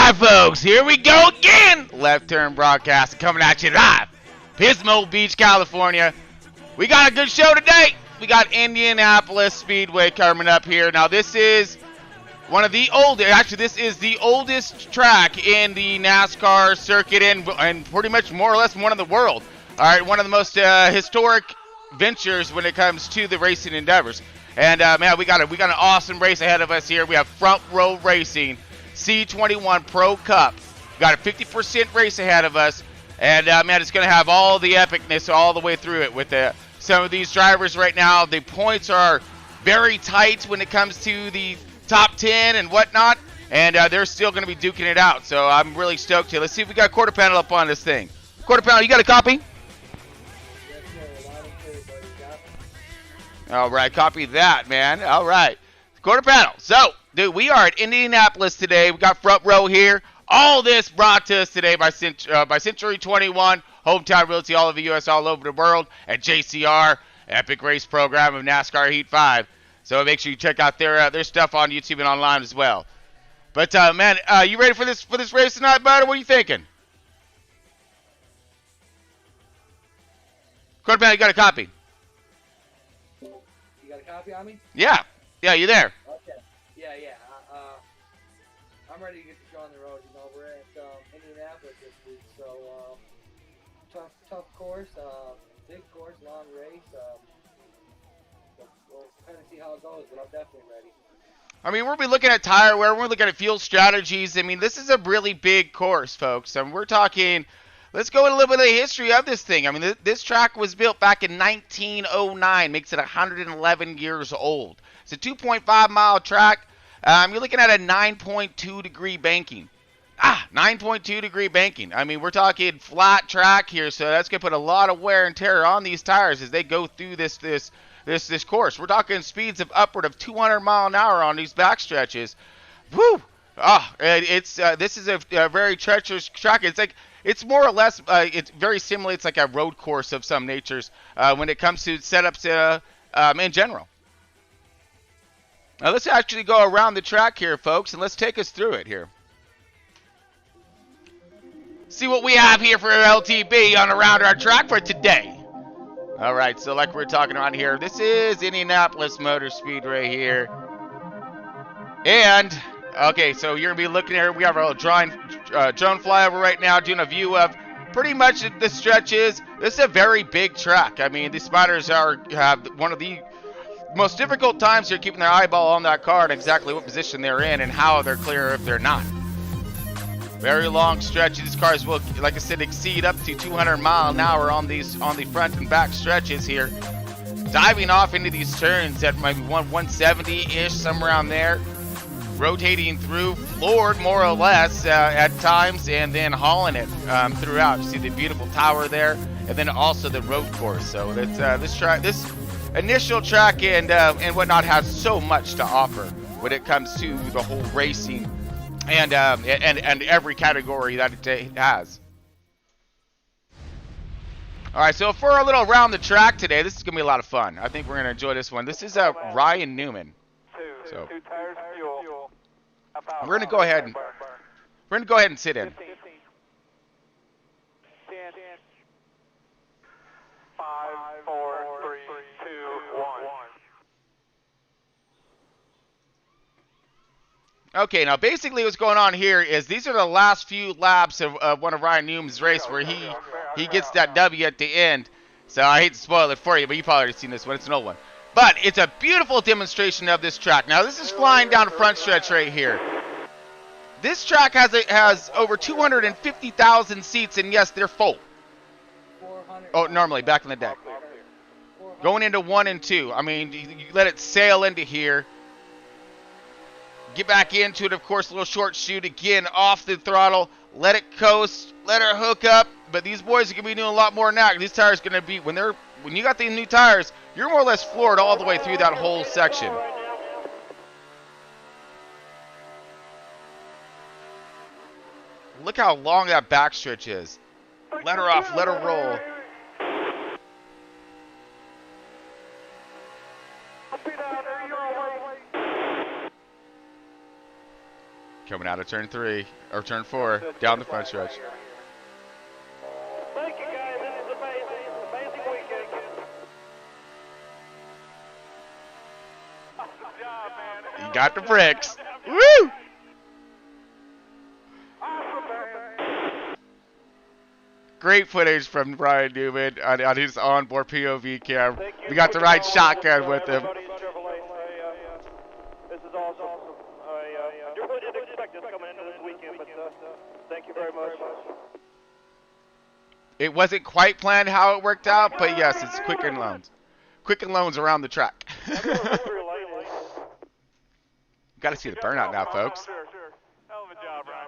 Alright folks, here we go again! Left Turn Broadcast coming at you live. Pismo Beach, California. We got a good show today. We got Indianapolis Speedway coming up here. Now this is one of the oldest, actually this is the oldest track in the NASCAR circuit and pretty much more or less one in the world. Alright, one of the most historic ventures when it comes to the racing endeavors. And man, we got an awesome race ahead of us here. We have Front Row Racing C21 Pro Cup. We got a 50% race ahead of us. And man, it's going to have all the epicness all the way through it with some of these drivers right now. The points are very tight when it comes to the top 10 and whatnot. And they're still going to be duking it out. So I'm really stoked here. Let's see if we got a quarter panel up on this thing. Quarter panel, you got a copy? All right, copy that, man. All right. Quarter panel. So, dude, we are at Indianapolis today. We got Front Row here. All this brought to us today by Century 21, Hometown Realty, all over the U.S., all over the world, and JCR, Epic Race Program of NASCAR Heat 5. So make sure you check out their stuff on YouTube and online as well. But, man, you ready for this race tonight, bud? What are you thinking? Quarter panel, you got a copy? You got a copy on me? Yeah. Yeah, you there? Okay. Yeah. I'm ready to get the show on the road. You know, we're at Indianapolis this week, so tough course, big course, long race. We'll kind of see how it goes, but I'm definitely ready. I mean, we'll be looking at tire wear. We're looking at fuel strategies. I mean, this is a really big course, folks. I mean, we're talking. Let's go into a little bit of the history of this thing. I mean, this track was built back in 1909, makes it 111 years old. It's a 2.5-mile track. You're looking at a 9.2 degree banking. 9.2 degree banking. I mean, we're talking flat track here, so that's going to put a lot of wear and tear on these tires as they go through this course. We're talking speeds of upward of 200 mile an hour on these back stretches. Woo! This is a very treacherous track. It's more or less, it's very similar. It's like a road course of some natures when it comes to setups in general. Now let's actually go around the track here, folks, and let's take us through it here. See what we have here for LTB on around our track for today. All right, so like we're talking about here, this is Indianapolis Motor Speedway here. And, okay, so you're going to be looking here. We have our drone flyover right now doing a view of pretty much the stretches. This is a very big track. I mean, these spiders have one of the most difficult times here keeping their eyeball on that car and exactly what position they're in and how they're clear if they're not. Very long stretch. These cars will, like I said, exceed up to 200 mile an hour on the front and back stretches here. Diving off into these turns at maybe 170-ish, somewhere around there. Rotating through, floored more or less at times, and then hauling it throughout. You see the beautiful tower there, and then also the road course. So that's this initial track and whatnot has so much to offer when it comes to the whole racing and every category that it has. All right, so for a little around the track today, this is gonna be a lot of fun. I think we're gonna enjoy this one. This is Ryan Newman. So we're gonna go ahead and sit in. 5, 4, 3, 2, 1. Okay, now basically what's going on here is these are the last few laps of one of Ryan Newman's race where he gets that W at the end. So I hate to spoil it for you, but you've probably already seen this one. It's an old one. But it's a beautiful demonstration of this track. Now this is flying down the front stretch right here. This track has over 250,000 seats, and yes, they're full. Oh, normally, back in the day. Going into 1 and 2. I mean, you let it sail into here. Get back into it, of course, a little short shoot again, off the throttle. Let it coast, let her hook up. But these boys are going to be doing a lot more now. These tires are going to be, when you got these new tires, you're more or less floored all the way through that whole section. Look how long that backstretch is. Let her off, let her roll. Coming out of turn 3, or turn 4, down the front stretch. Thank you, guys. This is amazing. Amazing weekend. Awesome job, man. You got the bricks. Woo! Awesome, man. Great footage from Brian Newman on his onboard POV cam. We got to ride shotgun with him. This is awesome. I really didn't expect this coming into this weekend, but thank you very much. It wasn't quite planned how it worked out, but yes, it's Quicken Loans. Quicken Loans around the track. Got to see the burnout now, folks. Sure. Hell of a job, Brian.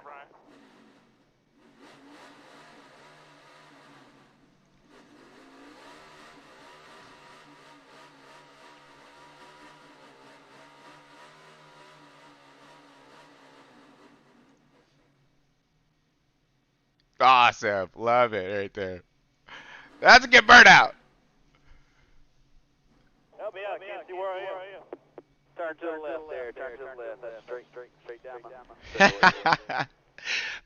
Awesome. Love it right there. That's a good burnout. Help me out. I can't see where I am. Turn to the left there. Turn to the left. That's straight down.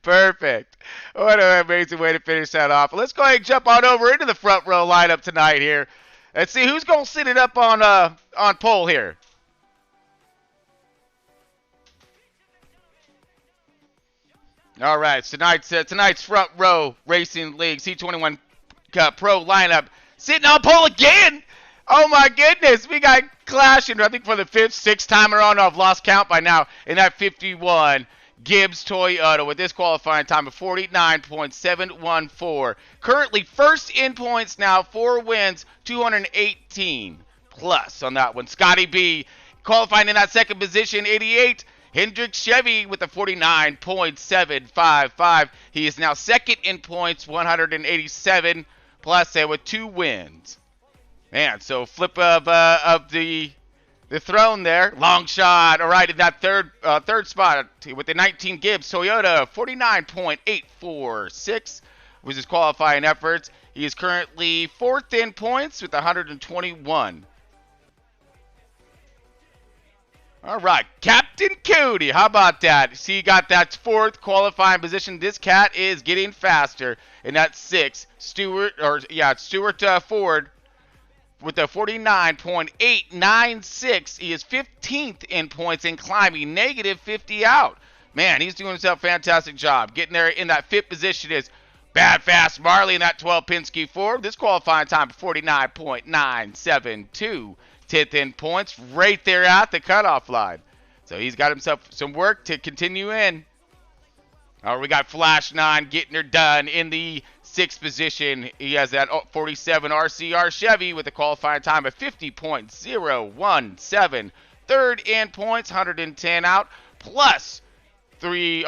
Perfect. What an amazing way to finish that off. Let's go ahead and jump on over into the front row lineup tonight here. Let's see who's going to sit it up on pole here. All right, so tonight's front row racing league C21 pro lineup sitting on pole again. Oh my goodness, we got clashing. I think for the 5th, 6th time around. I've lost count by now. In that 51 Gibbs Toyota with this qualifying time of 49.714. Currently first in points now, 4 wins, 218 plus on that one. Scotty B qualifying in that second position, 88. Hendrick Chevy with a 49.755. He is now second in points, 187 plus with 2 wins. Man, so flip of the throne there. Long shot. All right, in that third spot with the 19 Gibbs Toyota, 49.846 was his qualifying efforts. He is currently 4th in points with 121. All right, Captain Cody, how about that? See, he got that 4th qualifying position. This cat is getting faster. In that 6th, Stewart Ford with a 49.896. He is 15th in points and climbing negative 50 out. Man, he's doing himself a fantastic job. Getting there in that 5th position is Bad Fast Marley in that 12 Penske Ford. This qualifying time of 49.972. 10th in points, right there at the cutoff line. So he's got himself some work to continue in. All right, we got Flash 9 getting her done in the 6th position. He has that 47 RCR Chevy with a qualifying time of 50.017. 3rd in points, 110 out, plus 3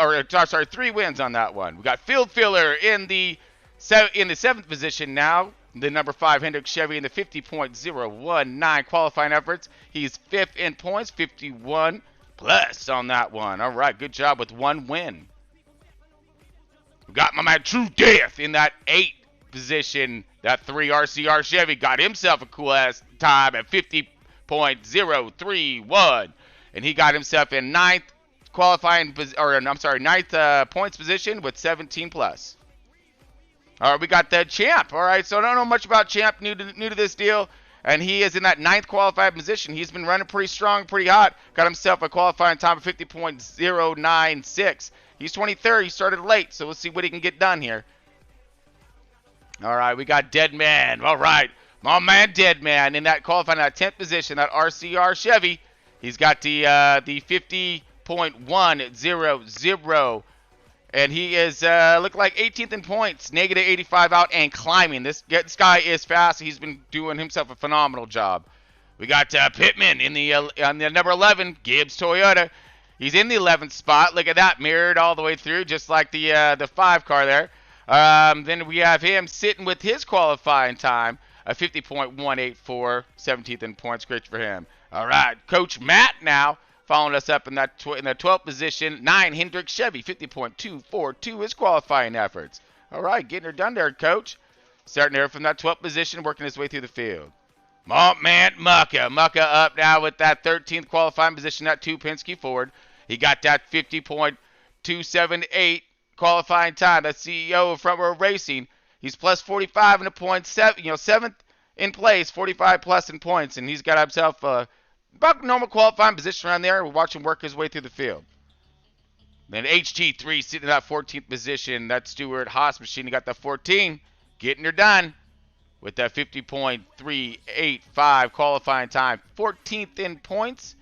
wins on that one. We got Field Filler in the 7th position now. The number 5 Hendrick Chevy in the 50.019 qualifying efforts. He's 5th in points, 51 plus on that one. All right, good job with 1 win. We got my man True Death in that 8th position. That 3 RCR Chevy got himself a cool ass time at 50.031, and he got himself in 9th points position with 17 plus. All right, we got the Champ. All right, so I don't know much about Champ, new to this deal, and he is in that 9th qualified position. He's been running pretty strong, pretty hot. Got himself a qualifying time of 50.096. He's 23rd. He started late, so we'll see what he can get done here. All right, we got Dead Man. All right, my man Dead Man in that qualifying, that 10th position, that RCR Chevy. He's got the 50.100. And he is look like 18th in points, negative 85 out and climbing. This guy is fast. He's been doing himself a phenomenal job. We got Pittman in on the number 11 Gibbs Toyota. He's in the 11th spot. Look at that, mirrored all the way through, just like the 5 car there. Then we have him sitting with his qualifying time, a 50.184, 17th in points. Great for him. All right, Coach Matt now. Following us up in that 12th position, 9 Hendrick Chevy, 50.242 his qualifying efforts. All right, getting her done there, Coach. Starting there from that 12th position, working his way through the field. My man Mucka. Mucka up now with that 13th qualifying position, that 2 Penske Ford. He got that 50.0 278 qualifying time. That's CEO of Front Row Racing. He's plus 45 in the points, seventh in place, 45 plus in points, and he's got himself about normal qualifying position around there. We'll watch him work his way through the field. Then HT3 sitting in that 14th position. That Stewart Haas machine. He got the 14, getting her done with that 50.385 qualifying time. 14th in points,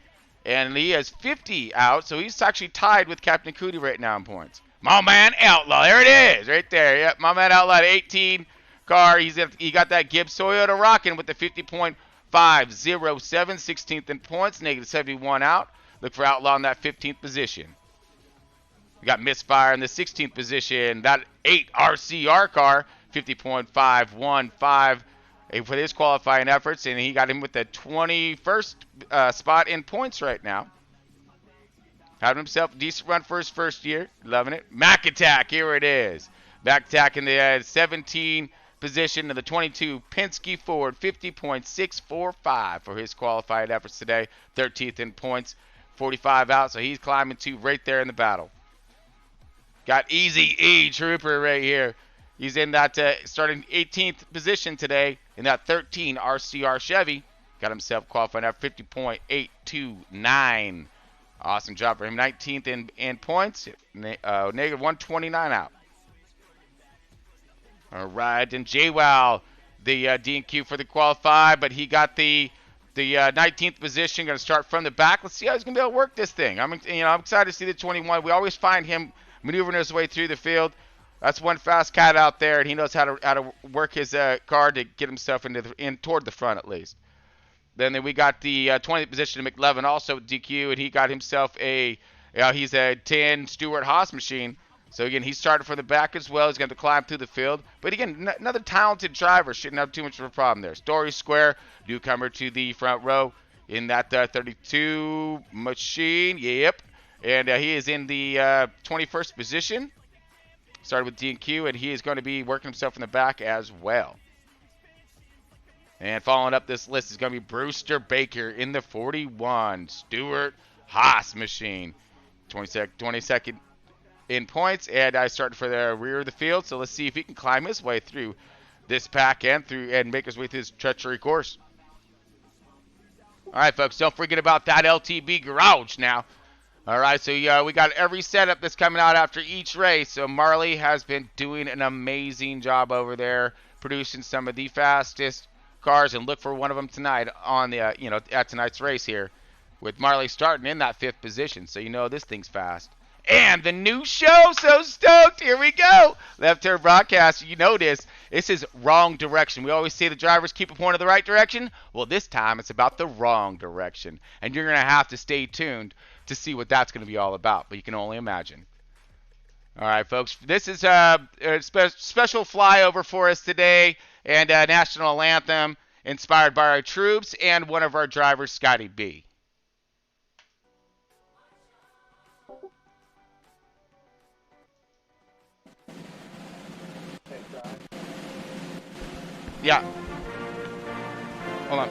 and he has 50 out, so he's actually tied with Captain Cootie right now in points. My man Outlaw, there it is, right there. Yep, my man Outlaw, 18 car. He got that Gibbs Toyota rocking with the 50.507, 16th in points, negative 71 out. Look for Outlaw in that 15th position. We got Misfire in the 16th position. That 8 RCR car, 50.515 for his qualifying efforts, and he got him with the 21st spot in points right now. Having himself a decent run for his first year. Loving it. Mac Attack, here it is. Mac Attack in the 17 position of the 22 Penske Ford, 50.645 for his qualifying efforts today. 13th in points, 45 out, so he's climbing to right there in the battle. Got Easy E Trooper right here. He's in that starting 18th position today in that 13 RCR Chevy. Got himself qualifying at 50.829. Awesome job for him. 19th in points. Negative 129 out. All right, and JWoww, the D&Q for the qualify, but he got the 19th position. Going to start from the back. Let's see how he's going to be able to work this thing. I'm excited to see the 21. We always find him maneuvering his way through the field. That's one fast cat out there, and he knows how to work his car to get himself in toward the front at least. Then we got the 20th position of McLevin, also DQ, and he got himself he's a 10 Stewart Haas machine. So again, he started from the back as well. He's going to climb through the field. But again, another talented driver. Shouldn't have too much of a problem there. Story Square, newcomer to the front row in that 32 machine. Yep. And he is in the 21st position. Started with D&Q, and he is going to be working himself in the back as well. And following up this list is going to be Brewster Baker in the 41 Stewart Haas machine. 22nd in points, and I started for the rear of the field, so let's see if he can climb his way through this pack and make his way through this treachery course. All right, folks, don't forget about that LTB garage now. All right, so we got every setup that's coming out after each race. So Marley has been doing an amazing job over there, producing some of the fastest cars, and look for one of them tonight on the at tonight's race here, with Marley starting in that 5th position. So this thing's fast. And the new show, so stoked. Here we go. Left Turn Broadcast. You know this. This is wrong direction. We always say the drivers keep a point in the right direction. Well, this time it's about the wrong direction. And you're going to have to stay tuned to see what that's going to be all about. But you can only imagine. All right, folks. This is a special flyover for us today. And a national anthem inspired by our troops and one of our drivers, Scotty B. Yeah. Hold on.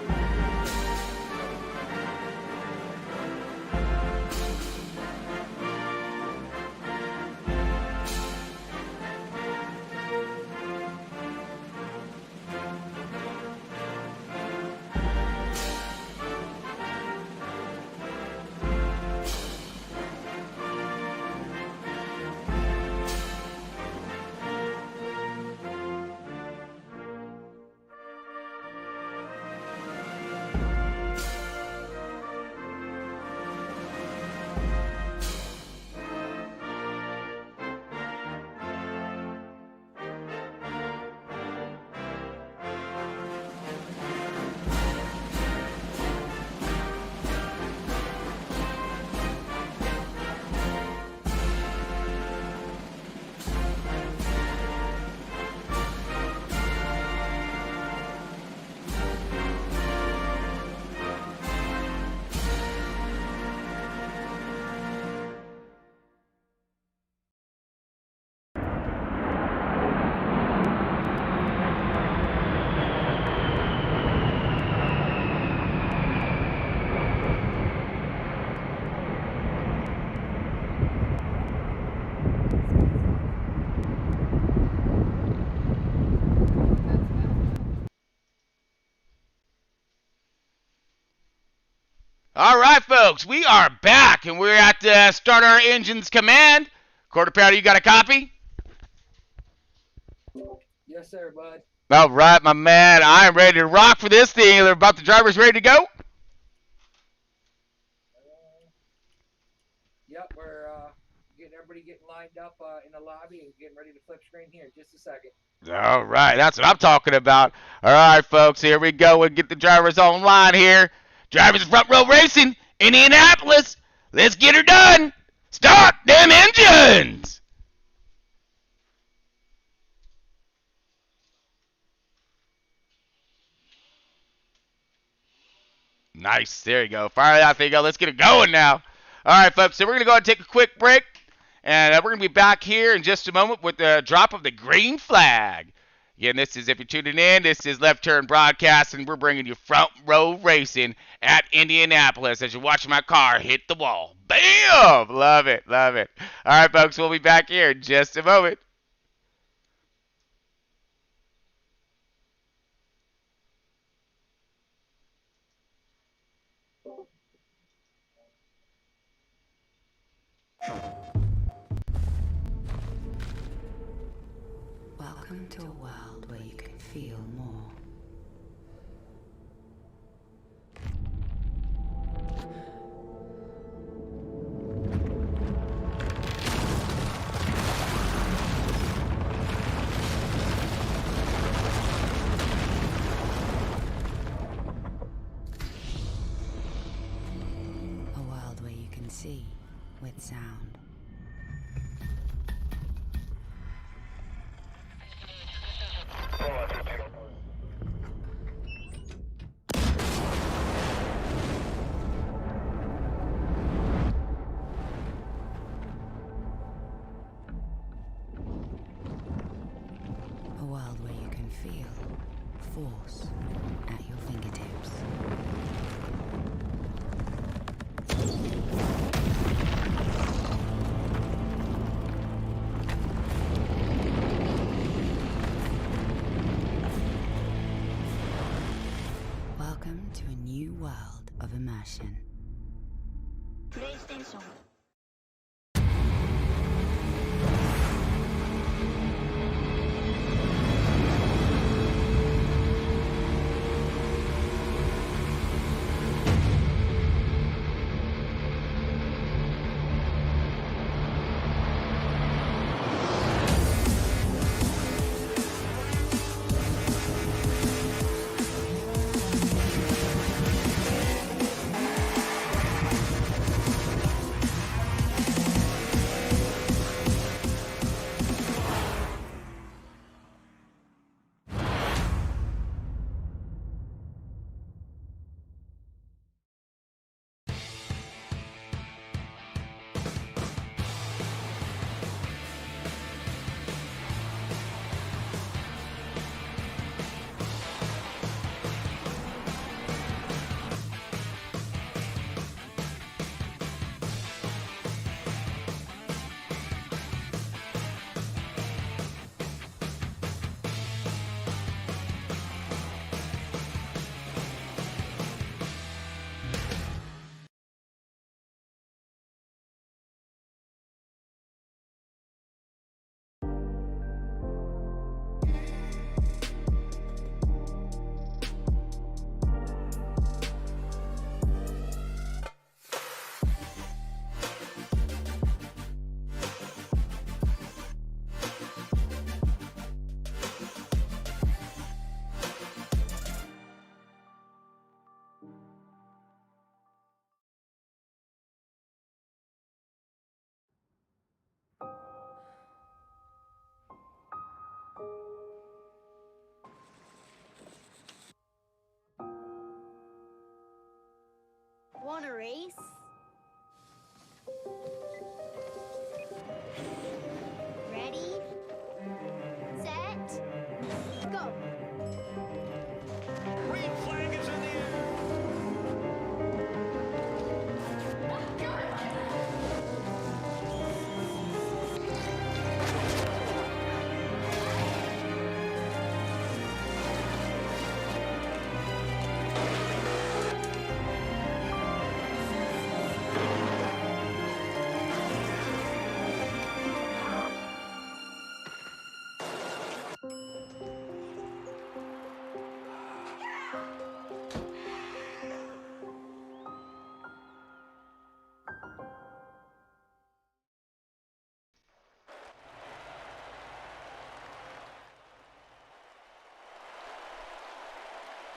All right, folks, we are back, and we're at start our engines command. Quarter pounder, you got a copy? Yes, sir, bud. All right, my man, I am ready to rock for this thing. Are about the drivers ready to go? Yep, we're getting everybody getting lined up in the lobby and getting ready to flip screen here. Just a second. All right, that's what I'm talking about. All right, folks, here we go. We'll get the drivers online here. Drivers front row racing, Indianapolis. Let's get her done. Start them engines. Nice. There you go. Fire that thing up. Let's get it going now. All right, folks. So we're going to go ahead and take a quick break. And we're going to be back here in just a moment with the drop of the green flag. Again, this is, if you're tuning in, this is Left Turn Broadcast, and we're bringing you front row racing at Indianapolis as you're watching my car hit the wall. Bam! Love it. Love it. All right, folks. We'll be back here in just a moment. Welcome to a world where you can feel more. A world where you can see with sound. A world where you can feel force at your fingertips. Welcome to a new world of immersion. PlayStation. Wanna race? Ready? Set? Go! Green flag is in the air.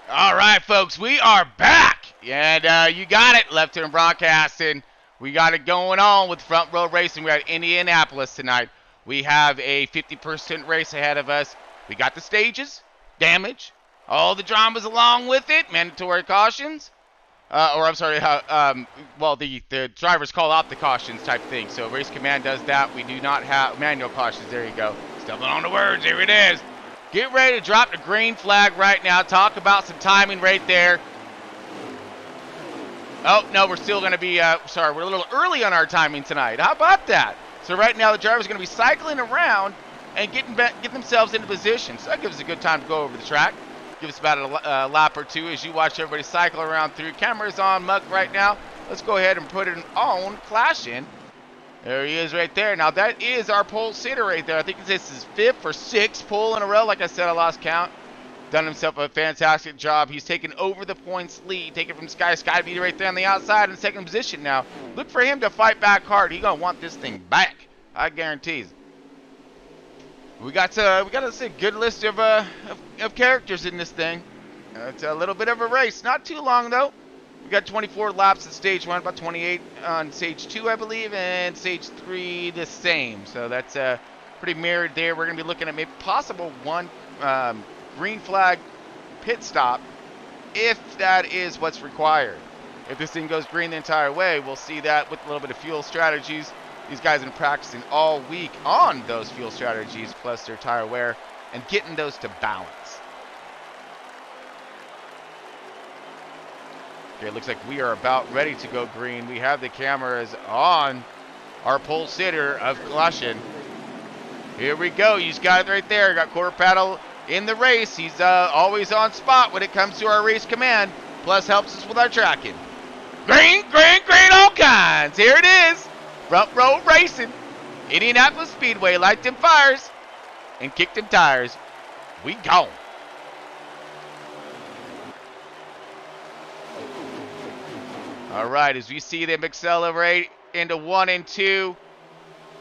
All right, folks, we are back. And you got it, Left Turn Broadcasting. We got it going on with Front Row Racing. We're at Indianapolis tonight. We have a 50% race ahead of us. We got the stages, damage, all the dramas along with it, mandatory cautions. Well, the drivers call out the cautions type thing. So Race Command does that. We do not have manual cautions. There you go. Stumbling on the words. Here it is. Get ready to drop the green flag right now. Talk about some timing right there. Oh, no, we're still going to be, we're a little early on our timing tonight. How about that? So right now the driver's going to be cycling around and getting themselves into position. So that gives us a good time to go over the track. Give us about a lap or two as you watch everybody cycle around through. Camera's on Muck right now. Let's go ahead and put it on Clash in. There he is right there. Now that is our pole sitter right there. I think this is 5th or 6th pole in a row. Like I said, I lost count. Done himself a fantastic job. He's taken over the points lead. Taking from Sky to be right there on the outside in second position now. Look for him to fight back hard. He's going to want this thing back. I guarantee it. We got a good list of characters in this thing. It's a little bit of a race. Not too long, though. We got 24 laps at stage 1, about 28 on stage 2, I believe, and stage 3 the same. So that's pretty mirrored there. We're going to be looking at maybe possible one green flag pit stop if that is what's required. If this thing goes green the entire way, we'll see that with a little bit of fuel strategies. These guys have been practicing all week on those fuel strategies, plus their tire wear, and getting those to balance. Okay, it looks like we are about ready to go green. We have the cameras on our pole sitter of Caution. Here we go. You just got it right there. Got quarter paddle in the race. He's always on spot when it comes to our race command, plus helps us with our tracking. Green, green, green, all kinds. Here it is. Front Row Racing, Indianapolis Speedway, light them fires and kick them tires. We gone. All right, as we see them accelerate into 1 and 2,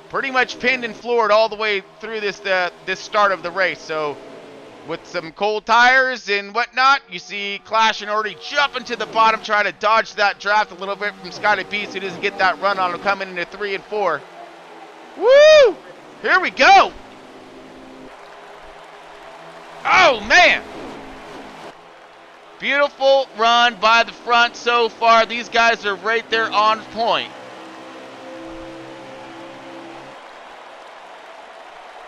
pretty much pinned and floored all the way through this start of the race. So with some cold tires and whatnot, you see Clash already jumping to the bottom, trying to dodge that draft a little bit from Scotty B so he doesn't get that run on him coming into 3 and 4. Woo! Here we go! Oh, man! Beautiful run by the front so far. These guys are right there on point.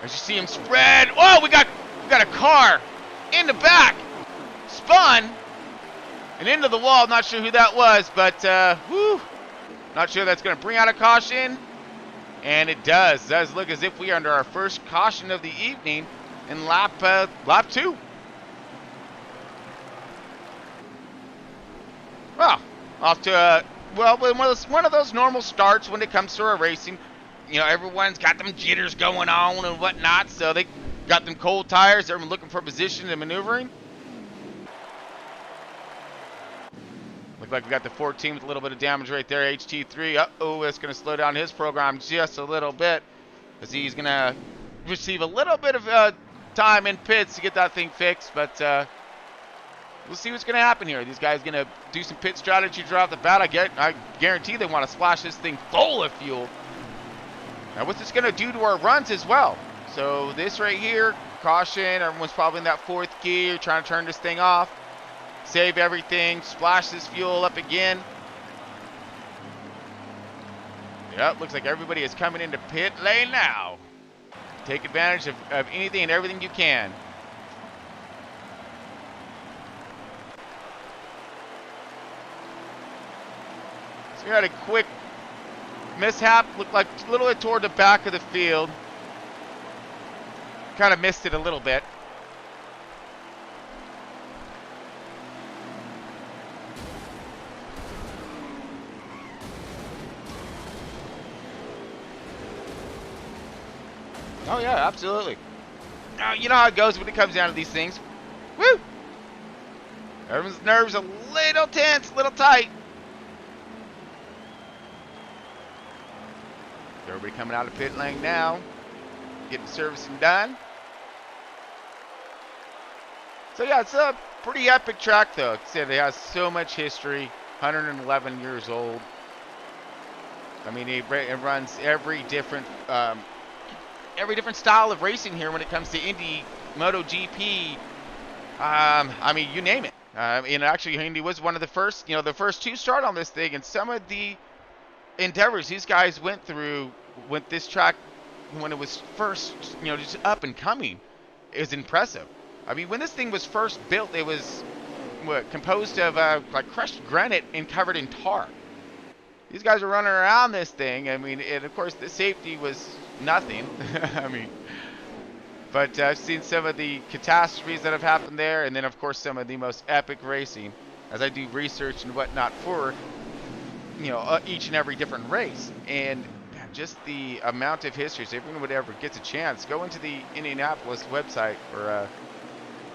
As you see him spread. Whoa, we got a car in the back, spun, and into the wall. Not sure who that was, but not sure that's going to bring out a caution. And it does. It does look as if we are under our first caution of the evening in lap 2. Well, off to one of those normal starts when it comes to our racing. You know, everyone's got them jitters going on and whatnot, so they got them cold tires. Everyone looking for position and maneuvering. Look like we got the 14 with a little bit of damage right there. HT3. Uh-oh, that's going to slow down his program just a little bit, as he's going to receive a little bit of time in pits to get that thing fixed. But we'll see what's going to happen here. These guys going to do some pit strategy, draw out the bat. I guarantee they want to splash this thing full of fuel. Now, what's this going to do to our runs as well? So this right here, caution, everyone's probably in that 4th gear, trying to turn this thing off, save everything, splash this fuel up again. Yep, looks like everybody is coming into pit lane now. Take advantage of anything and everything you can. So we had a quick mishap, looked like a little bit toward the back of the field. Kind of missed it a little bit. Oh yeah, absolutely. Now, you know how it goes when it comes down to these things. Woo! Everyone's nerves a little tense, a little tight. Everybody coming out of pit lane now. Getting servicing done. So yeah, it's Pretty epic track, though. Like I said, it has so much history. 111 years old. I mean, it runs every different style of racing here when it comes to Indy, MotoGP. I mean, you name it. And actually, Indy was one of the first, the first to start on this thing. And some of the endeavors these guys went through with this track when it was first, just up and coming is impressive. I mean, when this thing was first built, it was composed of like crushed granite and covered in tar. These guys are running around this thing. I mean, and of course, the safety was nothing. I mean, but I've seen some of the catastrophes that have happened there, and then, of course, some of the most epic racing as I do research and whatnot for, each and every different race. And just the amount of history. So if anyone would ever gets a chance, go into the Indianapolis website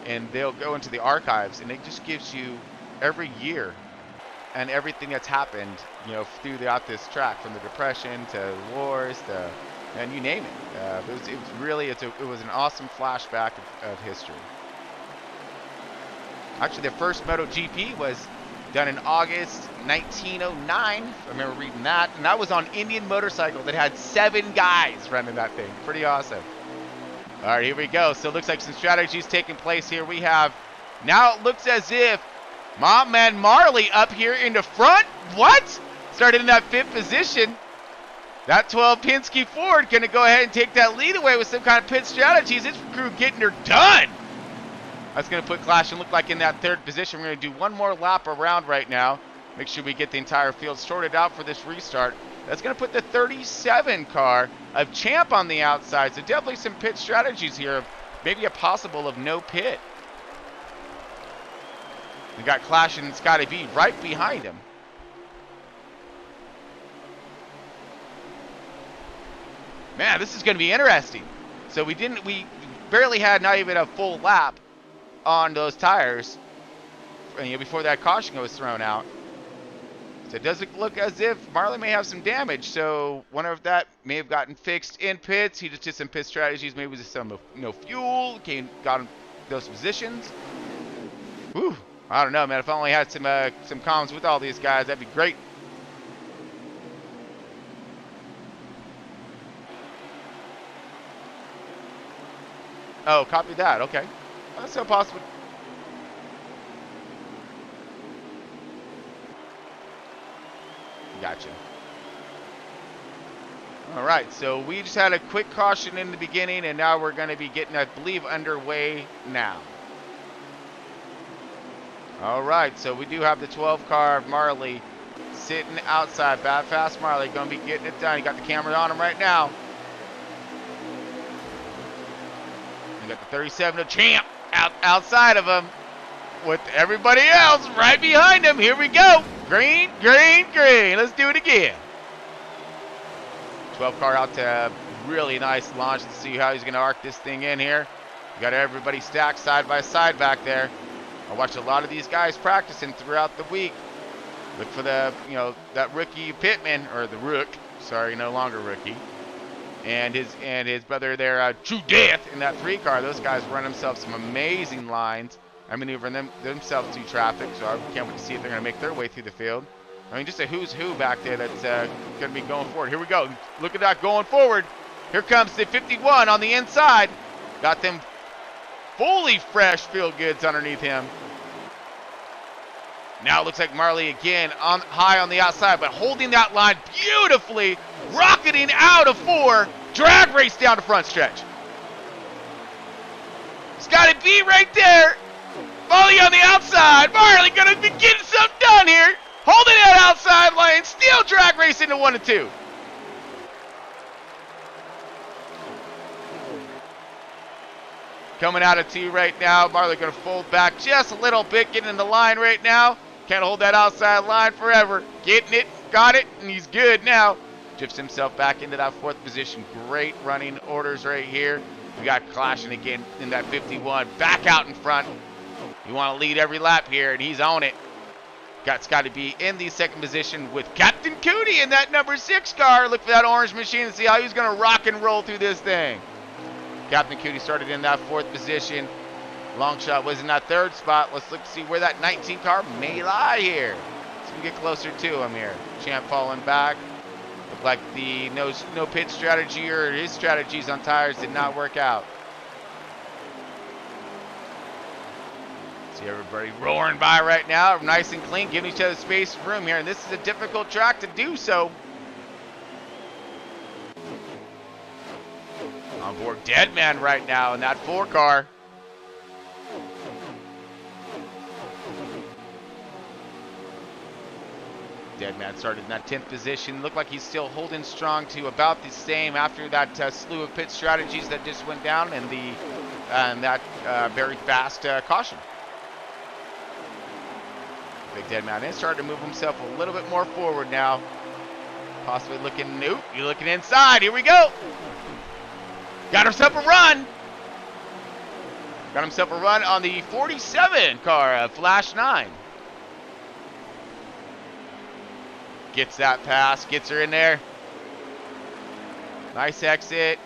and they'll go into the archives, and it just gives you every year and everything that's happened, throughout this track, from the Depression to wars to, and you name it. It was an awesome flashback of history. Actually, the first MotoGP was done in August 1909. I remember reading that, and that was on Indian Motorcycle that had 7 guys running that thing. Pretty awesome. All right, here we go. So it looks like some strategies taking place here. We have, now it looks as if my man Marley up here in the front. What? Started in that 5th position. That 12 Penske Ford going to go ahead and take that lead away with some kind of pit strategies. This crew getting her done. That's going to put Clash and look like in that 3rd position. We're going to do one more lap around right now. Make sure we get the entire field sorted out for this restart. That's going to put the 37 car of Champ on the outside. So definitely some pit strategies here of maybe a possible of no pit. We got Clash and Scotty B right behind him. Man, this is going to be interesting. So we barely had not even a full lap on those tires before that caution was thrown out. So it doesn't look as if Marley may have some damage. So wonder if that may have gotten fixed in pits. He just did some pit strategies. Maybe it was just some no fuel. Got him those positions. Whew. I don't know, man. If I only had some comms with all these guys, that'd be great. Oh, copy that. Okay. That's so possible. Gotcha. All right, so we just had a quick caution in the beginning, and now we're going to be getting, I believe, underway now. All right, so we do have the 12 car of Marley sitting outside. Bad Fast Marley going to be getting it done. You got the camera on him right now. You got the 37 of Champ outside of him with everybody else right behind him. Here we go. Green, green, green. Let's do it again. 12 car out to a really nice launch. Let's see how he's going to arc this thing in here. You got everybody stacked side by side back there. I watched a lot of these guys practicing throughout the week. Look for the, that rookie Pittman, or the Rook. Sorry, no longer rookie. And his brother there, True Death, in that 3 car. Those guys run themselves some amazing lines. I maneuvering themselves through traffic, so I can't wait to see if they're going to make their way through the field. I mean, just a who's who back there that's going to be going forward. Here we go. Look at that going forward. Here comes the 51 on the inside. Got them fully fresh field goods underneath him. Now it looks like Marley again high on the outside, but holding that line beautifully, rocketing out of 4, drag race down the front stretch. Scotty B right there. Molly on the outside. Marley gonna be getting something done here. Holding that outside lane, still drag race into 1 and 2. Coming out of 2 right now. Marley gonna fold back just a little bit, getting in the line right now. Can't hold that outside line forever. Getting it, got it, and he's good now. Drifts himself back into that 4th position. Great running orders right here. We got Clashing again in that 51. Back out in front. You want to lead every lap here, and he's on it. Got Scotty B in the 2nd position with Captain Cootie in that number 6 car. Look for that orange machine and see how he's going to rock and roll through this thing. Captain Cootie started in that 4th position. Long shot was in that third spot. Let's look to see where that 19 car may lie here. So we get closer to him here. Champ falling back. Looked like the no pit strategy or his strategies on tires did not work out. See everybody roaring by right now, nice and clean, giving each other space and room here. And this is a difficult track to do so. On board Deadman right now in that 4 car. Deadman started in that 10th position. Looked like he's still holding strong to about the same after that slew of pit strategies that just went down and that very fast caution. Big Deadman is starting to move himself a little bit more forward now. Possibly looking, nope, you're looking inside. Here we go. Got himself a run. Got himself a run on the 47 car, Flash 9. Gets that pass, gets her in there. Nice exit.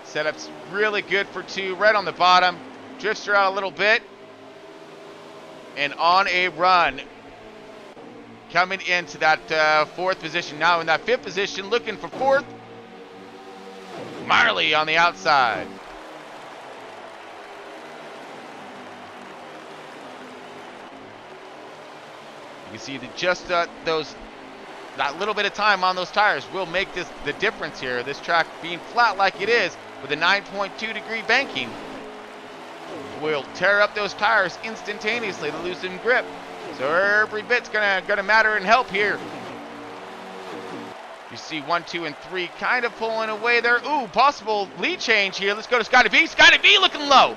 Setup's really good for 2, right on the bottom. Drifts her out a little bit. And on a run. Coming into that 4th position. Now in that 5th position, looking for 4th. Marley on the outside. You can see that just that little bit of time on those tires will make the difference here. This track being flat like it is with a 9.2 degree banking will tear up those tires instantaneously to loosen grip. So every bit's gonna matter and help here. You see 1, 2, and 3 kind of pulling away there. Ooh, possible lead change here. Let's go to Scotty B. Scotty B looking low.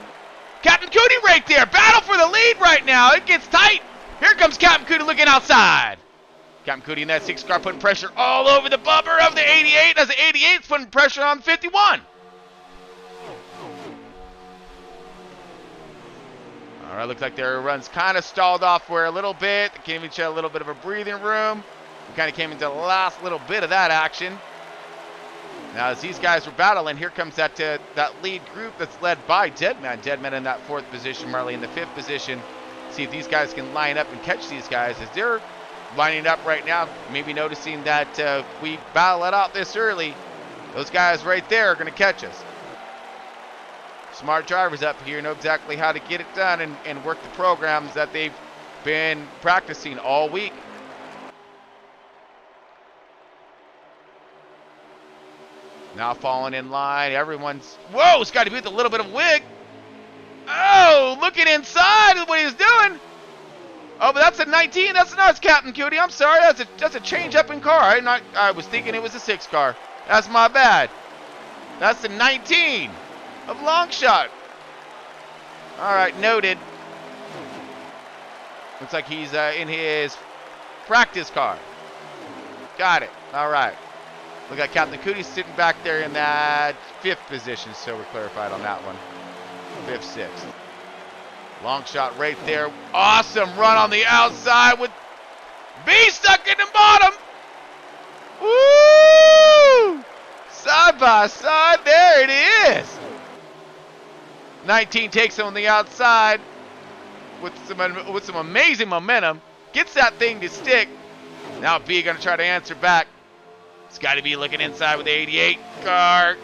Captain Cootie right there. Battle for the lead right now. It gets tight. Here comes Captain Cootie looking outside. Captain Cootie in that 6 car putting pressure all over the bumper of the 88 as the 88's putting pressure on 51. All right, looks like their run's kind of stalled off for a little bit. They gave each other a little bit of a breathing room. We kind of came into the last little bit of that action. Now as these guys were battling, here comes that lead group that's led by Deadman. Deadman in that 4th position, Marley in the 5th position. See if these guys can line up and catch these guys as they're lining up right now. Maybe noticing that we battle it out this early. Those guys right there are going to catch us. Smart drivers up here know exactly how to get it done and work the programs that they've been practicing all week. Now falling in line. Everyone's, whoa, it's got to be with a little bit of wig. Oh, looking inside is what he's doing. Oh, but that's a 19. That's not Captain Cootie. I'm sorry. That's a change up in car. I was thinking it was a 6 car. That's my bad. That's the 19 of Longshot. All right, noted. Looks like he's in his practice car. Got it. All right. Look like Captain Cootie's sitting back there in that 5th position, so we're clarified on that one. 5th, 6th. Long shot right there. Awesome run on the outside with B stuck in the bottom. Woo! Side by side, there it is. 19 takes him on the outside with some amazing momentum. Gets that thing to stick. Now B gonna try to answer back. It's got to be looking inside with the 88 car.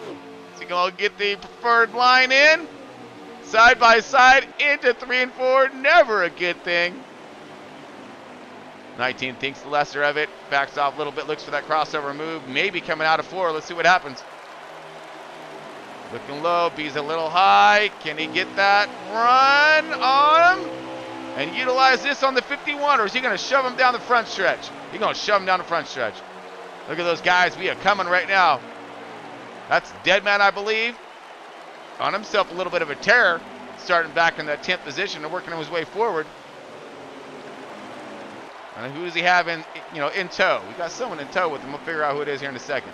Is he gonna get the preferred line in? Side by side into 3 and 4. Never a good thing. 19 thinks the lesser of it. Backs off a little bit. Looks for that crossover move. Maybe coming out of 4. Let's see what happens. Looking low. B's a little high. Can he get that run on him? And utilize this on the 51. Or is he going to shove him down the front stretch? He's going to shove him down the front stretch. Look at those guys. We are coming right now. That's Deadman, I believe. On himself a little bit of a terror, starting back in that 10th position and working his way forward. And who does he have in tow? We got someone in tow with him. We'll figure out who it is here in a second.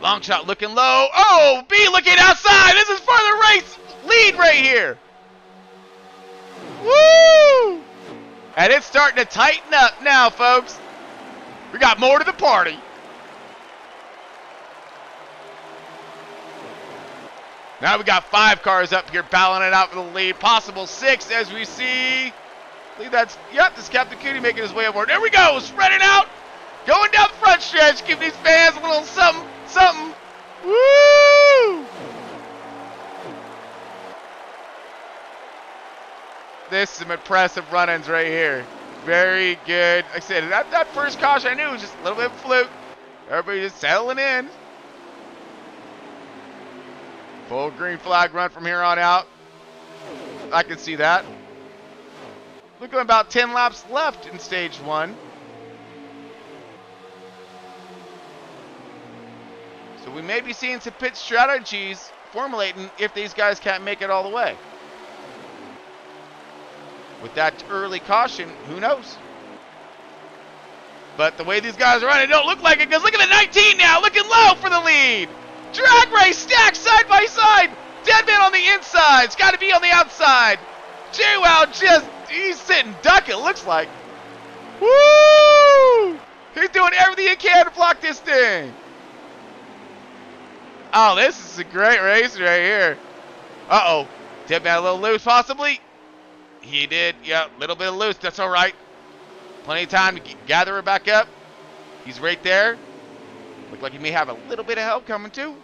Long shot looking low. Oh, B looking outside. This is for the race lead right here. Woo! And it's starting to tighten up now, folks. We got more to the party. Now we got 5 cars up here battling it out for the lead. Possible 6 as we see. I believe that's, yep, this Captain Cootie making his way aboard. There we go, spreading out. Going down the front stretch, giving these fans a little something, something. Woo! This is some impressive run-ins right here. Very good. Like I said, that first caution I knew was just a little bit of a fluke. Everybody just settling in. Full green flag run from here on out. I can see that. Looking at about 10 laps left in stage 1. So we may be seeing some pit strategies formulating if these guys can't make it all the way. With that early caution, who knows? But the way these guys are running, it don't look like it, because look at the 19 now, looking low for the lead. Drag race stacked side by side. Deadman on the inside. It's got to be on the outside. JWoww he's sitting duck, it looks like. Woo! He's doing everything he can to block this thing. Oh, this is a great race right here. Uh-oh. Deadman a little loose, possibly. He did, yeah, a little bit of loose. That's all right. Plenty of time to gather her back up. He's right there. Look like he may have a little bit of help coming too.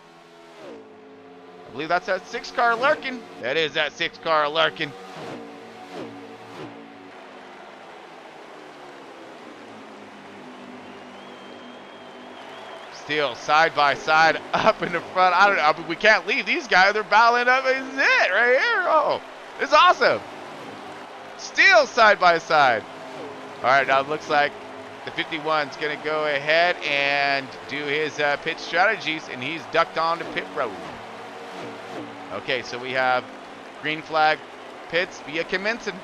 I believe that's that 6 car lurking. That is that 6 car lurking. Still side by side up in the front. I don't know, but we can't leave these guys. They're battling up. This is it right here. Oh, this is awesome. Still side by side. All right, now it looks like the 51's going to go ahead and do his pit strategies, and he's ducked onto pit road. Okay, so we have green flag pits via commencing.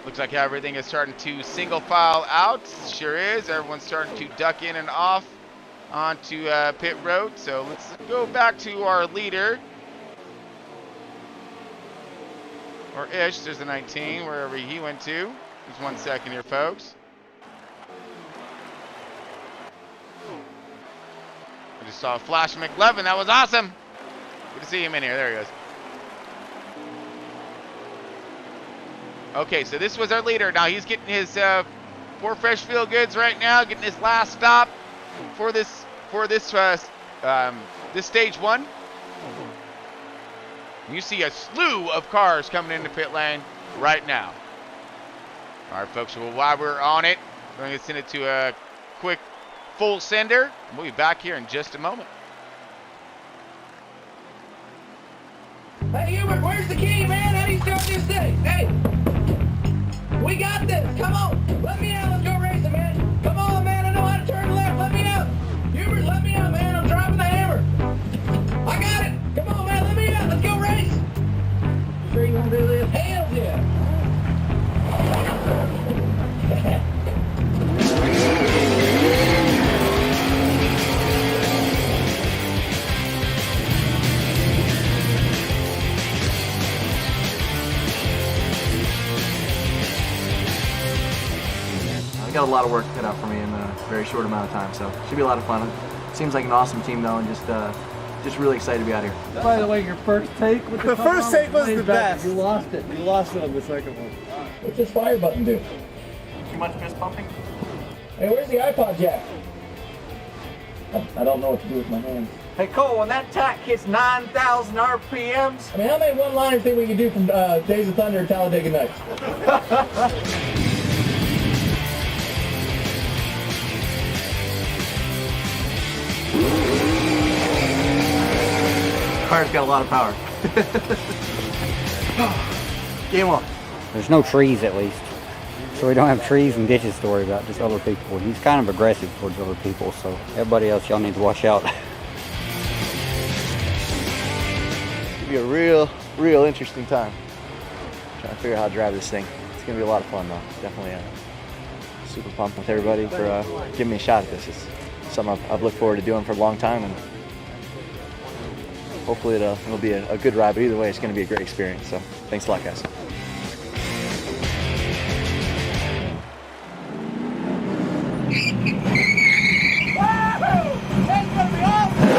Looks like everything is starting to single file out. Sure is. Everyone's starting to duck in and off onto pit road. So let's go back to our leader. Or ish, there's a 19, wherever he went to. Just 1 second here, folks. I just saw a flash of McLevin. That was awesome. Good to see him in here. There he goes. Okay, so this was our leader. Now he's getting his 4 fresh feel goods right now, getting his last stop for this stage 1. You see a slew of cars coming into pit lane right now. All right, folks, well, while we're on it, we're going to send it to a quick full sender. We'll be back here in just a moment. Hey, Hubert, where's the key, man? How do you start this thing? Hey, we got this. Come on. Let me out. Let's go racing, man. Come on, man. I know how to turn left. Let me out. Hubert, let me out, man. I'm dropping the hammer. I got it. Come on, man. Let me out. Let's go race. You sure you want to do this? Hell yeah. I got a lot of work cut out for me in a very short amount of time, so it should be a lot of fun. Seems like an awesome team though, and just really excited to be out here. By the way, your first take with The first take was the best. You lost it. You lost it on the second one. What's this fire button do? Too much fist pumping? Hey, where's the iPod jack? I don't know what to do with my hands. Hey Cole, when that tack hits 9,000 RPMs, I mean, how many one-liners think we can do from Days of Thunder and Talladega Nights? Car's got a lot of power. Game on. There's no trees at least. So we don't have trees and ditches to worry about, just other people. He's kind of aggressive towards other people, so everybody else y'all need to watch out. It'll be a real interesting time. Trying to figure out how to drive this thing. It's gonna be a lot of fun though. Definitely super pumped with everybody for giving me a shot at this. It's something I've looked forward to doing for a long time, and hopefully it'll be a good ride, but either way, it's going to be a great experience. So thanks a lot, guys. That's gonna be awesome!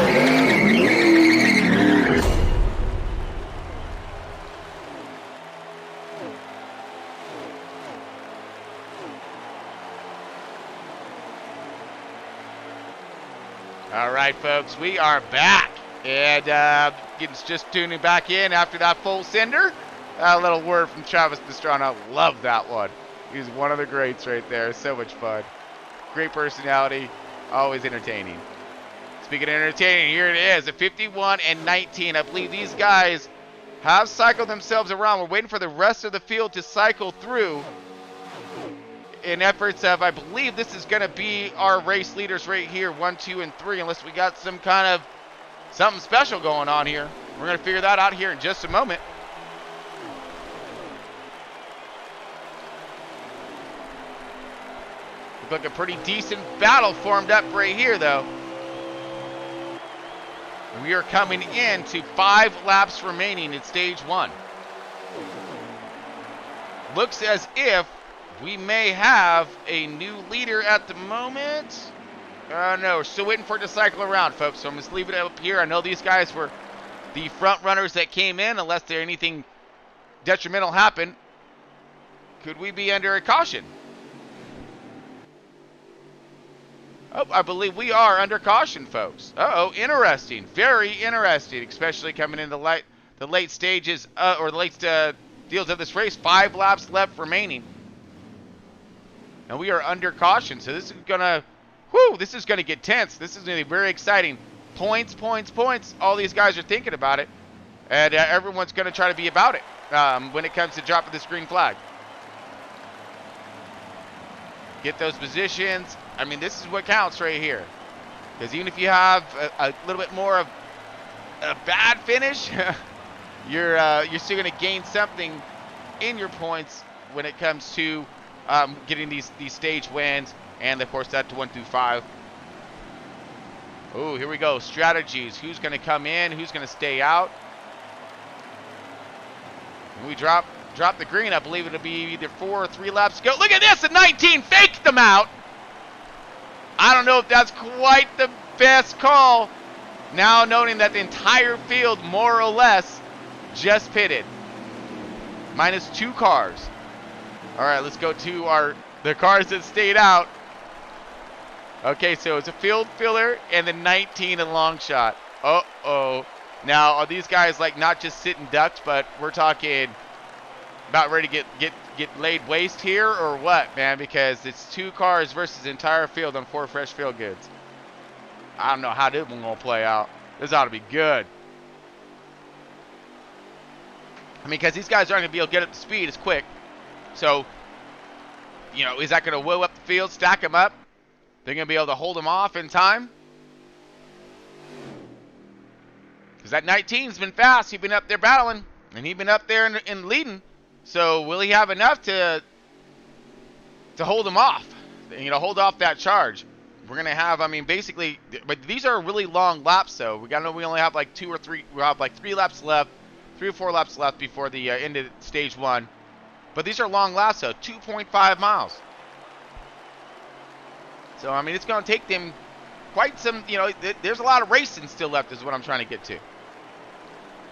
All right, folks, we are back. And just tuning back in after that full sender. A little word from Travis Pastrana. Love that one. He's one of the greats right there. So much fun. Great personality. Always entertaining. Speaking of entertaining, here it is. A 51 and 19. I believe these guys have cycled themselves around. We're waiting for the rest of the field to cycle through in efforts of, I believe this is going to be our race leaders right here, 1, 2, and 3, unless we got some kind of something special going on here. We're going to figure that out here in just a moment. Look like a pretty decent battle formed up right here, though. We are coming in to 5 laps remaining in stage 1. Looks as if we may have a new leader at the moment. No, we're still waiting for it to cycle around, folks. So I'm just leaving it up here. I know these guys were the front runners that came in, unless there anything detrimental happened. Could we be under a caution? Oh, I believe we are under caution, folks. Uh-oh, interesting. Very interesting, especially coming in the late stages, or the late deals of this race. 5 laps left remaining. And we are under caution, so this is gonna, this is gonna get tense. This is gonna be very exciting. Points, points, points. All these guys are thinking about it, and everyone's gonna try to be about it when it comes to dropping this green flag. Get those positions. I mean, this is what counts right here. Because even if you have a little bit more of a bad finish, you're still gonna gain something in your points when it comes to getting these stage wins, and of course that to 1 through 5. Oh, here we go. Strategies. Who's going to come in? Who's going to stay out? When we drop the green, I believe it'll be either 4 or 3 laps to go. Look at this! The 19 faked them out. I don't know if that's quite the best call. Now noting that the entire field, more or less, just pitted. Minus 2 cars. All right, let's go to the cars that stayed out. Okay, so it's a field filler and the 19 a long shot. Uh-oh. Now, are these guys like not just sitting ducks, but we're talking about ready to get laid waste here or what, man? Because it's 2 cars versus the entire field on 4 fresh field goods. I don't know how this one's going to play out. This ought to be good. I mean, because these guys aren't going to be able to get up to speed as quick. So, you know, is that going to whoa up the field, stack them up? They're going to be able to hold them off in time? Because that 19's been fast. He's been up there battling, and he's been up there and leading. So will he have enough to hold him off? You know, hold off that charge. We're going to have, I mean, basically, but these are really long laps, though. We got to know we only have like 2 or 3, we have like 3 laps left, 3 or 4 laps left before the end of stage 1. But these are long laps, though, 2.5 miles. So, I mean, it's going to take them quite some, you know, there's a lot of racing still left is what I'm trying to get to.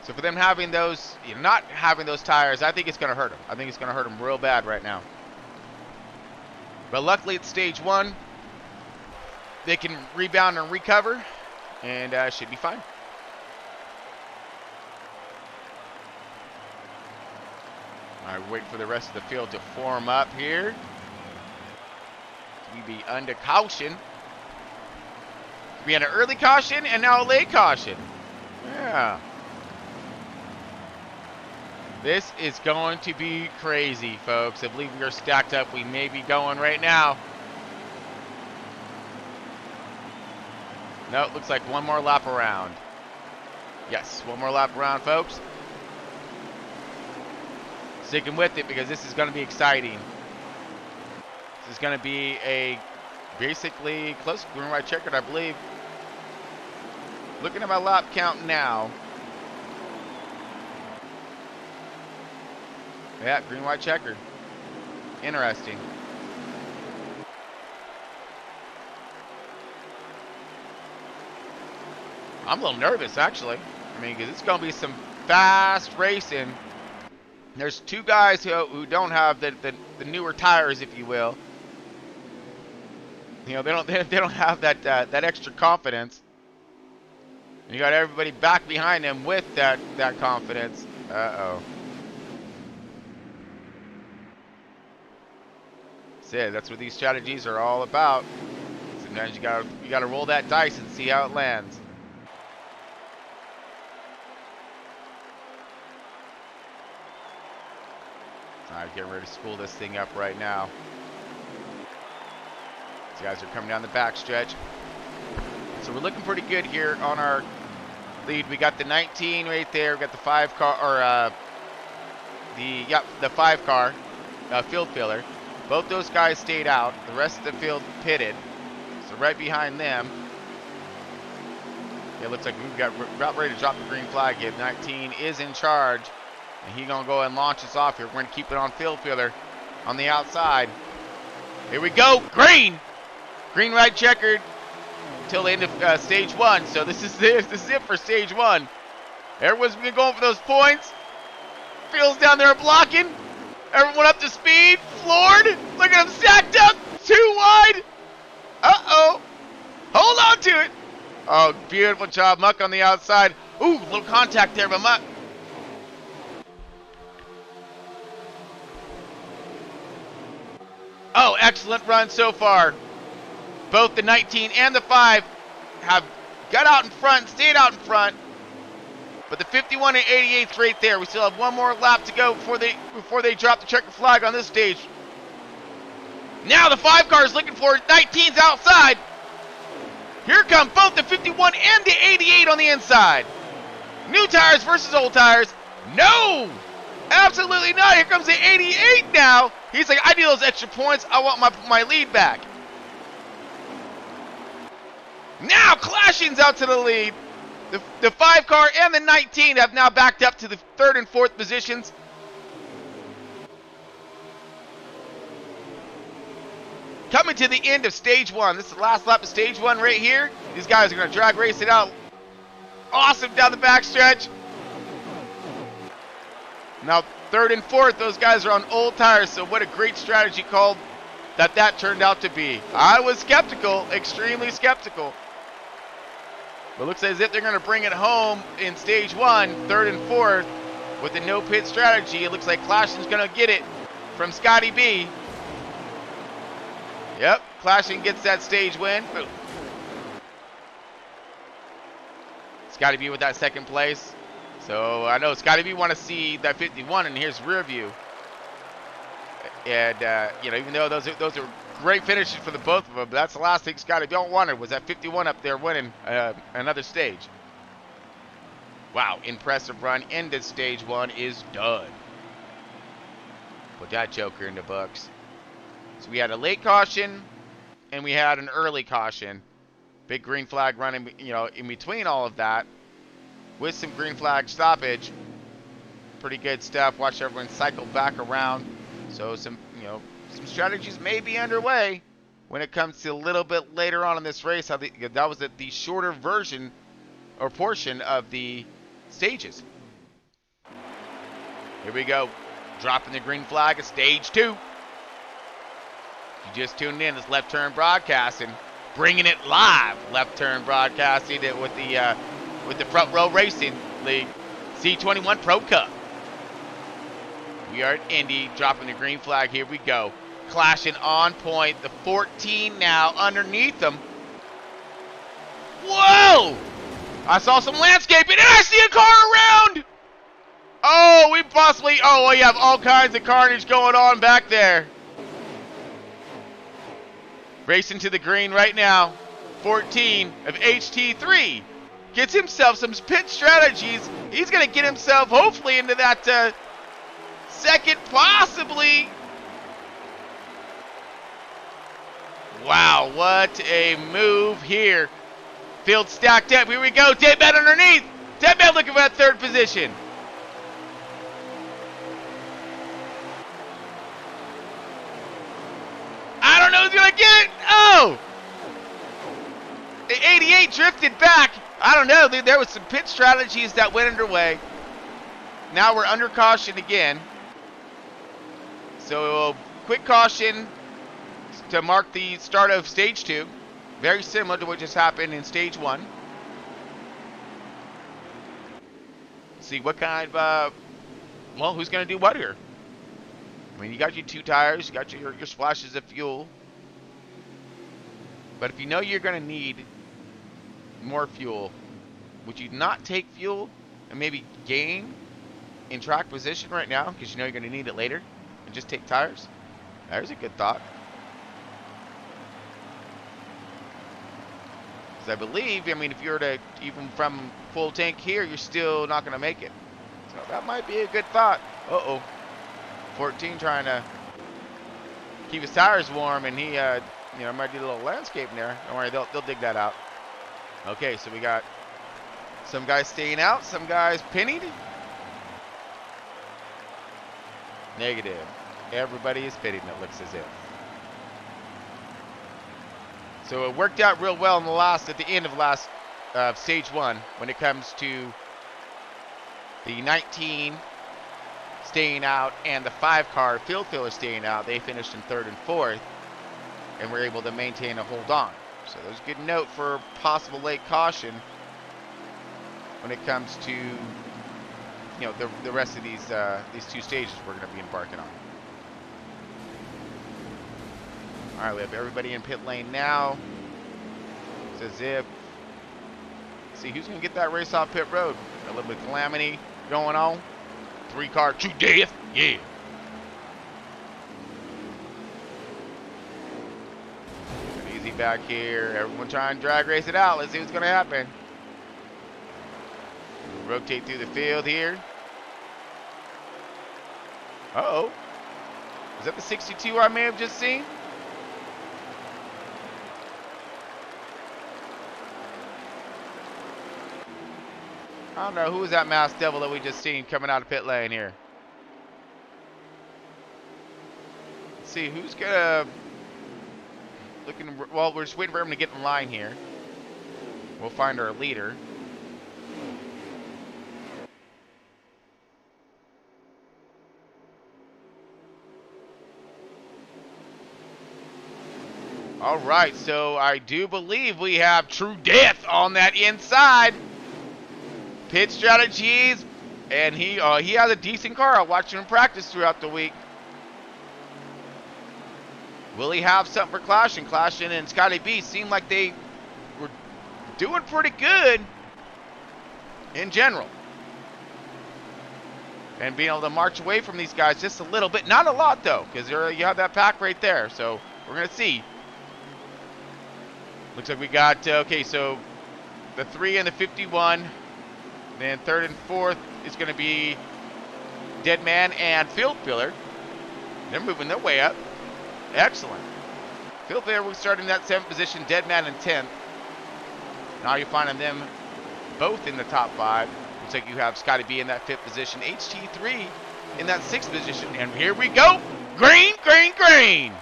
So for them having those, you know, not having those tires, I think it's going to hurt them. I think it's going to hurt them real bad right now. But luckily it's stage 1. They can rebound and recover, and should be fine. All right, wait for the rest of the field to form up here. We be under caution. We had an early caution and now a late caution. Yeah. This is going to be crazy, folks. I believe we are stacked up. We may be going right now. No, it looks like one more lap around. Yes, one more lap around, folks. Sticking with it because this is going to be exciting. This is going to be a basically close green white checkered, I believe. Looking at my lap count now. Yeah, green white checkered. Interesting. I'm a little nervous, actually. I mean, because it's going to be some fast racing. There's two guys who don't have the newer tires, if you will. You know, they don't have that extra confidence. And you got everybody back behind them with that confidence. Uh-oh. That's what these strategies are all about. Sometimes you gotta roll that dice and see how it lands. Alright, getting ready to spool this thing up right now. These guys are coming down the back stretch. So we're looking pretty good here on our lead. We got the 19 right there. We got the 5 car, or the 5 car field filler. Both those guys stayed out. The rest of the field pitted. So right behind them. It looks like we've got about ready to drop the green flag here. 19 is in charge. And he's going to go and launch us off here. We're going to keep it on field filler on the outside. Here we go. Green! Green, white, checkered until the end of stage 1. So this is it for stage 1. Everyone's been going for those points. Field's down there blocking. Everyone up to speed. Floored. Look at them stacked up. Too wide. Uh-oh. Hold on to it. Oh, beautiful job. Muck on the outside. Ooh, little contact there, but Muck. Oh, excellent run so far. Both the 19 and the 5 have got out in front, stayed out in front. But the 51 and 88's right there. We still have one more lap to go before they drop the checker flag on this stage. Now the 5 car is looking for 19's outside. Here come both the 51 and the 88 on the inside. New tires versus old tires. No! Absolutely not. Here comes the 88 now. He's like, I need those extra points. I want my lead back. Now Clashing's out to the lead. The 5 car and the 19 have now backed up to the 3rd and 4th positions. Coming to the end of stage 1. This is the last lap of stage 1 right here. These guys are going to drag race it out. Awesome down the backstretch. Now 3rd and 4th, those guys are on old tires, so what a great strategy call that turned out to be. I was skeptical, extremely skeptical. But it looks as if they're going to bring it home in stage 1, 3rd and 4th, with the no pit strategy. It looks like Clashing's going to get it from Scotty B. Yep, Clashing gets that stage win. Boom. Scotty B with that 2nd place. So I know Scotty B want to see that 51, and here's rear view. And you know, even though those are great finishes for the both of them, but that's the last thing Scotty B wanted was that 51 up there winning another stage. Wow, impressive run. End of stage 1 is done. Put that joker in the books. So we had a late caution, and we had an early caution. Big green flag running, you know, in between all of that, with some green flag stoppage. Pretty good stuff. Watch everyone cycle back around. So some strategies may be underway when it comes to a little bit later on in this race. How that was the shorter version or portion of the stages. Here we go. Dropping the green flag at stage 2. You just tuned in. It's Left Turn Broadcasting, bringing it live. Left Turn Broadcasting with the Front Row Racing League C21 Pro Cup. We are at Indy, dropping the green flag. Here we go. Clashing on point. The 14 now underneath them. Whoa! I saw some landscaping, and I see a car around! Oh, we have all kinds of carnage going on back there. Racing to the green right now. 14 of HT3 gets himself some pit strategies. He's going to get himself, hopefully, into that 2nd, possibly. Wow, what a move here. Field stacked up. Here we go. Deadman underneath. Deadman looking for that 3rd position. I don't know who's going to get it. Oh! The 88 drifted back. I don't know. There was some pit strategies that went underway. Now we're under caution again. So quick caution to mark the start of stage 2. Very similar to what just happened in stage 1. See what kind of, well, who's going to do what here? I mean, you got your 2 tires, you got your splashes of fuel. But if you know you're going to need more fuel, would you not take fuel and maybe gain in track position right now because you know you're going to need it later and just take tires? There's a good thought. Because I believe, I mean, if you were to, even from full tank here, you're still not going to make it. So that might be a good thought. Uh-oh. 14 trying to keep his tires warm, and he, you know, might do a little landscaping there. Don't worry, they'll dig that out. Okay, so we got some guys staying out, some guys pinning. Negative. Everybody is pitting, it looks as if. So it worked out real well in the at the end of last stage 1 when it comes to the 19 staying out and the 5-car field filler staying out. They finished in 3rd and 4th and were able to maintain a hold on. So there's a good note for possible late caution when it comes to, you know, the rest of these 2 stages we're going to be embarking on. All right, we have everybody in pit lane now. It's as if, see who's going to get that race off pit road. A little bit of calamity going on. 3-car to death, yeah. Easy back here. Everyone trying to drag race it out. Let's see what's going to happen. Rotate through the field here. Uh-oh. Is that the 62 I may have just seen? I don't know. Who was that masked devil that we just seen coming out of pit lane here? Let's see. Who's gonna... Well, we're just waiting for him to get in line here. We'll find our leader. All right, so I do believe we have True Death on that inside. Pit strategies, and he has a decent car. I watched him practice throughout the week. Will he have something for Clashing? Clashing and Scotty B seemed like they were doing pretty good in general. And being able to march away from these guys just a little bit. Not a lot, though, because you have that pack right there. So we're going to see. Looks like we got, okay, so the 3 and the 51. Then 3rd and 4th is going to be Deadman and Field Filler. They're moving their way up. Excellent. Field Filler will start in that 7th position. Deadman in 10th. Now you're finding them both in the top 5. Looks like you have Scotty B in that 5th position. HT3 in that 6th position. And here we go. Green, green, green.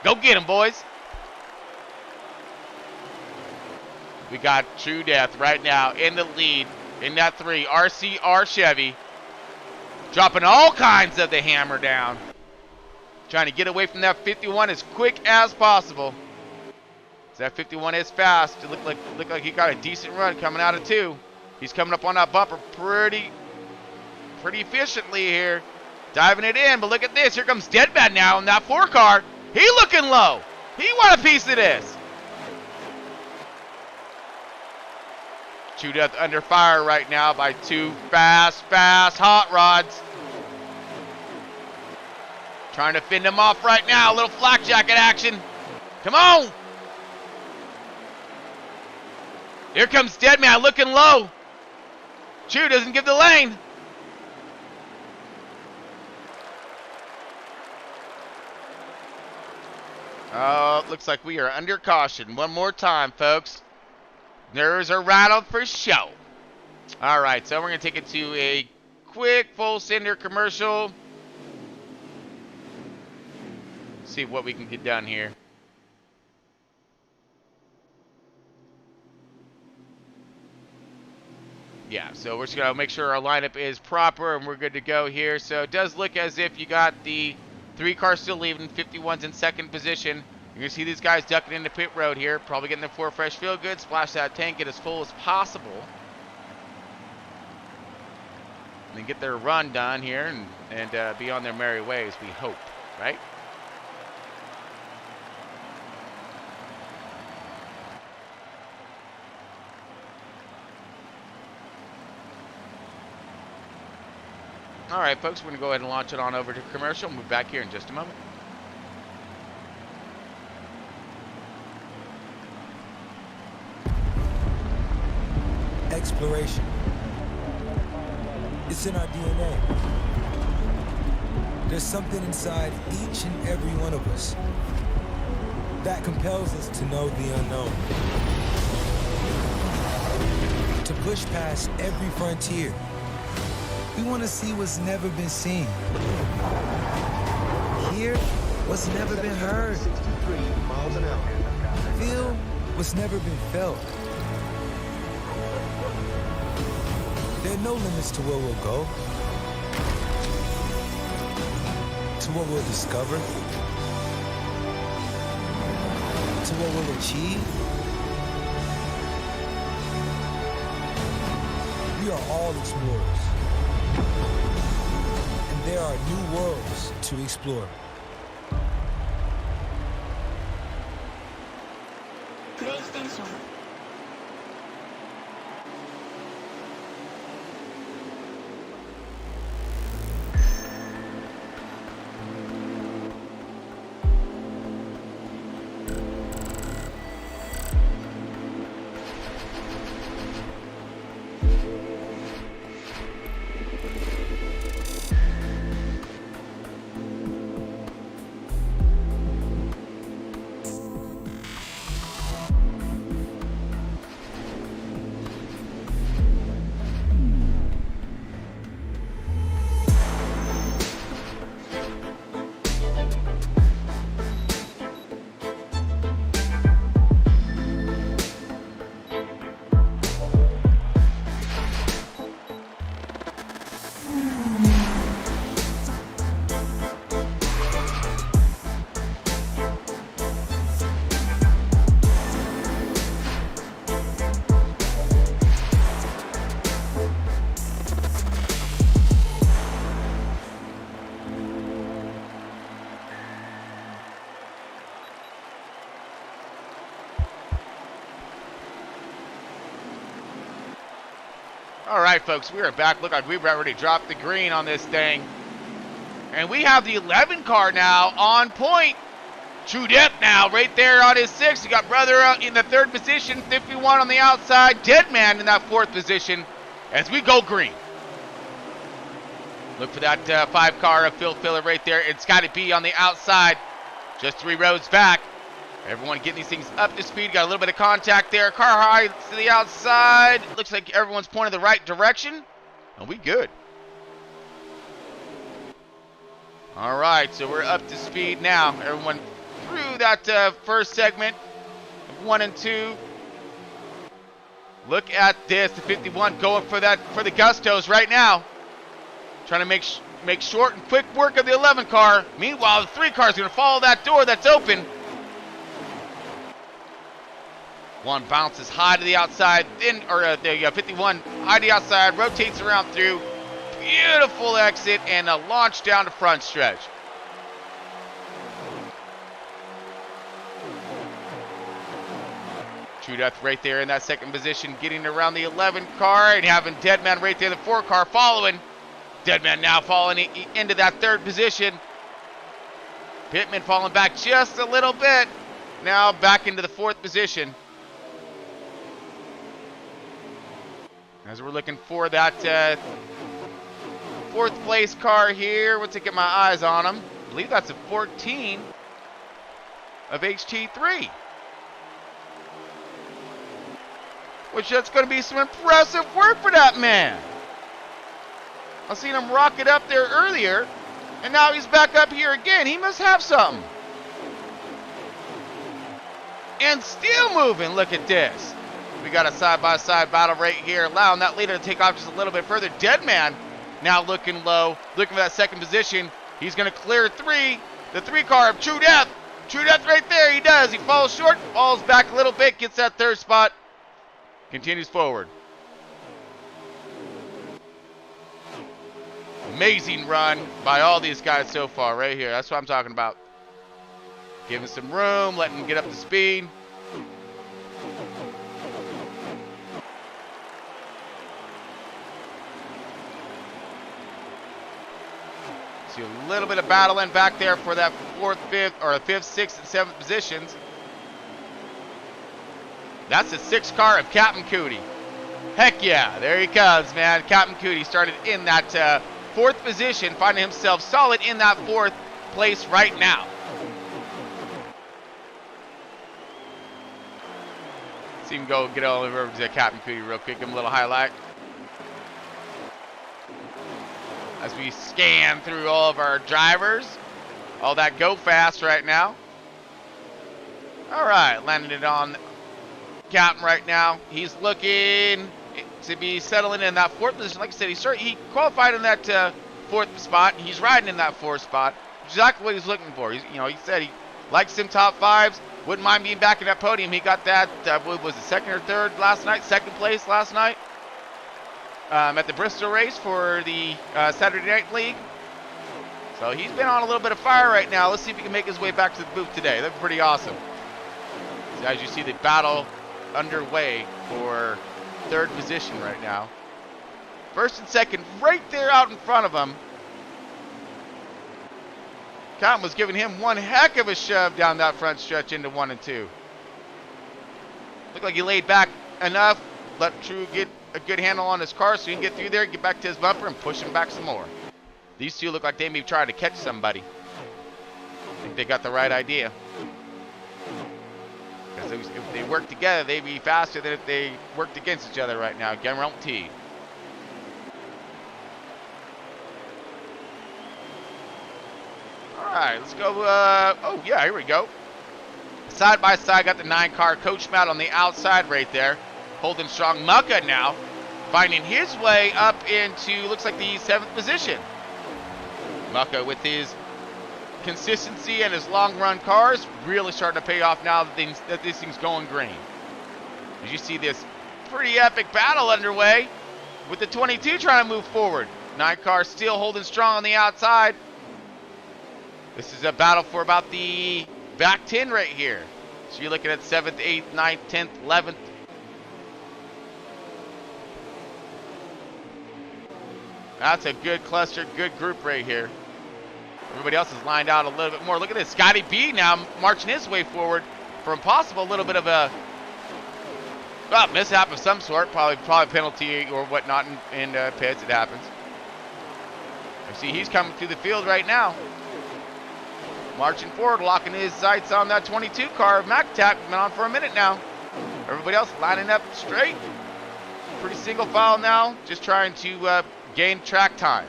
Go get them, boys. We got True Death right now in the lead. In that 3, RCR Chevy. Dropping all kinds of the hammer down. Trying to get away from that 51 as quick as possible. So that 51 is fast. It looked like he got a decent run coming out of 2. He's coming up on that bumper pretty efficiently here. Diving it in, but look at this. Here comes Deadman now in that 4-car. He looking low. He want a piece of this. True Death under fire right now by 2 fast hot rods. Trying to fend him off right now. A little flak jacket action. Come on. Here comes Deadman looking low. True doesn't give the lane. Oh, looks like we are under caution. One more time, folks. Nerves are rattled for show. All right, so we're going to take it to a quick full cinder commercial. See what we can get done here. Yeah, so we're just going to make sure our lineup is proper and we're good to go here. So it does look as if you got the 3 cars still leaving, 51's in second position. You're going to see these guys ducking into pit road here, probably getting their 4 fresh feel good, splash that tank, get as full as possible. And then get their run done here and be on their merry ways, we hope, right? All right, folks, we're going to go ahead and launch it on over to commercial. We'll be back here in just a moment. Exploration. It's in our DNA. There's something inside each and every one of us that compels us to know the unknown. To push past every frontier. We want to see what's never been seen. Hear what's never been heard. 63 miles an hour. Feel what's never been felt. There are no limits to where we'll go, to what we'll discover, to what we'll achieve. We are all explorers. And there are new worlds to explore. PlayStation. All right, folks, we are back. Look like we've already dropped the green on this thing. And we have the 11 car now on point. True Depth now right there on his 6. You got Brother in the 3rd position, 51 on the outside. Deadman in that 4th position as we go green. Look for that 5 car of Phil Filler right there. It's got to be on the outside, just 3 rows back. Everyone getting these things up to speed. Got a little bit of contact there. Car high to the outside. Looks like everyone's pointing the right direction. And we good. All right, so we're up to speed now. Everyone through that first segment of 1 and 2. Look at this. The 51 going for the gustos right now. Trying to make short and quick work of the 11 car. Meanwhile, the 3 car is going to follow that door that's open. One bounces high to the outside, the 51 high to the outside, rotates around through. Beautiful exit and a launch down the front stretch. True Depth right there in that 2nd position, getting around the 11 car and having Deadman right there, the 4 car following. Deadman now falling into that 3rd position. Pittman falling back just a little bit. Now back into the 4th position. As we're looking for that 4th place car here. Let's get my eyes on him. I believe that's a 14 of HT3. Which that's going to be some impressive work for that man. I seen him rocket up there earlier, and now he's back up here again. He must have something. And still moving, look at this. We got a side-by-side battle right here, allowing that leader to take off just a little bit further. Deadman now looking low, looking for that second position. He's going to clear 3. The 3 car of True Death. True Death right there. He does. He falls short, falls back a little bit, gets that 3rd spot, continues forward. Amazing run by all these guys so far right here. That's what I'm talking about. Giving some room, letting them get up to speed. See a little bit of battling back there for that 4th, 5th, or 5th, 6th, and 7th positions. That's the 6th car of Captain Cootie. Heck yeah, there he comes, man. Captain Cootie started in that 4th position, finding himself solid in that 4th place right now. See him go get all over to Captain Cootie real quick, give him a little highlight. As we scan through all of our drivers, all that go fast right now. All right, landing it on Captain right now. He's looking to be settling in that 4th position. Like I said, he qualified in that 4th spot. He's riding in that 4th spot. Exactly what he's looking for. He said he likes some top 5s. Wouldn't mind being back in that podium. He got that, what was it, 2nd or 3rd last night? 2nd place last night at the Bristol race for the Saturday Night League. So he's been on a little bit of fire right now. Let's see if he can make his way back to the booth today. That'd be pretty awesome. So as you see the battle underway for 3rd position right now. 1st and 2nd right there out in front of him. Captain was giving him one heck of a shove down that front stretch into 1 and 2. Looked like he laid back enough, let True get a good handle on his car so he can get through there, get back to his bumper, and push him back some more. These two look like they may be trying to catch somebody. I think they got the right idea. Because if they work together, they'd be faster than if they worked against each other right now. Guaranteed. All right, let's go. Oh, yeah, here we go. Side by side, got the 9-car Coach Matt on the outside right there. Holding strong. Mucka now finding his way up into, looks like the 7th position. Mucka with his consistency and his long run cars really starting to pay off now that this thing's going green. As you see this pretty epic battle underway with the 22 trying to move forward. 9-car still holding strong on the outside. This is a battle for about the back 10 right here. So you're looking at 7th, 8th, 9th, 10th, 11th. That's a good cluster, good group right here. Everybody else is lined out a little bit more. Look at this. Scotty B now marching his way forward for impossible. A little bit of a mishap of some sort. Probably penalty or whatnot in pits. It happens. You see he's coming through the field right now. Marching forward, locking his sights on that 22 car of MacTac. Been on for a minute now. Everybody else lining up straight. Pretty single file now. Just trying to gain track time.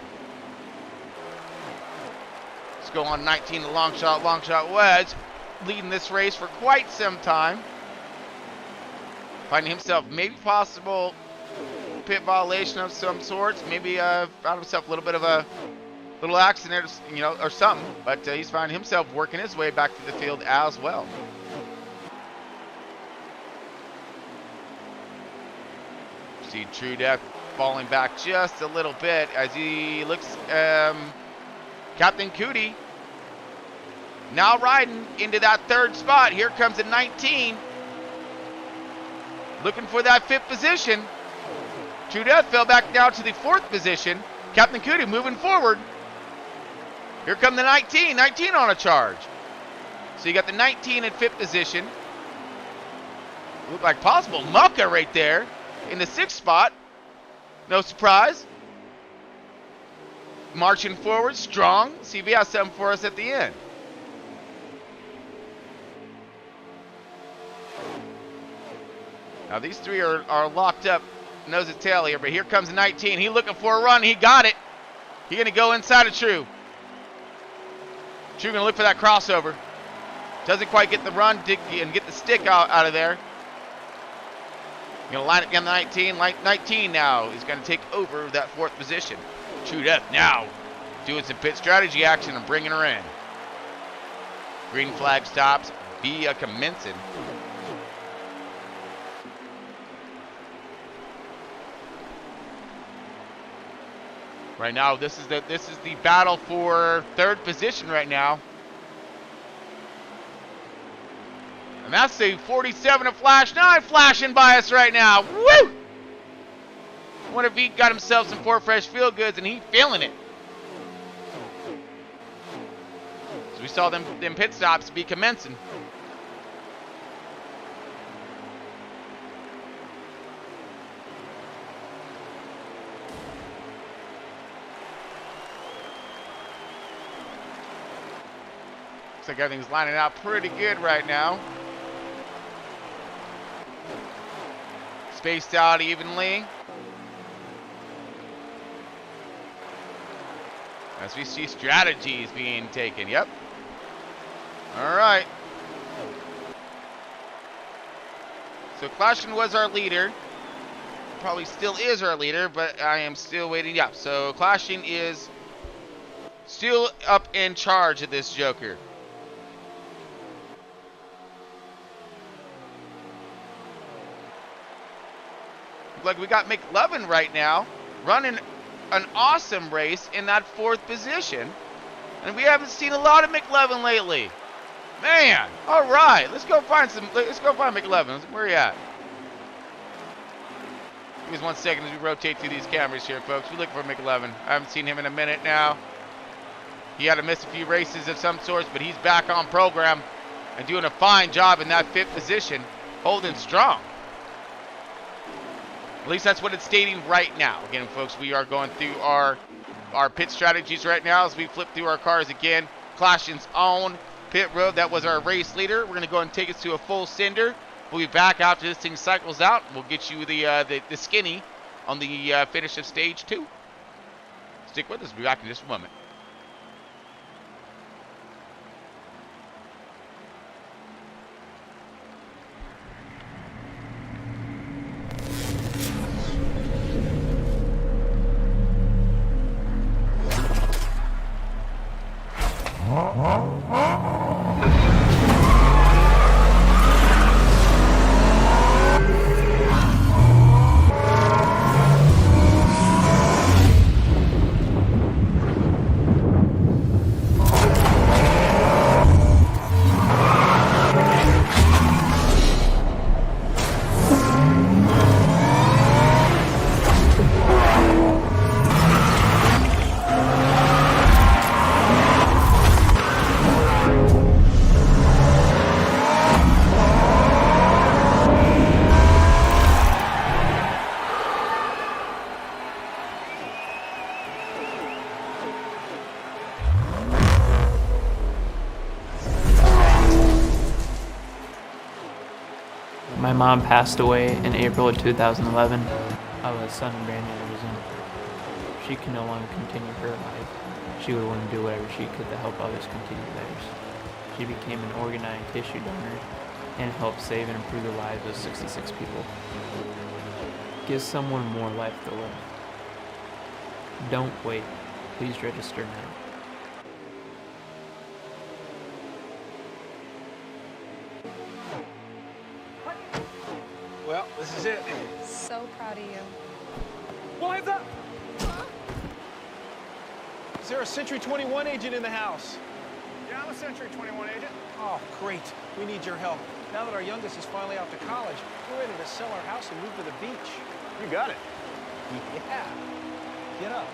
Let's go on 19, the long shot wedge. Leading this race for quite some time. Finding himself maybe possible pit violation of some sorts. Maybe found himself a little bit of a little accident, or something. But he's finding himself working his way back to the field as well. See True Death falling back just a little bit as he looks. Captain Cootie now riding into that 3rd spot. Here comes a 19. Looking for that 5th position. True Death fell back down to the 4th position. Captain Cootie moving forward. Here come the 19. 19 on a charge. So you got the 19 in 5th position. Look like possible Mucka right there in the 6th spot. No surprise. Marching forward, strong. See if he has something for us at the end. Now these three are locked up nose to tail here, but here comes the 19. He looking for a run. He got it. He gonna go inside of True. True gonna look for that crossover. Doesn't quite get the run and get the stick out of there. Gonna line up down the 19. 19 now is gonna take over that 4th position. True Death now doing some pit strategy action and bringing her in. Green flag stops via commencing. Right now, this is the battle for 3rd position right now. And that's the 47 of Flash 9 flashing by us right now. Woo! I wonder if he got himself some 4 fresh feel goods and he feeling it. So we saw them pit stops be commencing. Looks like everything's lining out pretty good right now. Spaced out evenly. As we see strategies being taken. Yep. All right. So Clashin was our leader. Probably still is our leader, but I am still waiting. Yep. So Clashin is still up in charge of this Joker. Like we got McLovin right now running an awesome race in that 4th position, and we haven't seen a lot of McLovin lately. Man, all right, let's go find McLovin. Where are you at? Give us 1 second as we rotate through these cameras here, folks. We're looking for McLovin. I haven't seen him in a minute now. He had to miss a few races of some sorts, but he's back on program and doing a fine job in that 5th position, holding strong. At least that's what it's stating right now. Again, folks, we are going through our pit strategies right now as we flip through our cars again. Clashin's own pit road. That was our race leader. We're going to go and take us to a full cinder. We'll be back after this thing cycles out. We'll get you the skinny on the finish of stage 2. Stick with us. We'll be back in just a moment. My mom passed away in April of 2011 of a sudden brain aneurysm. She can no longer continue her life. She would want to do whatever she could to help others continue theirs. She became an organ and tissue donor and helped save and improve the lives of 66 people. Give someone more life to live. Don't wait. Please register now. Well, this is it. So proud of you. Well, hands up! Is there a Century 21 agent in the house? Yeah, I'm a Century 21 agent. Oh, great. We need your help. Now that our youngest is finally out to college, we're ready to sell our house and move to the beach. You got it. Yeah. Get up.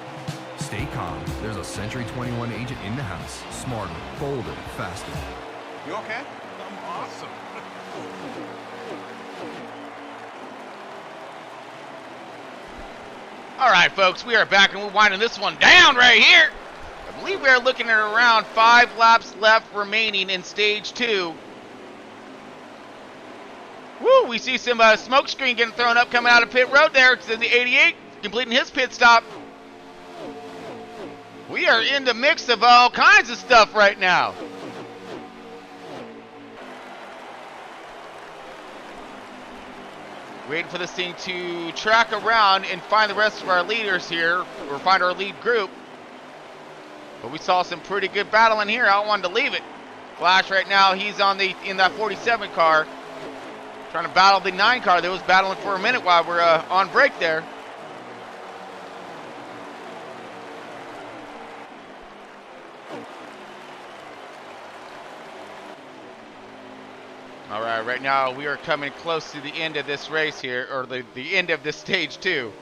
Stay calm. There's a Century 21 agent in the house. Smarter, bolder, faster. You okay? I'm awesome. All right, folks, we are back and we're winding this one down right here. I believe we are looking at around 5 laps left remaining in stage 2. Woo, we see some smoke screen getting thrown up coming out of pit road there. It's in the 88, completing his pit stop. We are in the mix of all kinds of stuff right now. Waiting for this thing to track around and find the rest of our leaders here, or find our lead group. But we saw some pretty good battling here. I don't want to leave it. Flash right now, he's in that 47 car. Trying to battle the 9 car. They was battling for a minute while we're on break there. All right, right now we are coming close to the end of this race here, or the end of this stage 2.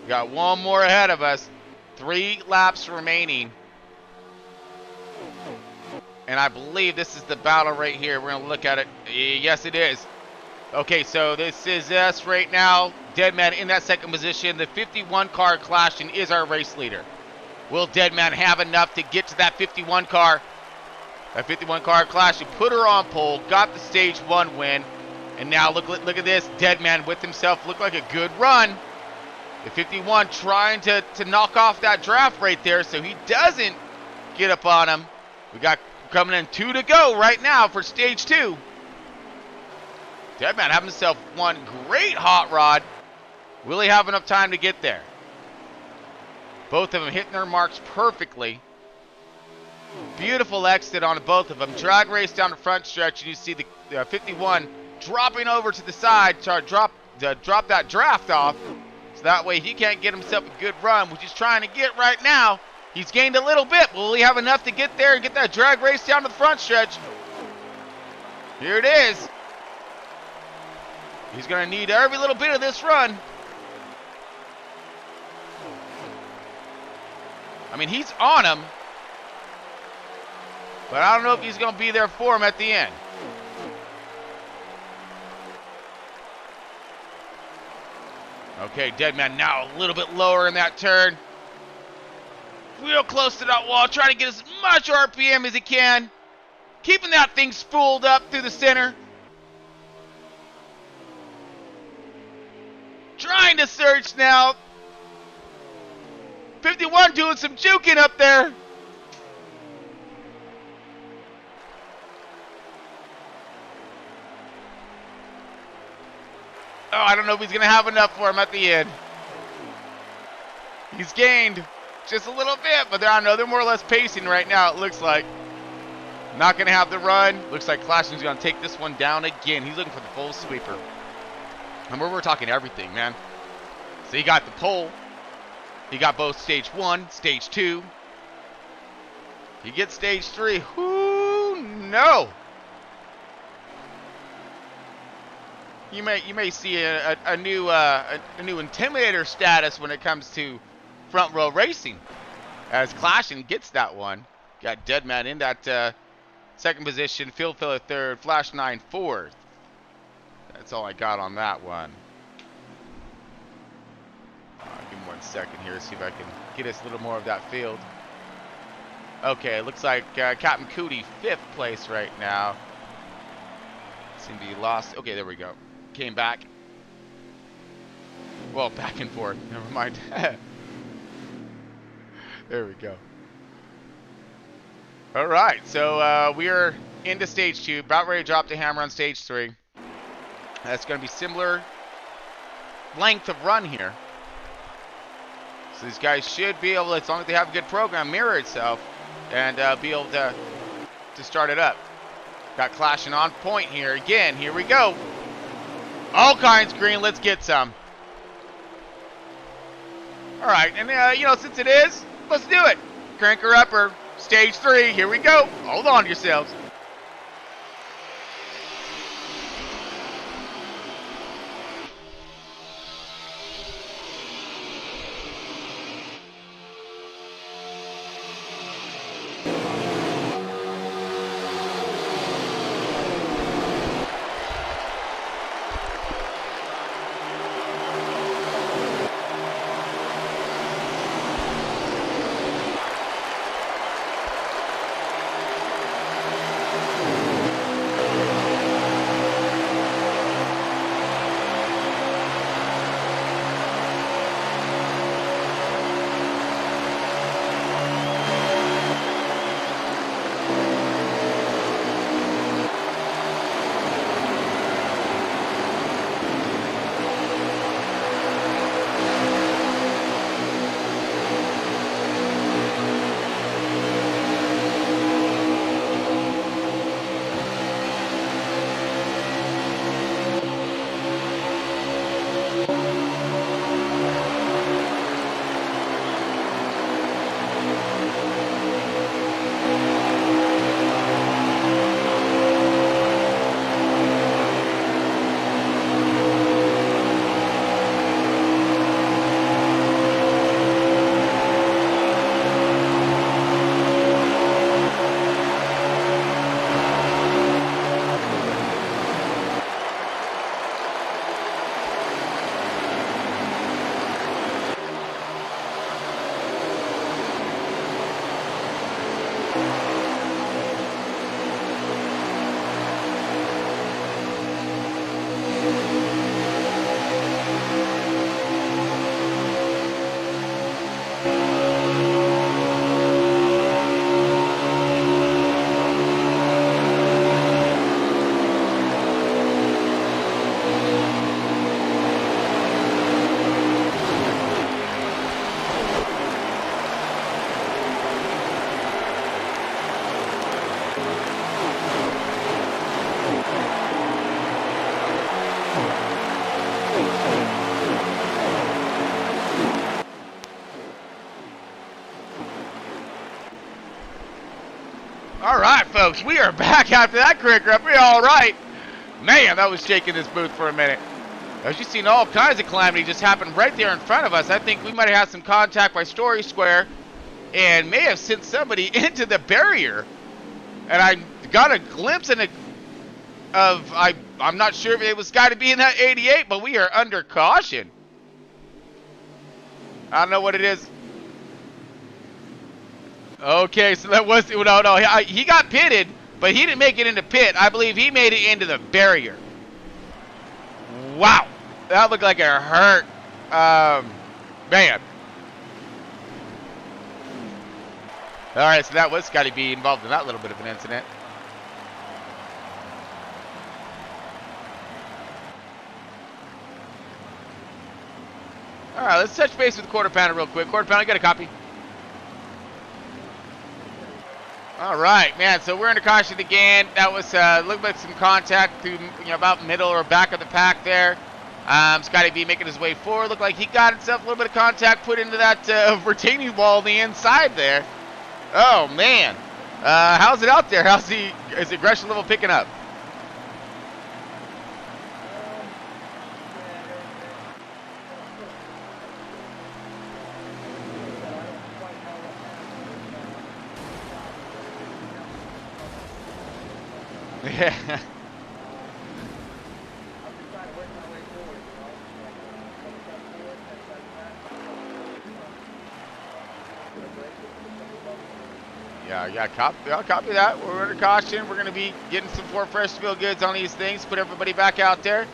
We got one more ahead of us. 3 laps remaining. And I believe this is the battle right here. We're going to look at it. Yes, it is. Okay, so this is us right now. Deadman in that second position. The 51 car clashing is our race leader. Will Deadman have enough to get to that 51 car? That 51 car clashing put her on pole, got the stage 1 win. And now look at this. Deadman with himself looked like a good run. The 51 trying to knock off that draft right there so he doesn't get up on him. We got coming in 2 to go right now for stage 2. Deadman having himself one great hot rod. Will he have enough time to get there? Both of them hitting their marks perfectly. Beautiful exit on both of them. Drag race down the front stretch, and you see the 51 dropping over to the side to drop that draft off. So that way he can't get himself a good run, which he's trying to get right now. He's gained a little bit. Will he have enough to get there and get that drag race down to the front stretch? Here it is. He's going to need every little bit of this run. I mean, he's on him. But I don't know if he's going to be there for him at the end. Okay, Deadman now a little bit lower in that turn. Real close to that wall, trying to get as much RPM as he can. Keeping that thing spooled up through the center. Trying to search now. 51 doing some juking up there. Oh, I don't know if he's going to have enough for him at the end. He's gained just a little bit, but they're more or less pacing right now, it looks like. Not going to have the run. Looks like Clashing's going to take this one down again. He's looking for the full sweeper. And we're talking everything, man. So he got the pole. He got both stage 1, stage 2. He gets stage 3. Whoo, no. You may see a new intimidator status when it comes to front row racing, as Clashing gets that one. Got Deadman in that second position, Field Filler third, Flash 9 fourth. That's all I got on that one. Give me 1 second here, see if I can get us a little more of that field. Okay, it looks like Captain Cootie 5th place right now. Seem to be lost. Okay, there we go. Came back. Well, back and forth. Never mind. There we go. All right, so we are into stage 2. About ready to drop the hammer on stage 3. That's going to be similar length of run here. So these guys should be able, as long as they have a good program, mirror itself and be able to start it up. Got Clashing on point here again. Here we go. All kinds green. Let's get some. All right, and you know, since it is, let's do it. Crank her up, or stage 3. Here we go. Hold on to yourselves. folks, we are back after that quick rep. We're all right. Man, that was shaking this booth for a minute. As you've seen, all kinds of calamity just happened right there in front of us. I think we might have had some contact by Story Square and may have sent somebody into the barrier. And I got a glimpse I'm not sure if it was got to be in that 88, but we are under caution. I don't know what it is. Okay, so that was, no, he got pitted, but he didn't make it into pit. I believe he made it into the barrier. Wow, that looked like it hurt. Man. All right, so that was Scotty B involved in that little bit of an incident. All right, let's touch base with the Quarter Pounder real quick. Quarter Pounder, got a copy? All right, man, so we're under caution again. That was looked like some contact through, about middle or back of the pack there. Scotty B making his way forward. Looked like he got himself a little bit of contact put into that retaining wall on the inside there. Oh, man. How's it out there? Is the aggression level picking up? Yeah. Yeah, I'll copy that. We're under caution. We're going to be getting some more fresh field goods on these things. Put everybody back out there.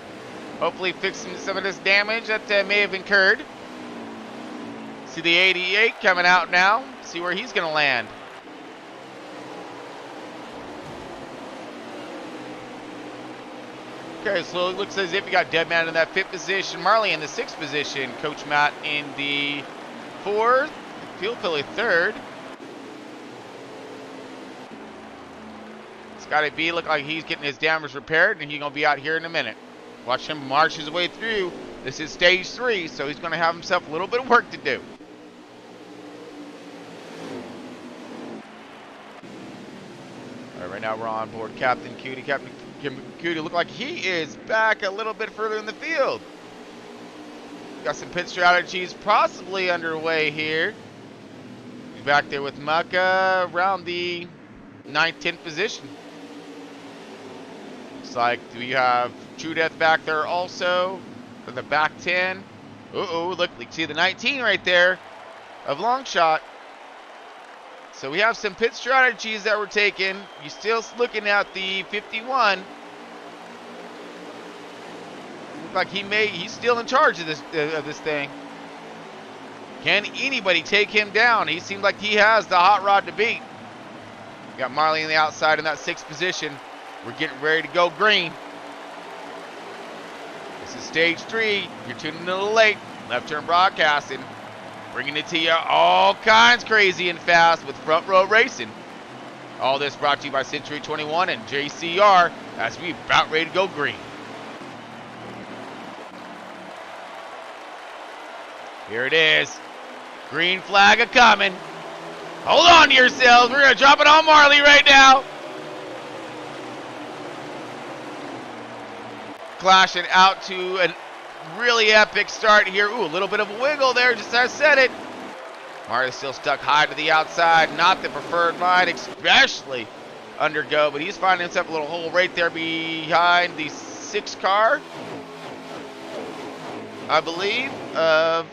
Hopefully fixing some of this damage that may have incurred. See the 88 coming out now. See where he's going to land. Okay, so it looks as if you got Deadman in that 5th position. Marley in the 6th position. Coach Matt in the 4th. Field Philly 3rd. Scotty B look like he's getting his damage repaired, and he's going to be out here in a minute. Watch him march his way through. This is stage 3, so he's going to have himself a little bit of work to do. All right, right now we're on board Captain Cutie. Captain Cutie look like he is back a little bit further in the field. Got some pit strategies possibly underway here. He's back there with Mucka around the 9th, 10th position. Looks like we have True Death back there also for the back 10. Look, you see the 19 right there of Longshot. So we have some pit strategies that we're taking. You're still looking at the 51. Look like he's still in charge of this thing. Can anybody take him down? He seems like he has the hot rod to beat. Got Marley on the outside in that 6th position. We're getting ready to go green. This is stage 3. You're tuning in a little late. Left Turn Broadcasting. Bringing it to you all kinds crazy and fast with Front Row Racing. All this brought to you by Century 21 and JCR as we about ready to go green. Here it is. Green flag a-coming. Hold on to yourselves. We're going to drop it on Marley right now. Clashing out to a really epic start here. Ooh, a little bit of a wiggle there, just as I said it. Marley's still stuck high to the outside. Not the preferred line, especially undergo, but he's finding himself a little hole right there behind the 6th car, I believe, of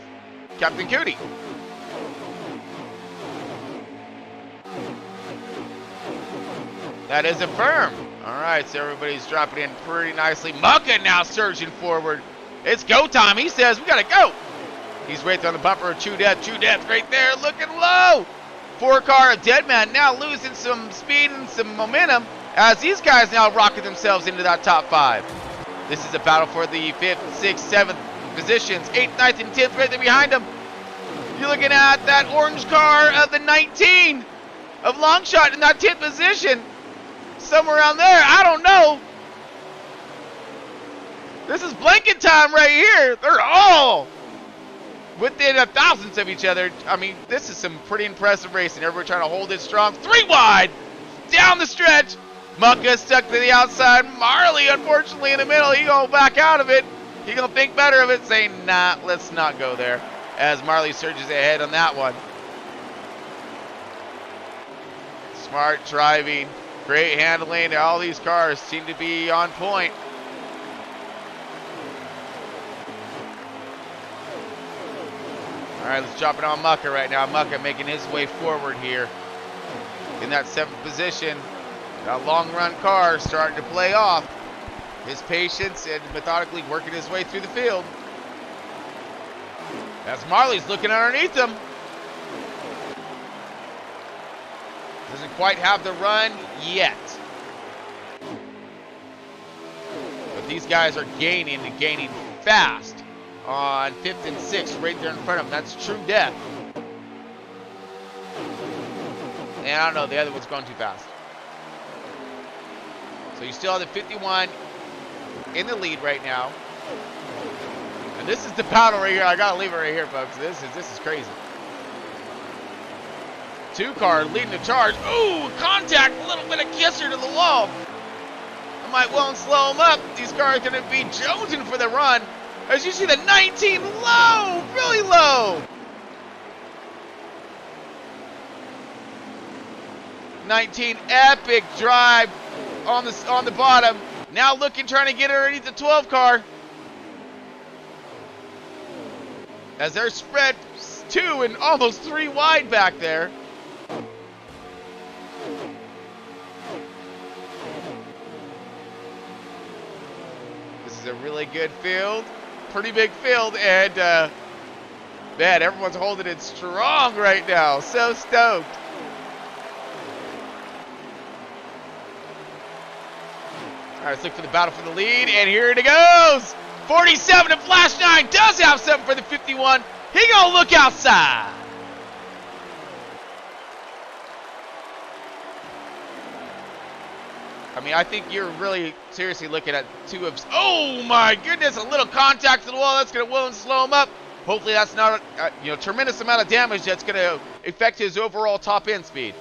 Captain Cutie. That is a firm. All right, so everybody's dropping in pretty nicely. Mucka now surging forward. It's go time. He says, we got to go. He's right there on the bumper of True Death. True Death right there, looking low. 4-car of Deadman now losing some speed and some momentum as these guys now rocket themselves into that top 5. This is a battle for the 5th, 6th, 7th positions. 8th, 9th, and 10th right there behind them. You're looking at that orange car of the 19 of Longshot in that 10th position. Somewhere around there, I don't know. This is blanket time right here. They're all within a thousandths of each other. I mean, this is some pretty impressive racing. Everybody trying to hold it strong. 3 wide. down the stretch. Mucka stuck to the outside. Marley, unfortunately, in the middle. He gonna back out of it. He gonna think better of it, saying, nah, let's not go there. As Marley surges ahead on that one. Smart driving, great handling. All these cars seem to be on point. All right, let's drop it on Mucka right now. Mucka making his way forward here in that 7th position. That long run car starting to play off his patience and methodically working his way through the field. As Marley's looking underneath him. Doesn't quite have the run yet. But these guys are gaining and gaining fast on 5th and 6th right there in front of them. That's true death. And I don't know, the other one's going too fast. So you still have the 51 in the lead right now. And this is the battle right here. I gotta leave it right here, folks. This is crazy. 2 car leading the charge. Ooh, contact, a little bit of kisser to the wall. I might well and slow them up. These cars are gonna be jonesing for the run. As you see the 19 low, really low. 19 epic drive on the bottom. Now looking, trying to get underneath the 12 car. As they're spread 2 and almost 3 wide back there. This is a really good field. Pretty big field, and man, everyone's holding it strong right now. So stoked. All right, let's look for the battle for the lead, and here it goes. 47 and Flash 9 does have something for the 51. He gonna look outside. I mean, I think you're really seriously looking at 2 of... Oh my goodness, a little contact to the wall. That's gonna will and slow him up. Hopefully that's not a tremendous amount of damage that's gonna affect his overall top end speed.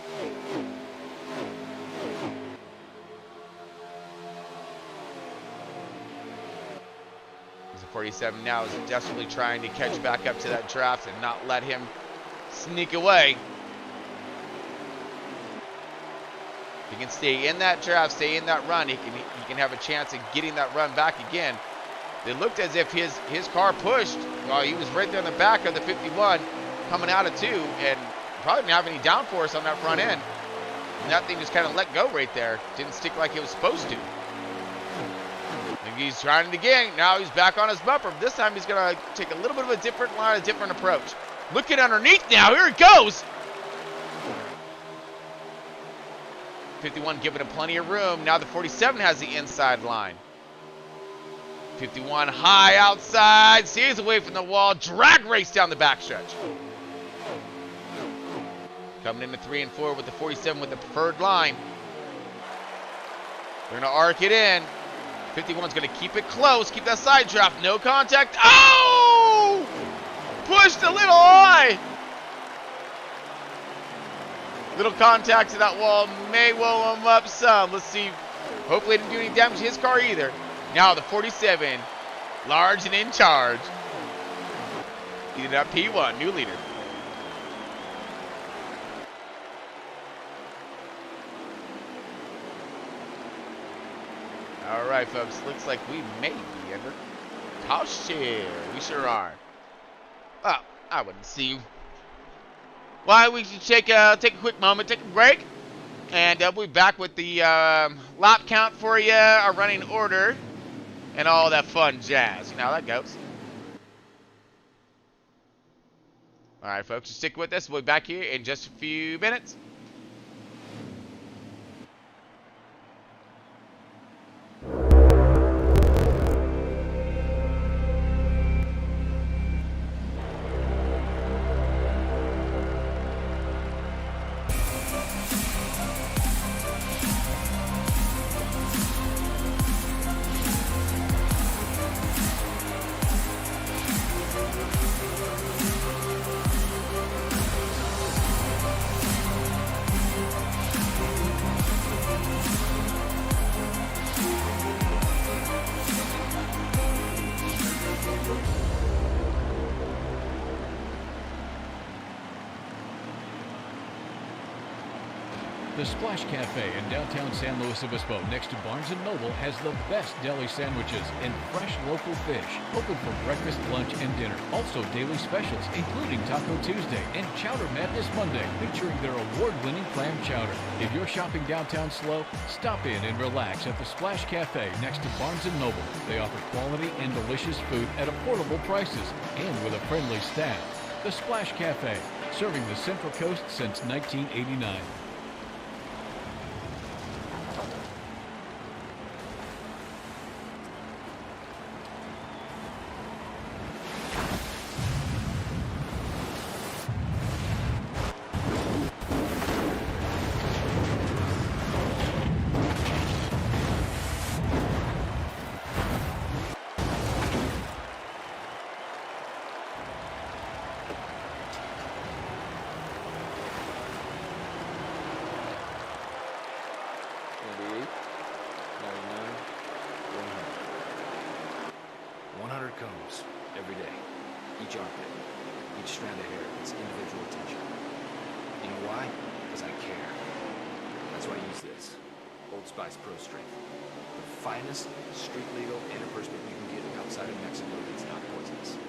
He's a 47 now, is desperately trying to catch back up to that draft and not let him sneak away. He can stay in that draft, stay in that run. He can have a chance of getting that run back again. It looked as if his car pushed. Well, he was right there in the back of the 51, coming out of 2, and probably didn't have any downforce on that front end. And that thing just kind of let go right there. Didn't stick like it was supposed to. And he's trying it again. Now he's back on his bumper. This time he's going to take a little bit of a different line, a different approach. Looking underneath now. Here it goes. 51 giving him plenty of room. Now the 47 has the inside line. 51 high outside, stays away from the wall, drag race down the backstretch. Coming into 3 and 4 with the 47 with the preferred line. They're gonna arc it in. 51's gonna keep it close, keep that side draft, no contact. Oh! Pushed a little high. Little contact to that wall may blow him up some. Let's see. Hopefully it didn't do any damage to his car either. Now the 47, large and in charge. Leading up P1, new leader. All right, folks. Looks like we may be under caution. We sure are. Oh, I wouldn't see you. Why, we should take a quick moment, take a break, and we'll be back with the lap count for you, our running order, and all that fun jazz. You know how that goes. All right, folks, just stick with us. We'll be back here in just a few minutes. The Splash Cafe in downtown San Luis Obispo next to Barnes & Noble has the best deli sandwiches and fresh local fish. Open for breakfast, lunch, and dinner. Also daily specials, including Taco Tuesday and Chowder Madness Monday, featuring their award-winning clam chowder. If you're shopping downtown slow, stop in and relax at the Splash Cafe next to Barnes & Noble. They offer quality and delicious food at affordable prices and with a friendly staff. The Splash Cafe, serving the Central Coast since 1989. Combs every day. Each armpit, each strand of hair gets individual attention. You know why? Because I care. That's why I use this. Old Spice Pro Strength. The finest street legal antiperspirant you can get outside of Mexico that's not poisonous.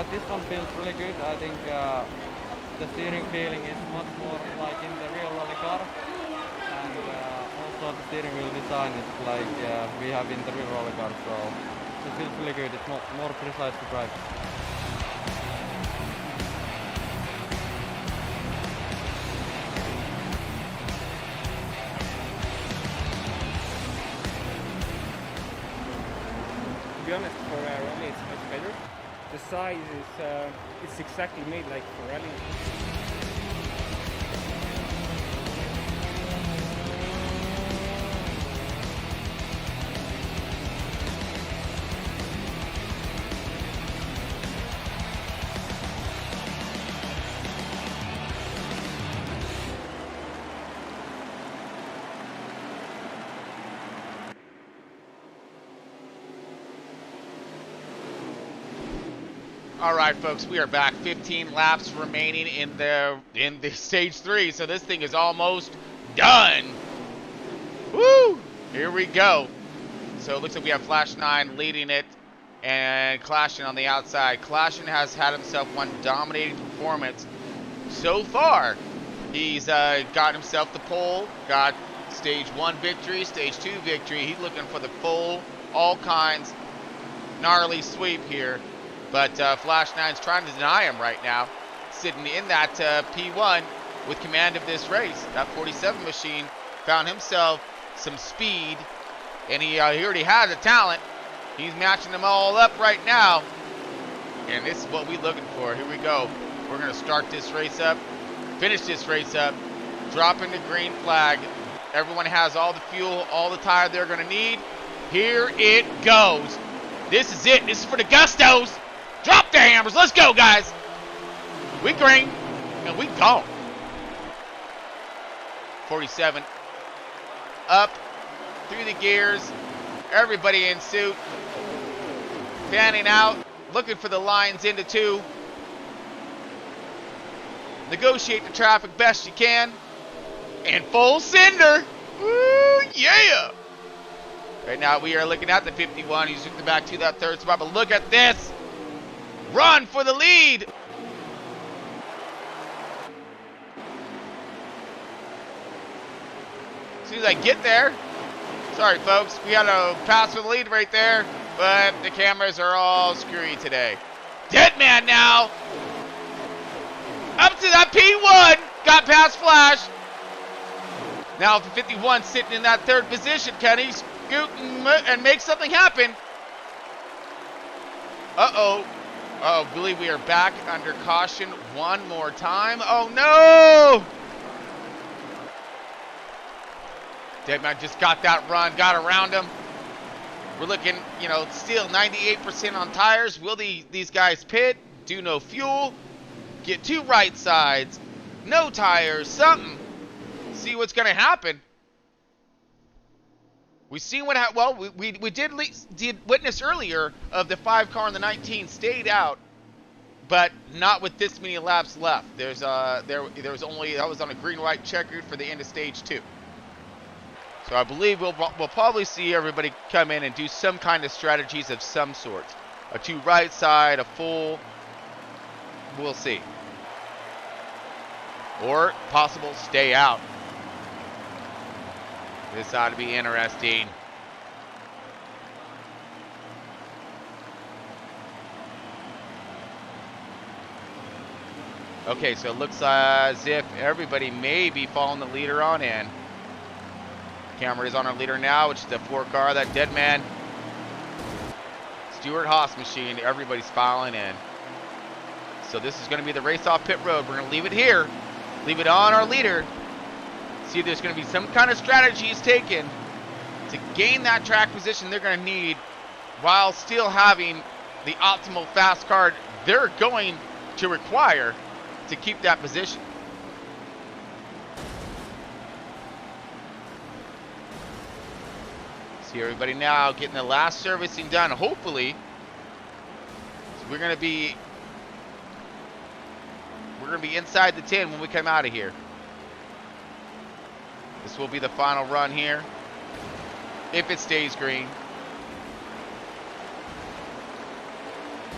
This one feels really good. I think the steering feeling is much more like in the real rally car, and also the steering wheel design is like we have in the real rally car, so it feels really good. It's more precise to drive. To be honest, for rally it's much better. The size is it's exactly made like for rally. All right, folks, we are back. 15 laps remaining in the stage 3, so this thing is almost done. Woo! Here we go. So it looks like we have Flash 9 leading it and Clashin on the outside. Clashin has had himself one dominating performance so far. He's got himself the pole, got stage 1 victory, stage 2 victory. He's looking for the full, all kinds, gnarly sweep here. But Flash 9's trying to deny him right now, sitting in that P1 with command of this race. That 47 machine found himself some speed, and he already had the talent. He's matching them all up right now, and this is what we're looking for. Here we go. We're going to start this race up, finish this race up, dropping the green flag. Everyone has all the fuel, all the tire they're going to need. Here it goes. This is it. This is for the Gustos. Drop the hammers. Let's go, guys. We green, and we gone. 47. Up through the gears. Everybody in suit. Fanning out. Looking for the lines into 2. Negotiate the traffic best you can. And full sender. Woo, yeah. Right now we are looking at the 51. He's looking back to that 3rd spot. But look at this. Run for the lead. As soon as I get there. Sorry, folks. We had a pass for the lead right there. But the cameras are all screwy today. Dead man now. Up to that P1. Got past Flash. Now the 51 sitting in that 3rd position. Can he scoot and make something happen? Uh-oh. Oh, I believe we are back under caution one more time. Oh, no! Deadman just got that run, got around him. We're looking, you know, still 98% on tires. Will these guys pit? Do no fuel? Get two right sides? No tires? Something. See what's going to happen. We've seen what happened. Well, we did witness earlier of the 5 car and the 19 stayed out, but not with this many laps left. There was only, that was on a green-white checkered for the end of stage 2. So I believe we'll probably see everybody come in and do some kind of strategies of some sort. A 2 right side, a full, we'll see. Or possible stay out. This ought to be interesting. Okay, so it looks as if everybody may be following the leader on in. Camera is on our leader now, which is the 4 car, that dead man. Stuart Haas machine, everybody's filing in. So this is going to be the race off pit road. We're going to leave it here. Leave it on our leader. See if there's going to be some kind of strategies taken to gain that track position they're going to need while still having the optimal fast car they're going to require to keep that position. See everybody now getting the last servicing done, hopefully. So we're going to be inside the 10 when we come out of here. This will be the final run here, if it stays green.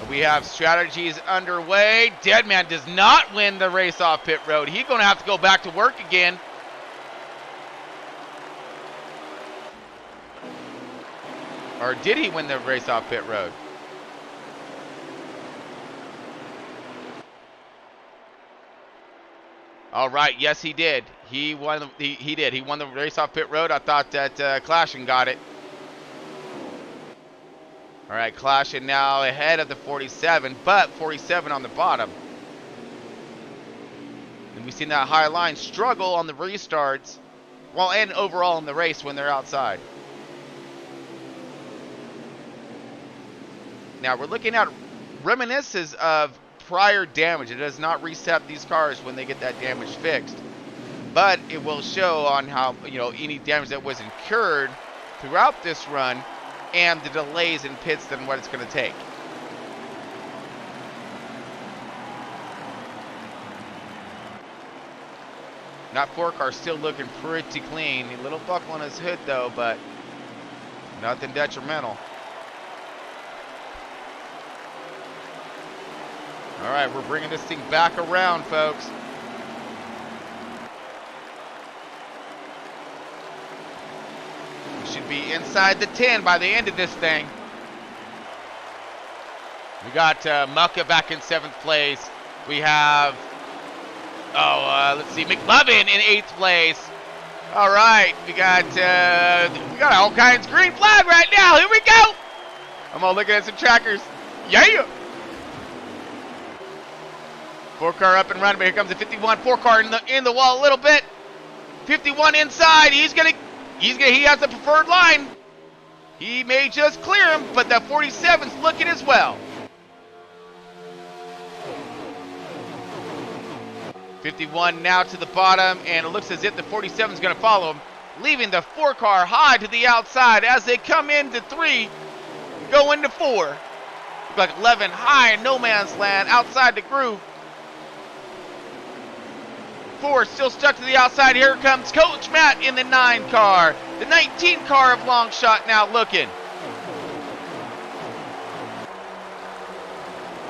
We have strategies underway. Deadman does not win the race off pit road. He's going to have to go back to work again. Or did he win the race off pit road? All right, yes, he did. He won. He did. He won the race off pit road. I thought that Clashin got it. All right, Clashin now ahead of the 47, but 47 on the bottom. And we've seen that high line struggle on the restarts, well, and overall in the race when they're outside. Now we're looking at reminiscences of prior damage. It does not reset these cars when they get that damage fixed, but it will show on how, you know, any damage that was incurred throughout this run and the delays in pits than what it's going to take. That 4 car still looking pretty clean. A little buckle on his hood though, but nothing detrimental. All right, we're bringing this thing back around, folks. We should be inside the 10 by the end of this thing. We got Mucka back in 7th place. We have, let's see, McLovin in 8th place. All right, we got all kinds of green flag right now. Here we go. I'm all looking at some trackers. Yeah. 4 car up and running, but here comes the 51. 4 car in the wall a little bit. 51 inside. He has the preferred line. He may just clear him, but the 47's looking as well. 51 now to the bottom, and it looks as if the 47's going to follow him, leaving the 4 car high to the outside as they come into 3, go into 4. Look like 11 high in no man's land outside the groove. 4 still stuck to the outside. Here comes Coach Matt in the 9 car. The 19 car of Longshot now looking.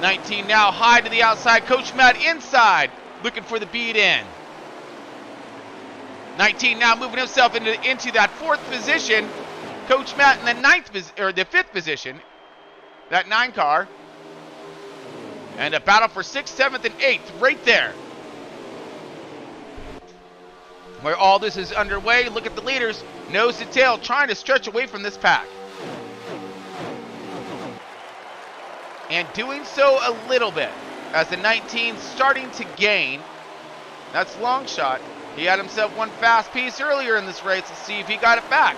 19 now high to the outside. Coach Matt inside, looking for the beat in. 19 now moving himself into that 4th position. Coach Matt in the 5th position. That 9 car. And a battle for 6th, 7th, and 8th right there. Where all this is underway, look at the leaders, nose to tail, trying to stretch away from this pack. and doing so a little bit as the 19 starting to gain. That's long shot. He had himself one fast piece earlier in this race. Let's see if he got it back.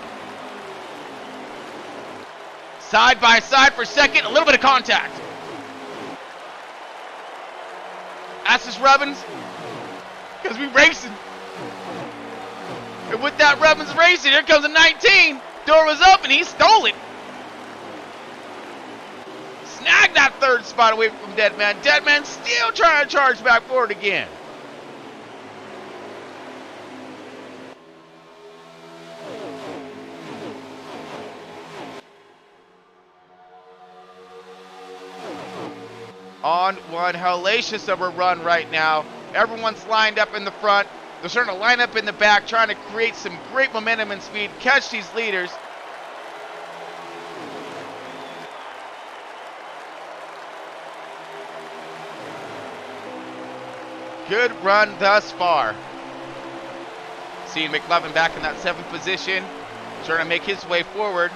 Side by side for second, a little bit of contact. That's just Rubbins, because we racing. And with that Rubbins racing, here comes a 19. Door was up and he stole it. Snagged that third spot away from Deadman. Deadman still trying to charge back forward again. On one hellacious of a run right now. Everyone's lined up in the front. They're starting to line up in the back, trying to create some great momentum and speed, catch these leaders. Good run thus far. Seeing McLovin back in that 7th position, trying to make his way forward.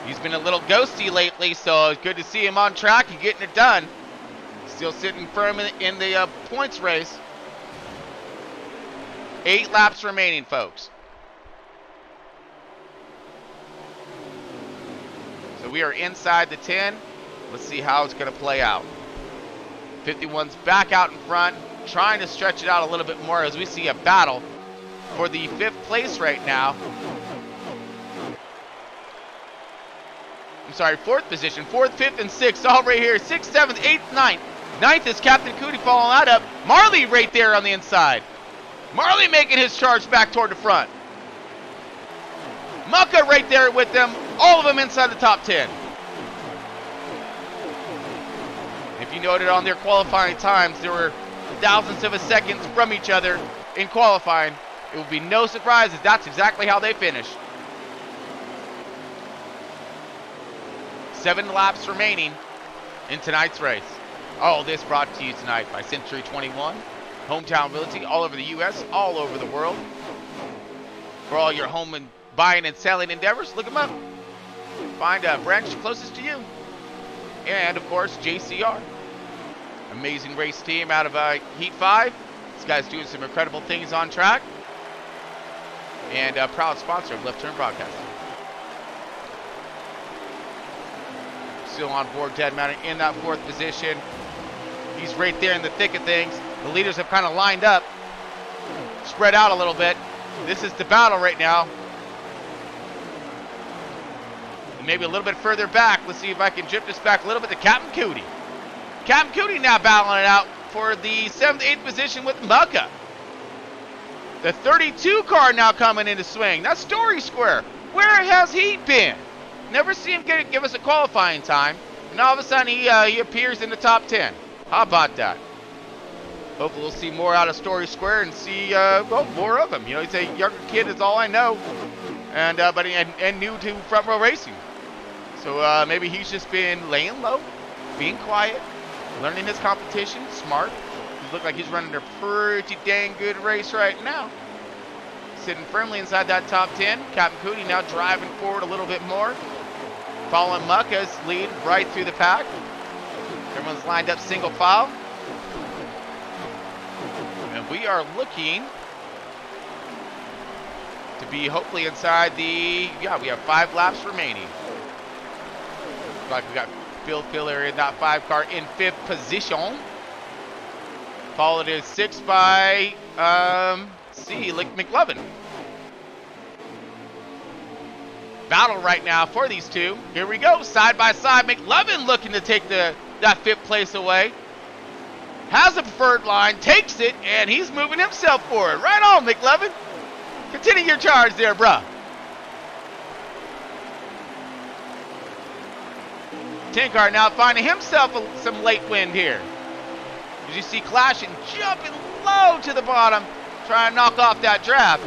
He's been a little ghosty lately, so it's good to see him on track and getting it done. Still sitting firm in the points race. 8 laps remaining, folks. So we are inside the 10. Let's see how it's going to play out. 51's back out in front, trying to stretch it out a little bit more as we see a battle for the 5th place right now. I'm sorry, 4th position. 4th, 5th, and 6th, all right here. 6th, 7th, 8th, 9th. 9th is Captain Cootie following that up. Marley right there on the inside. Marley making his charge back toward the front. Mucka right there with them. All of them inside the top 10. If you noted on their qualifying times, there were thousands of seconds from each other in qualifying. It will be no surprise if that's exactly how they finish. 7 laps remaining in tonight's race. All this brought to you tonight by Century 21, Hometown Realty, all over the U.S., all over the world. For all your home and buying and selling endeavors, look them up. Find a branch closest to you. And, of course, JCR. Amazing race team out of Heat 5. This guy's doing some incredible things on track. And a proud sponsor of Left Turn Broadcasting. Still on board, Deadman in that 4th position. He's right there in the thick of things. The leaders have kind of lined up, spread out a little bit. This is the battle right now. And maybe a little bit further back. Let's see if I can jip this back a little bit to Captain Cootie. Captain Cootie now battling it out for the 7th, 8th position with Mucka. The 32 car now coming into swing. That's Story Square. Where has he been? Never see him give us a qualifying time. And all of a sudden he appears in the top 10. How about that? Hopefully we'll see more out of Story Square and see well, more of him. You know, he's a younger kid is all I know. And but new to front row racing. So maybe he's just been laying low, being quiet, learning his competition, smart. He looks like he's running a pretty dang good race right now. Sitting firmly inside that top 10. Captain Cootie now driving forward a little bit more. Following Mucka's lead right through the pack. Everyone's lined up single file. And we are looking to be hopefully inside the, we have 5 laps remaining. Looks like we got Phil Filler in that 5 car in 5th position. Followed in 6th by McLovin. Battle right now for these two. Here we go, side by side. McLovin looking to take that 5th place away. Has a preferred line, takes it, and he's moving himself forward. Right on, McLovin. Continue your charge there, bruh. 10 car now finding himself some late wind here. As you see Clashing jumping low to the bottom, trying to knock off that draft.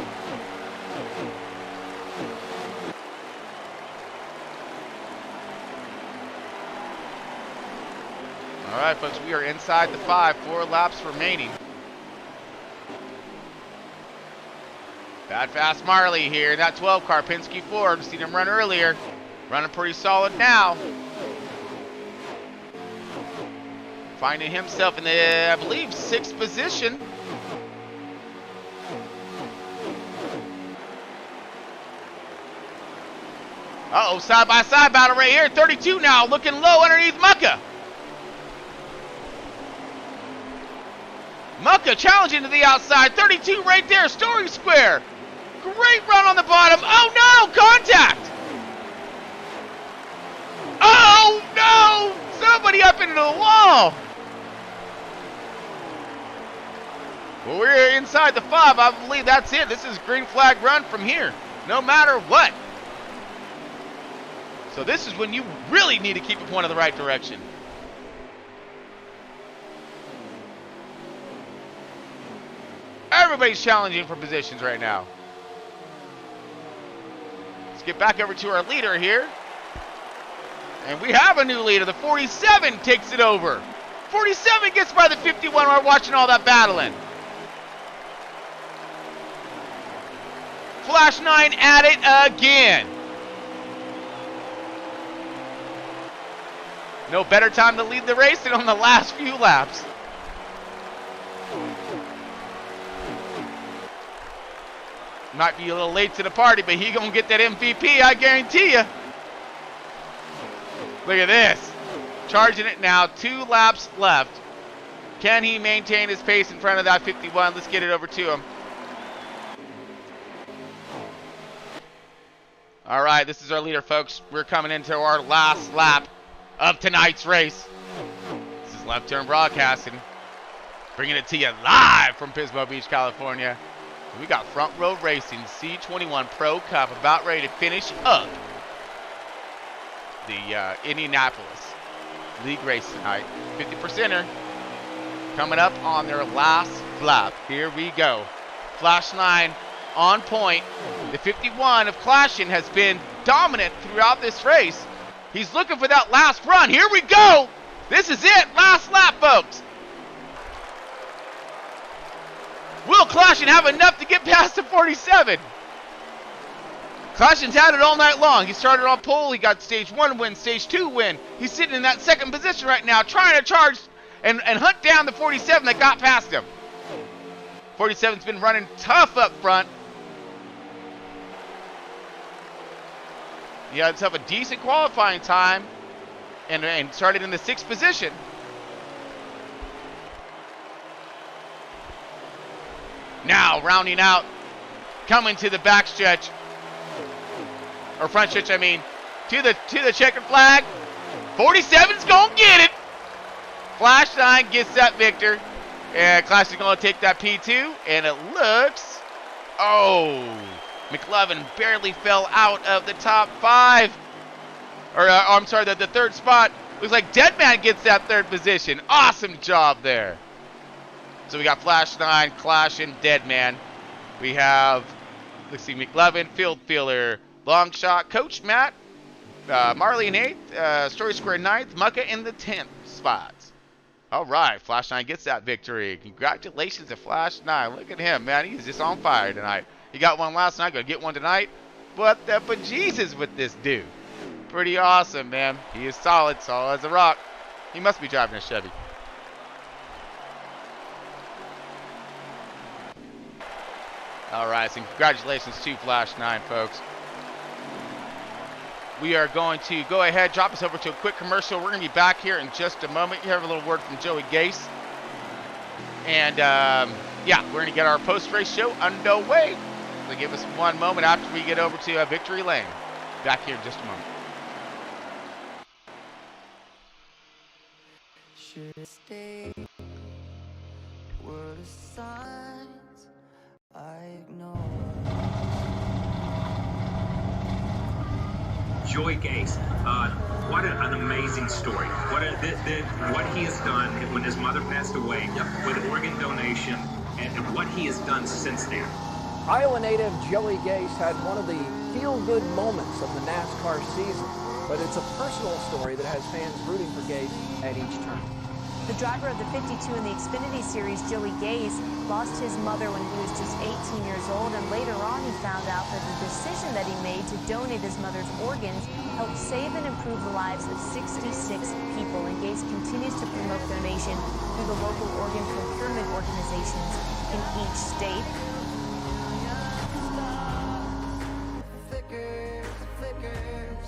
All right, folks, we are inside the 5, 4 laps remaining. Bad Fast Marley here in that 12 car, Penske Ford. Seen him run earlier. Running pretty solid now. finding himself in the, I believe, 6th position. Uh-oh, side-by-side battle right here. 32 now, looking low underneath Mucka. Mucka challenging to the outside. 32 right there, Story Square. Great run on the bottom. Oh, no, contact. Oh, no, somebody up into the wall. Well, we're inside the 5. I believe that's it. This is green flag run from here, no matter what. So this is when you really need to keep it pointed the right direction. Everybody's challenging for positions right now. Let's get back over to our leader here. And we have a new leader. The 47 takes it over. 47 gets by the 51 while we're watching all that battling. Flash 9 at it again. No better time to lead the race than on the last few laps. Might be a little late to the party, but he gonna get that MVP, I guarantee you. Look at this. Charging it now, 2 laps left. Can he maintain his pace in front of that 51? Let's get it over to him. All right, this is our leader, folks. We're coming into our last lap of tonight's race. This is Left Turn Broadcasting, bringing it to you live from Pismo Beach, California. We got Front Row Racing C21 Pro Cup about ready to finish up the Indianapolis League race tonight. 50%er coming up on their last lap. Here we go. Flash 9 on point. The 51 of Clashin has been dominant throughout this race. He's looking for that last run. Here we go. This is it. Last lap, folks. Will Clashin have enough to get past the 47? Clashin's had it all night long. He started on pole. He got stage 1 win, stage 2 win. He's sitting in that 2nd position right now, trying to charge and hunt down the 47 that got past him. 47's been running tough up front. He had himself a decent qualifying time and started in the 6th position. Now rounding out, coming to the back stretch, or front stretch, I mean, to the checkered flag. 47's gonna get it. Flash 9 gets that victor, and Clash is gonna take that P2, and it looks, oh, McLovin barely fell out of the top 5. Or, I'm sorry, the 3rd spot. Looks like Deadman gets that 3rd position. Awesome job there. So we got Flash 9, Clash, and Deadman. We have, let's see, McLovin, Field Feeler, Long Shot, Coach Matt, Marley in 8th, Story Square 9th, Mucka in the 10th spots. All right, Flash 9 gets that victory. Congratulations to Flash 9. Look at him, man. He's just on fire tonight. He got one last night, gonna get one tonight. What the bejesus with this dude? Pretty awesome, man. He is solid as a rock. He must be driving a Chevy. All right, so congratulations to Flash 9, folks. We are going to go ahead, drop us over to a quick commercial. We're going to be back here in just a moment. You have a little word from Joey Gase. And, yeah, we're going to get our post-race show underway. So give us one moment after we get over to Victory Lane. Back here in just a moment. Should stay. Were the signs I ignored. Joey Gase, what an amazing story. What he has done when his mother passed away with organ donation and what he has done since then. Iowa native Joey Gase had one of the feel-good moments of the NASCAR season, but it's a personal story that has fans rooting for Gase at each turn. The driver of the 52 in the Xfinity Series, Joey Gaze, lost his mother when he was just 18 years old, and later on he found out that the decision that he made to donate his mother's organs helped save and improve the lives of 66 people. And Gaze continues to promote donation through the local organ procurement organizations in each state. Flickers,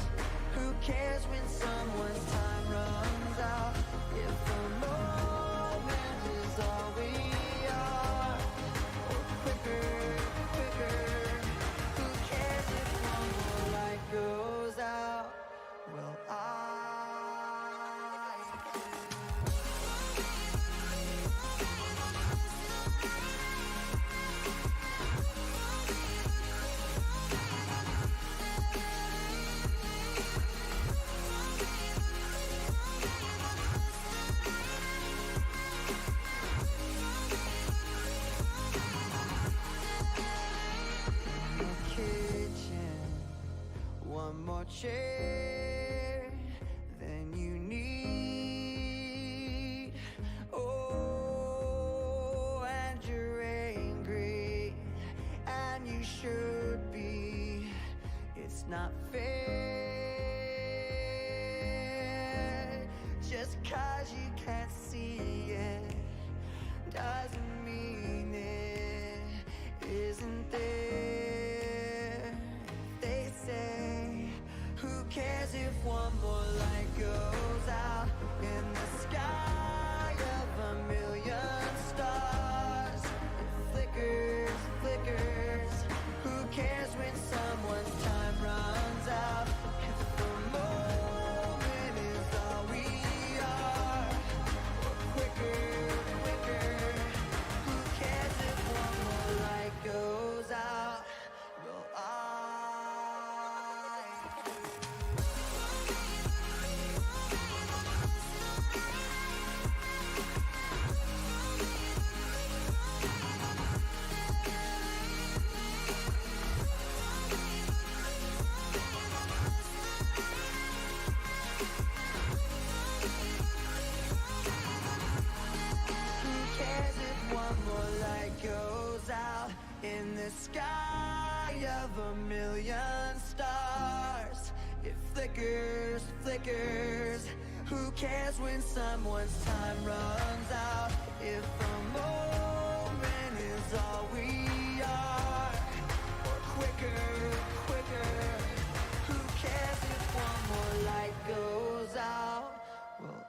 who cares when someone's time runs out? If a moment is all we are, or quicker, who cares if one more light goes out? Well, one more chair than you need. Oh, and you're angry, and you should be. It's not fair. Just 'cause you can't see it doesn't mean it isn't there. They say, who cares if one more light goes out in the sky of a million stars? It flickers, who cares when someone's time runs out? If the moment is all we are, or quicker, who cares if one more light goes out? Well, in the sky of a million stars, it flickers, who cares when someone's time runs out? If a moment is all we are, or quicker, who cares if one more light goes out? Well,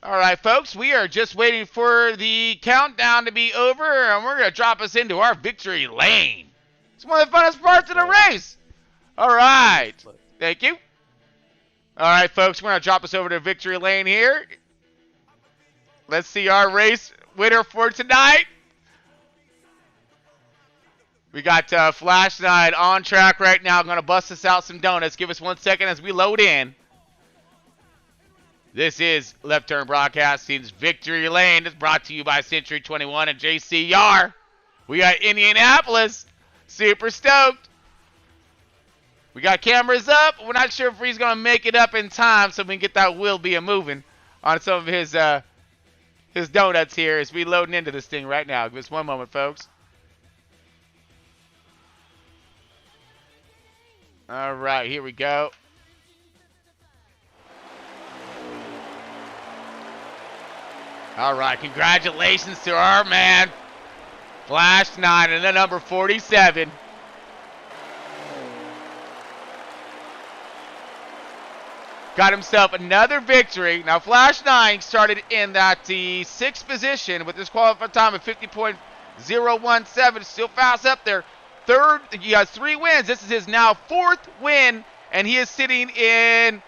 All right, folks, we are just waiting for the countdown to be over, and we're going to drop us into our victory lane. It's one of the funnest parts of the race. All right. Thank you. All right, folks, we're going to drop us over to victory lane here. Let's see our race winner for tonight. We got Flash 9 on track right now. Going to bust us out some donuts. Give us 1 second as we load in. This is Left Turn Broadcasting's Victory Lane. It's brought to you by Century 21 and JCR. We got Indianapolis. Super stoked. We got cameras up. We're not sure if he's going to make it up in time so we can get that wheel being moving on some of his donuts here as we loading into this thing right now. Give us 1 moment, folks. All right, here we go. All right, congratulations to our man, Flash 9, and the number 47. Got himself another victory. Now, Flash 9 started in the 6th position with his qualified time of 017, still fast up there. Third, he has 3 wins. This is his now 4th win, and he is sitting in,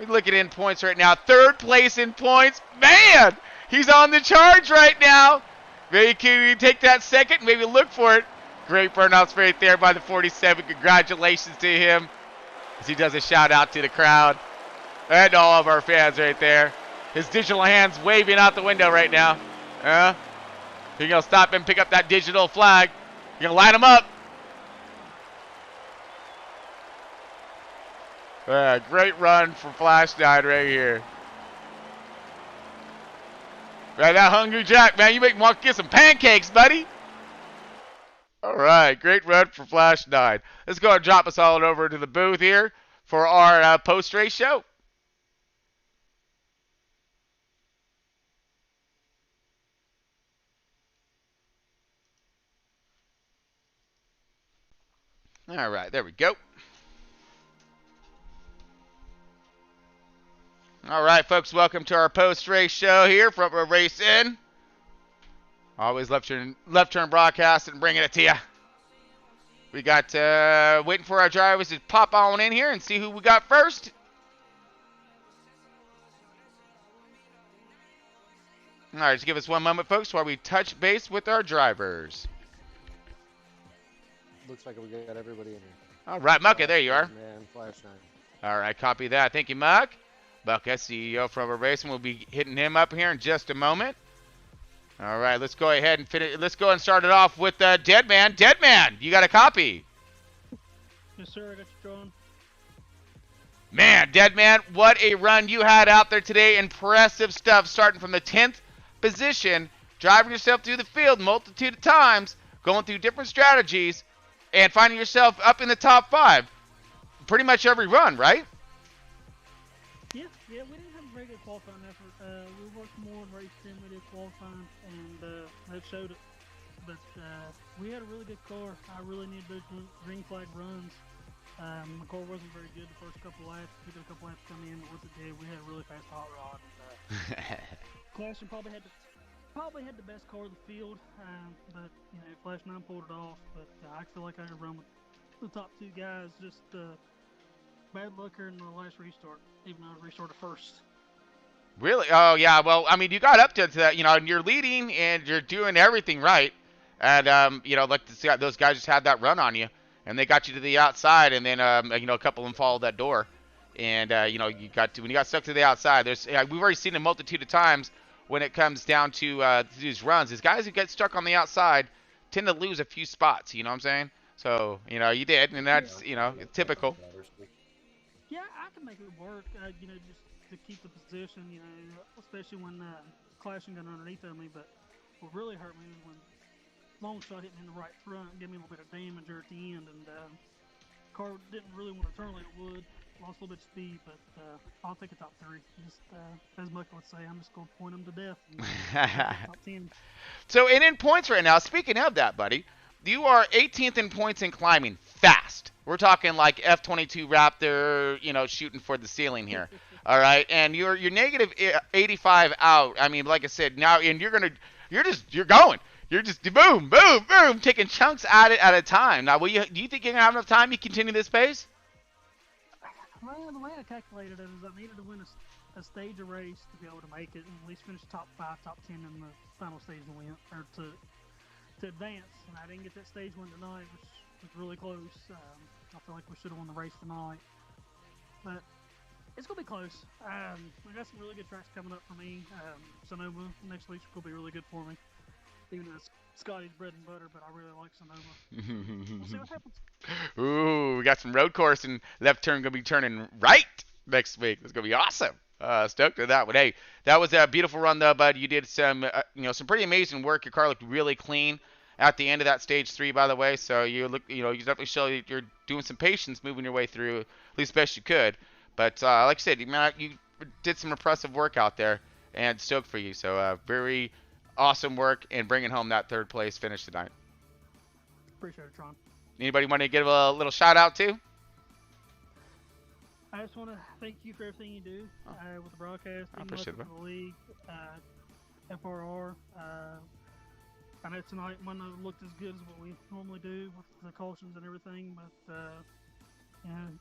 looking in points right now, 3rd place in points. Man, he's on the charge right now. Maybe can we take that second, maybe look for it. Great burnouts right there by the 47. Congratulations to him as he does a shout out to the crowd and all of our fans right there. His digital hands waving out the window right now. You're going to stop and pick up that digital flag. You're going to line him up. Great run for Flash 9 right here. Right, that Hungry Jack, man, you make me want to get some pancakes, buddy. All right, great run for Flash 9. Let's go and drop us all over to the booth here for our post-race show. All right, there we go. All right, folks, welcome to our post-race show here from a Race In. Always left turn broadcast and bringing it to you. We got waiting for our drivers to pop on in here and see who we got first. All right, just give us one moment, folks, while we touch base with our drivers. Looks like we got everybody in here. All right, Mucka, there you are. Man, Flash 9. All right, copy that. Thank you, Muck. Bucka, CEO from Racing, will be hitting him up here in just a moment. All right, let's go ahead and finish. Let's go and start it off with Deadman. Deadman, you got a copy? Yes, sir. I got you drawn. Man, Deadman, what a run you had out there today. Impressive stuff, starting from the 10th position, driving yourself through the field multitude of times, going through different strategies, and finding yourself up in the top 5. Pretty much every run, right? Yeah, we didn't have a very good qualifying effort. We worked more in race than we did qualifying, and that showed it. But we had a really good car. I really needed those green flag runs. My car wasn't very good the first couple laps. It took a couple laps to come in, but once it did, we had a really fast hot rod. Clash probably had the best car of the field, but Flash 9 pulled it off. But I feel like I could run with the top 2 guys. Just bad luck here in the last restart, even though I restarted first. Really? Oh, yeah. Well, I mean, you got up to that, and you're leading and you're doing everything right. And, like those guys just had that run on you, and they got you to the outside, and then, a couple of them followed that door. And, when you got stuck to the outside, we've already seen a multitude of times when it comes down to these runs. These guys who get stuck on the outside tend to lose a few spots, you know what I'm saying? So, you did, and that's, typical. Yeah, I can make it work, just to keep the position, especially when Clashing got underneath of me. But what really hurt me was when long shot hit me in the right front and gave me a little bit of damage there at the end. And car didn't really want to turn like it would. Lost a little bit of speed, but I'll take a top 3. Just as Muck would say, I'm just going to point them to death. And, top 10. So, and in points right now, speaking of that, buddy, you are 18th in points in climbing fast. We're talking like F22 Raptor, shooting for the ceiling here. All right, and you're negative 85 out. I mean, like I said, now, and you're going. You're just boom, boom, boom, taking chunks at it at a time. Now, do you think you're going to have enough time to continue this pace? Well, the way I calculated it is I needed to win a stage of race to be able to make it and at least finish top 5, top 10 in the final stage to win, or to advance. And I didn't get that stage win tonight, which was really close. I feel like we should have won the race tonight. But it's going to be close. We got some really good tracks coming up for me. Sonoma next week's going to be really good for me. Even though it's Scotty's bread and butter, but I really like Sonoma. We'll see what happens. Ooh, we got some road course and left turn going to be turning right next week. It's going to be awesome. Stoked with that one. Hey, that was a beautiful run though, bud. You did some, some pretty amazing work. Your car looked really clean at the end of that stage 3, by the way. So you look, you definitely show you're doing some patience moving your way through, at least best you could. But like I said, you did some impressive work out there, and stoked for you. So very awesome work in bringing home that 3rd place finish tonight. Appreciate it, Tron. Anybody want to give a little shout out to? I just want to thank you for everything you do with the broadcast. I appreciate it. The league, FRR, I know tonight might not have looked as good as what we normally do with the cautions and everything, but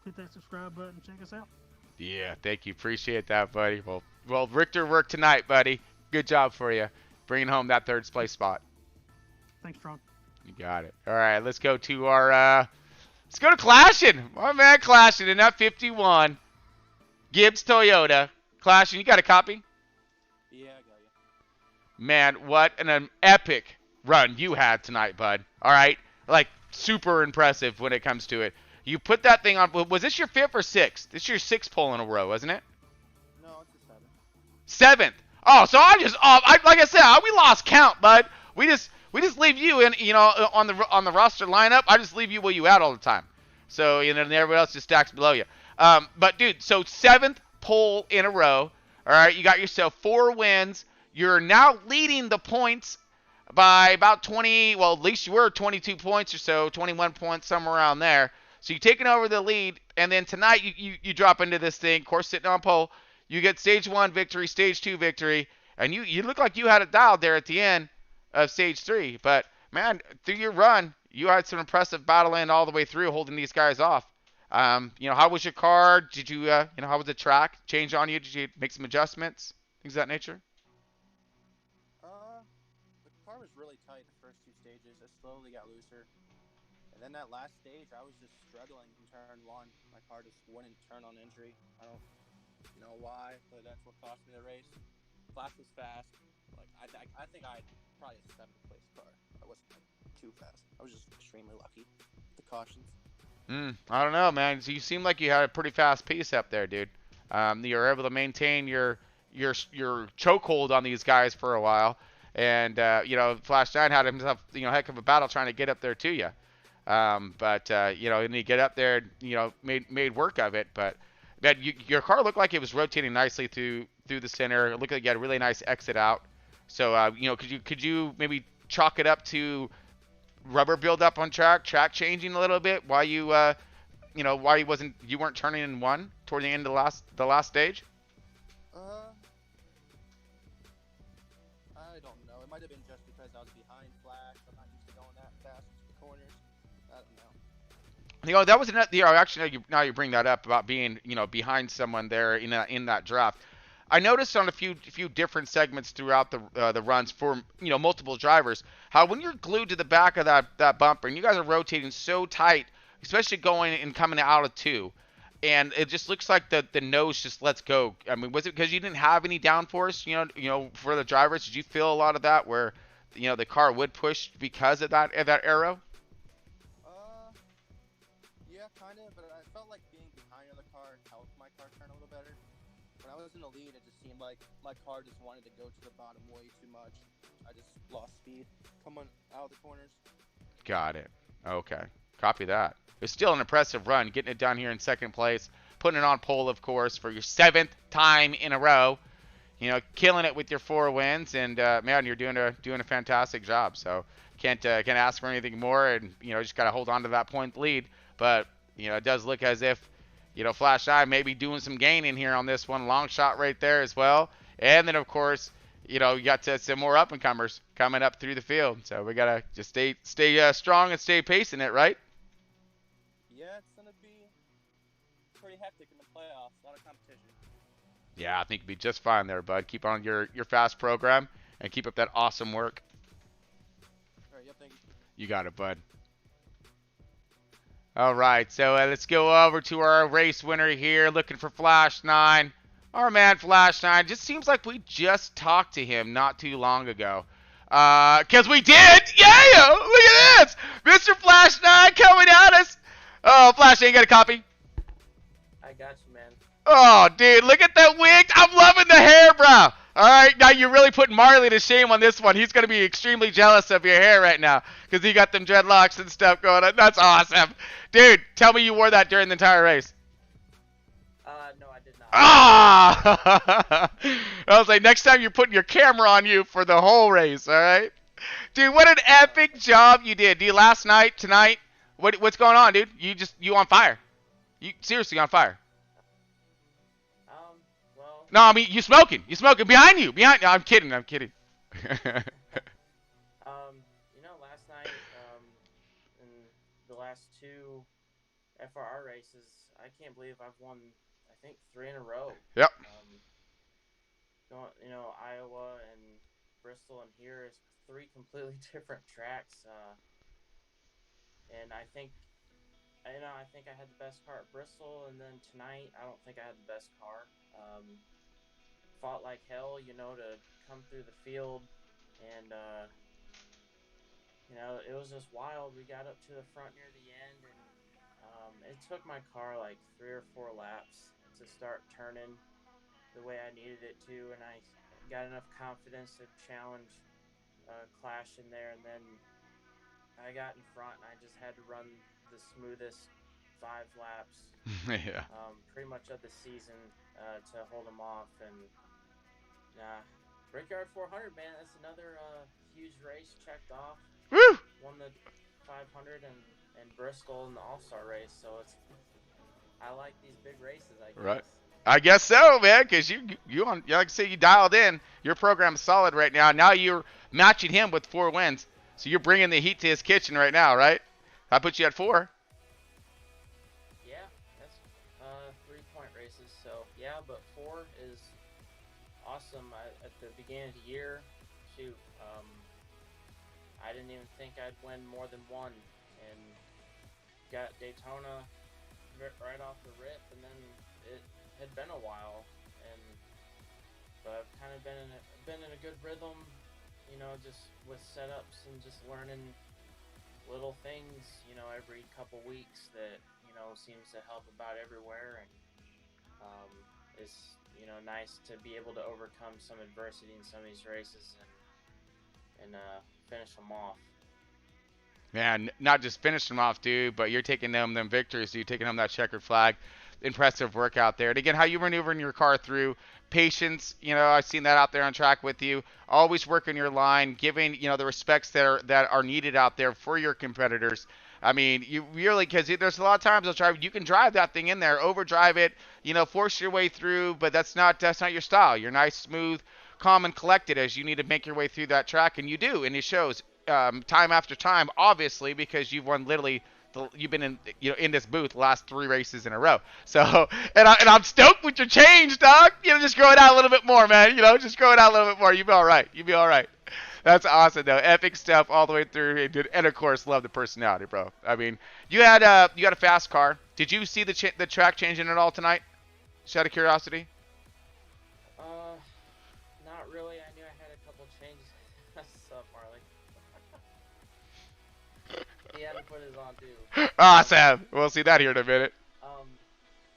hit that subscribe button and check us out. Yeah, thank you. Appreciate that, buddy. Well, Richter worked tonight, buddy. Good job for you, bringing home that third place spot. Thanks, Tron. You got it. All right, let's go to our. Let's go to Clashin. My man, Clashin in that 51. Gibbs Toyota. Clashin, you got a copy? Yeah, I got you. Man, what an epic run you had tonight, bud. All right, like super impressive when it comes to it. You put that thing on. Was this your 5th or 6th? This is your 6th pole in a row, wasn't it? No, it's a 7th. 7th. Oh, so I'm just off. Like I said, we lost count, bud. We just leave you in, on the roster lineup. I just leave you where you at all the time. So and everybody else just stacks below you. But dude, so 7th pole in a row. All right, you got yourself 4 wins. You're now leading the points by about 20. Well, at least you were 22 points or so, 21 points, somewhere around there. So you're taking over the lead, and then tonight you drop into this thing, of course, sitting on pole. You get stage 1 victory, stage 2 victory, and you look like you had it dialed there at the end of stage 3. But man, through your run, you had some impressive battle end all the way through, holding these guys off. How was your car? Did you, how was the track? Change on you? Did you make some adjustments? Things of that nature? The car was really tight the first 2 stages. It slowly got looser. And then that last stage, I was just struggling in turn 1. My car just wouldn't turn on entry. I don't know why, but that's what cost me the race. Flash was fast. Like I think I had probably a 7th place car. I wasn't too fast. I was just extremely lucky. The cautions. I don't know, man. So you seem like you had a pretty fast pace up there, dude. You were able to maintain your chokehold on these guys for a while, and Flash 9 had himself heck of a battle trying to get up there to you. And you get up there, made work of it. But your car looked like it was rotating nicely through the center. It looked like you had a really nice exit out. So could you maybe chalk it up to rubber buildup on track changing a little bit? Why you weren't turning in 1 toward the end of the last stage? I don't know. It might have been just because I was behind Flash. I'm not used to going that fast to the corners. I don't know. That was actually now you bring that up about being behind someone there in that draft. I noticed on a few different segments throughout the runs for multiple drivers how when you're glued to the back of that bumper and you guys are rotating so tight, especially going and coming out of 2, and it just looks like the nose just lets go. I mean, was it because you didn't have any downforce for the drivers? Did you feel a lot of that where the car would push because of that arrow? Yeah, kind of, but I felt like being behind the car helped my car turn a little better. When I was in the lead, it just seemed like my car just wanted to go to the bottom way too much. I just lost speed coming out of the corners. Got it. Okay. Copy that. It's still an impressive run, getting it down here in 2nd place, putting it on pole, of course, for your 7th time in a row. Killing it with your 4 wins, and man, you're doing a fantastic job. So can't ask for anything more, and just gotta hold on to that point lead. But it does look as if Flash Eye may be doing some gaining here on this one. Long shot right there as well. And then, of course, you got some more up-and-comers coming up through the field. So we got to just stay strong and stay pacing it, right? Yeah, it's going to be pretty hectic in the playoffs. A lot of competition. Yeah, I think you'll be just fine there, bud. Keep on your fast program and keep up that awesome work. All right, yep, thank you. You got it, bud. All right, so let's go over to our race winner here, looking for Flash 9. Our man Flash 9. Just seems like we just talked to him not too long ago. Because we did! Yeah! Look at this! Mr. Flash 9 coming at us! Oh, Flash 9, you got a copy? I got you, man. Oh, dude, look at that wig! I'm loving the hair, bro! Alright, now you're really putting Marley to shame on this one. He's going to be extremely jealous of your hair right now. Because you got them dreadlocks and stuff going on. That's awesome. Dude, tell me you wore that during the entire race. No, I did not. Ah! I was like, next time you're putting your camera on you for the whole race, alright? Dude, what an epic job you did. Dude, last night, tonight, what's going on, dude? You on fire. You seriously on fire. Well. No, I mean, you smoking. You smoking behind you. No, I'm kidding. last 2 FRR races, I can't believe I've won, I think, 3 in a row. Yep. Going, Iowa and Bristol and here is 3 completely different tracks. And I think I had the best car at Bristol, and then tonight I don't think I had the best car. Fought like hell, to come through the field, and it was just wild. We got up to the front near the end, and it took my car like 3 or 4 laps to start turning the way I needed it to, and I got enough confidence to challenge Clash in there, and then I got in front, and I just had to run the smoothest 5 laps, Yeah. pretty much of the season, to hold them off. And Brickyard 400, man, that's another huge race checked off. Woo! Won the 500 and Bristol in the All-Star race, so I like these big races, I guess. Right. I guess so, man, because like I say, you dialed in. Your program's solid right now. Now you're matching him with 4 wins. So you're bringing the heat to his kitchen right now, right? That puts you at 4. Yeah, that's 3-point races. So, yeah, but 4 is awesome. At the beginning of the year, I didn't even think I'd win more than 1. And got Daytona right off the rip, and then it had been a while, but I've kind of been in a good rhythm, just with setups and just learning little things, every couple weeks that seems to help about everywhere, and it's nice to be able to overcome some adversity in some of these races and finish them off. Man, not just finishing them off, dude, but you're taking them victories, dude, taking home that checkered flag. Impressive work out there. And again, how you maneuvering your car through, patience, I've seen that out there on track with you. Always working your line, giving, the respects that are needed out there for your competitors. I mean, you really, because there's a lot of times you can drive that thing in there, overdrive it, force your way through, but that's not your style. You're nice, smooth, calm, and collected as you need to make your way through that track, and you do, and it shows time after time, obviously, because you've won literally. You've been in this booth the last 3 races in a row. So and I'm stoked with your change, dog. Just grow it out a little bit more, man. Just grow it out a little bit more. You'll be all right. You'll be all right. That's awesome, though. Epic stuff all the way through, and of course, love the personality, bro. I mean, you had a fast car. Did you see the track changing at all tonight? Just out of curiosity. Not really. I knew I had a couple changes. What's up, Marley? He had to put his on too. Awesome. We'll see that here in a minute.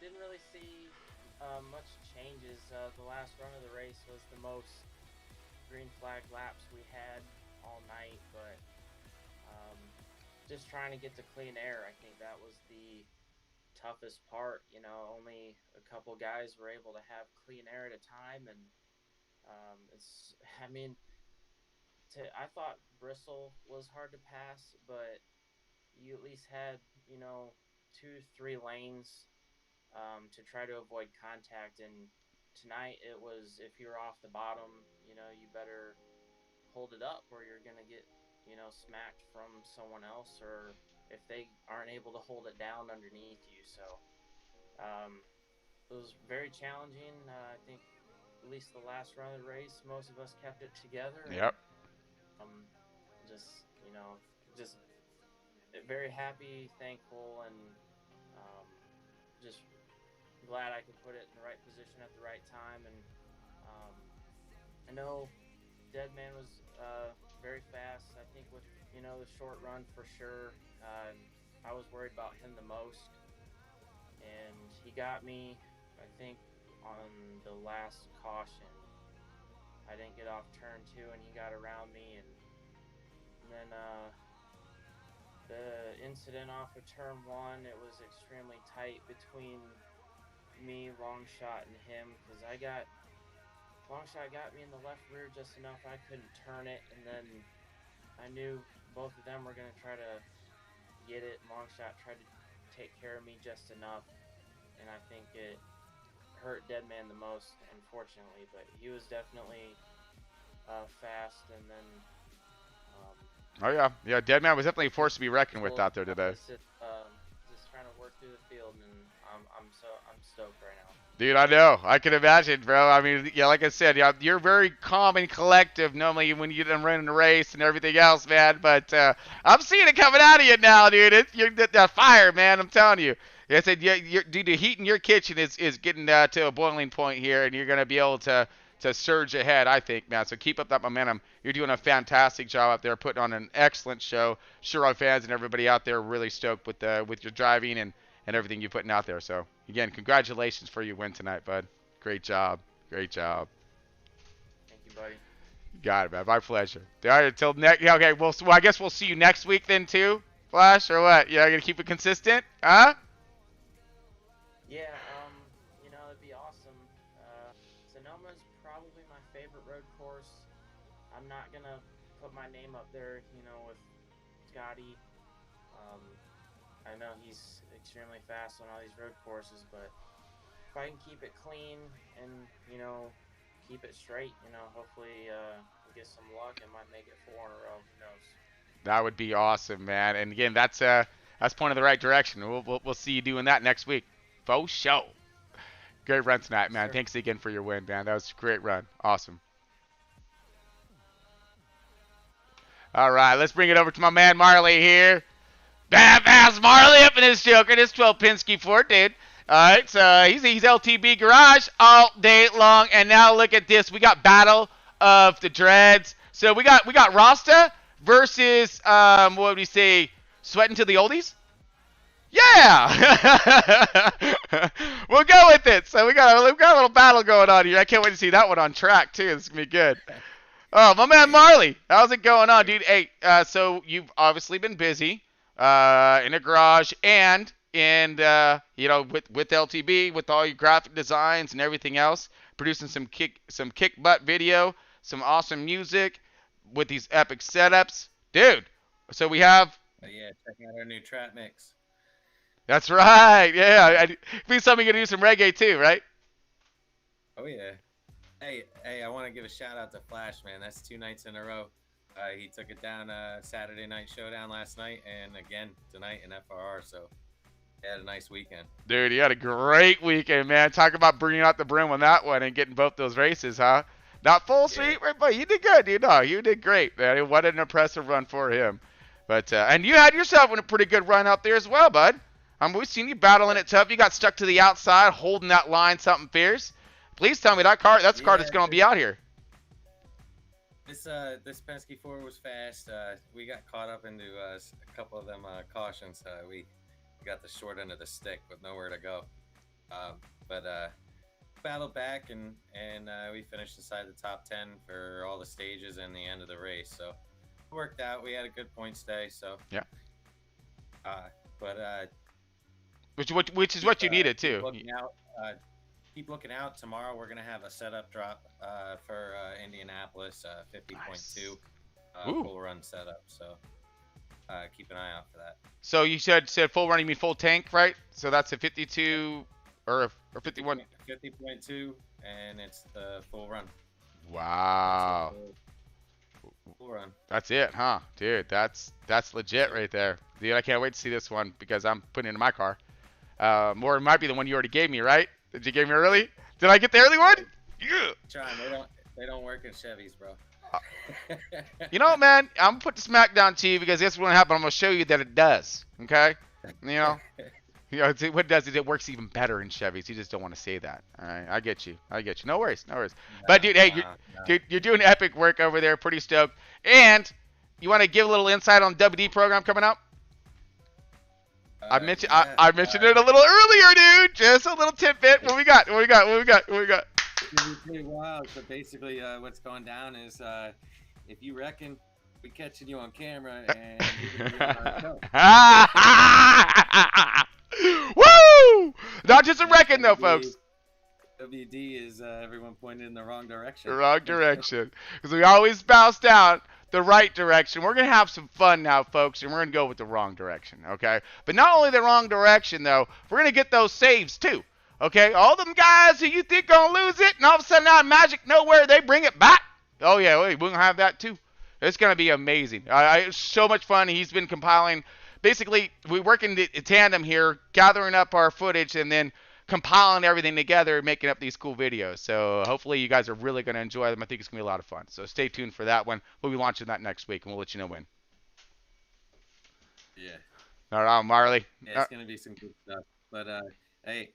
Didn't really see much changes. The last run of the race was the most green flag laps we had all night, but just trying to get to clean air, I think that was the toughest part. Only a couple guys were able to have clean air at a time, and I thought Bristol was hard to pass, but you at least had 2-3 lanes to try to avoid contact. And tonight it was, if you're off the bottom, you better hold it up or you're gonna get smacked from someone else, or if they aren't able to hold it down underneath you. So it was very challenging. I think at least the last run of the race, most of us kept it together. Yep. Just very happy, thankful, and just glad I could put it in the right position at the right time. And I know Deadman was very fast. I think with the short run for sure. I was worried about him the most, and he got me. I think on the last caution, I didn't get off turn 2, and he got around me, and then the incident off of turn 1, it was extremely tight between me, Longshot, and him, because Longshot got me in the left rear just enough I couldn't turn it, and then I knew both of them were going to try to get it. Longshot tried to take care of me just enough, and I think it hurt Deadman the most, unfortunately, but he was definitely fast, and then Oh yeah, Deadman was definitely a force to be reckoned with out there today. through the field, and I'm stoked right now. Dude, I know. I can imagine, bro. I mean, yeah, like I said, yeah, you're very calm and collective normally when you're running a race and everything else, man. But I'm seeing it coming out of you now, dude. You're that fire, man. I'm telling you. I said, yeah, dude, the heat in your kitchen is getting to a boiling point here, and you're gonna be able to surge ahead, I think, man. So keep up that momentum. You're doing a fantastic job out there, putting on an excellent show. Sure, our fans and everybody out there are really stoked with your driving and everything you're putting out there. So again, congratulations for your win tonight, bud. Great job. Great job. Thank you, buddy. Got it, man. My pleasure. All right, until next. Yeah, okay. Well, I guess we'll see you next week then too, Flash, or what? Yeah, gonna keep it consistent, huh? Yeah, you know, it'd be awesome. Sonoma's probably my favorite road course. I'm not gonna put my name up there, you know, with Scotty. I know he's extremely fast on all these road courses, but if I can keep it clean and, you know, keep it straight, you know, hopefully get some luck and might make it 4 in a row. Who knows? That would be awesome, man. And again, that's pointing in the right direction. We'll see you doing that next week. Faux show. Great run tonight, man. Sure. Thanks again for your win, man. That was a great run. Awesome. All right, let's bring it over to my man Marley here. Badass Marley up in his Joker, this 12 Penske Ford, dude. All right, so he's LTB Garage all day long, and now look at this. We got Battle of the Dreads. So we got Rasta versus what would we say? Sweating to the Oldies. Yeah, we'll go with it. So we got a little battle going on here. I can't wait to see that one on track too. This is gonna be good. Oh, my man Marley, how's it going on, dude? Hey, so you've obviously been busy in a garage and you know, with LTB, with all your graphic designs and everything else, producing some kick butt video, some awesome music with these epic setups, dude. So we have. Yeah, checking out our new trap mix. That's right. Yeah, please tell me you're gonna do some reggae too, right? Oh yeah. Hey, I want to give a shout out to Flash, man. That's 2 nights in a row. He took it down Saturday night showdown last night, and again tonight in FRR. So he had a nice weekend. Dude, you had a great weekend, man. Talk about bringing out the brim on that one and getting both those races, huh? Not full sweep, but you did good. You know, you did great, man. What an impressive run for him. But and you had yourself a pretty good run out there as well, bud. We've seen you battling it tough. You got stuck to the outside, holding that line, something fierce. Please tell me that's the car that's going to be out here. This Penske 4 was fast. We got caught up into a couple of them cautions. We got the short end of the stick with nowhere to go. But battled back and we finished inside the top 10 for all the stages and the end of the race. So it worked out. We had a good points day. So yeah. But which is what you needed too. Keep looking out. Tomorrow we're gonna have a setup drop for Indianapolis 50.2 full run setup. So keep an eye out for that. So you said full run. You mean full tank, right? So that's a 52 or 51. 50.2, and it's the full run. Wow. Full run. That's it, huh, dude? That's legit right there, dude. I can't wait to see this one because I'm putting it in my car. Or it might be the one you already gave me, right? Did you give me early? Did I get the early one? Yeah. John, they don't work in Chevys, bro. You know what, man? I'm gonna put the smackdown to you because this is what's gonna happen. I'm gonna show you that it does. Okay? You know, what it does is it works even better in Chevys. You just don't want to say that. All right? I get you. No worries. But dude, hey, you're doing epic work over there. Pretty stoked. And you want to give a little insight on the WD program coming up? I mentioned it a little earlier, dude. Just a little tidbit. What we got? Wow. So basically, what's going down is if you reckon we catching you on camera and woo! Not just a reckon though, folks. WD is everyone pointed in the wrong direction. Because we always bounce down the right direction. We're going to have some fun now, folks, and we're going to go with the wrong direction, okay? But not only the wrong direction, though, we're going to get those saves, too, okay? All them guys who you think going to lose it, and all of a sudden out of magic nowhere, they bring it back. Oh, yeah, we're going to have that, too. It's going to be amazing. It's so much fun. He's been compiling basically we work in tandem here, gathering up our footage and then compiling everything together, making up these cool videos. So hopefully you guys are really going to enjoy them. I think it's going to be a lot of fun. So stay tuned for that one. We'll be launching that next week, and we'll let you know when. Yeah. All right, Marley. Yeah, it's gonna be some good stuff. But hey,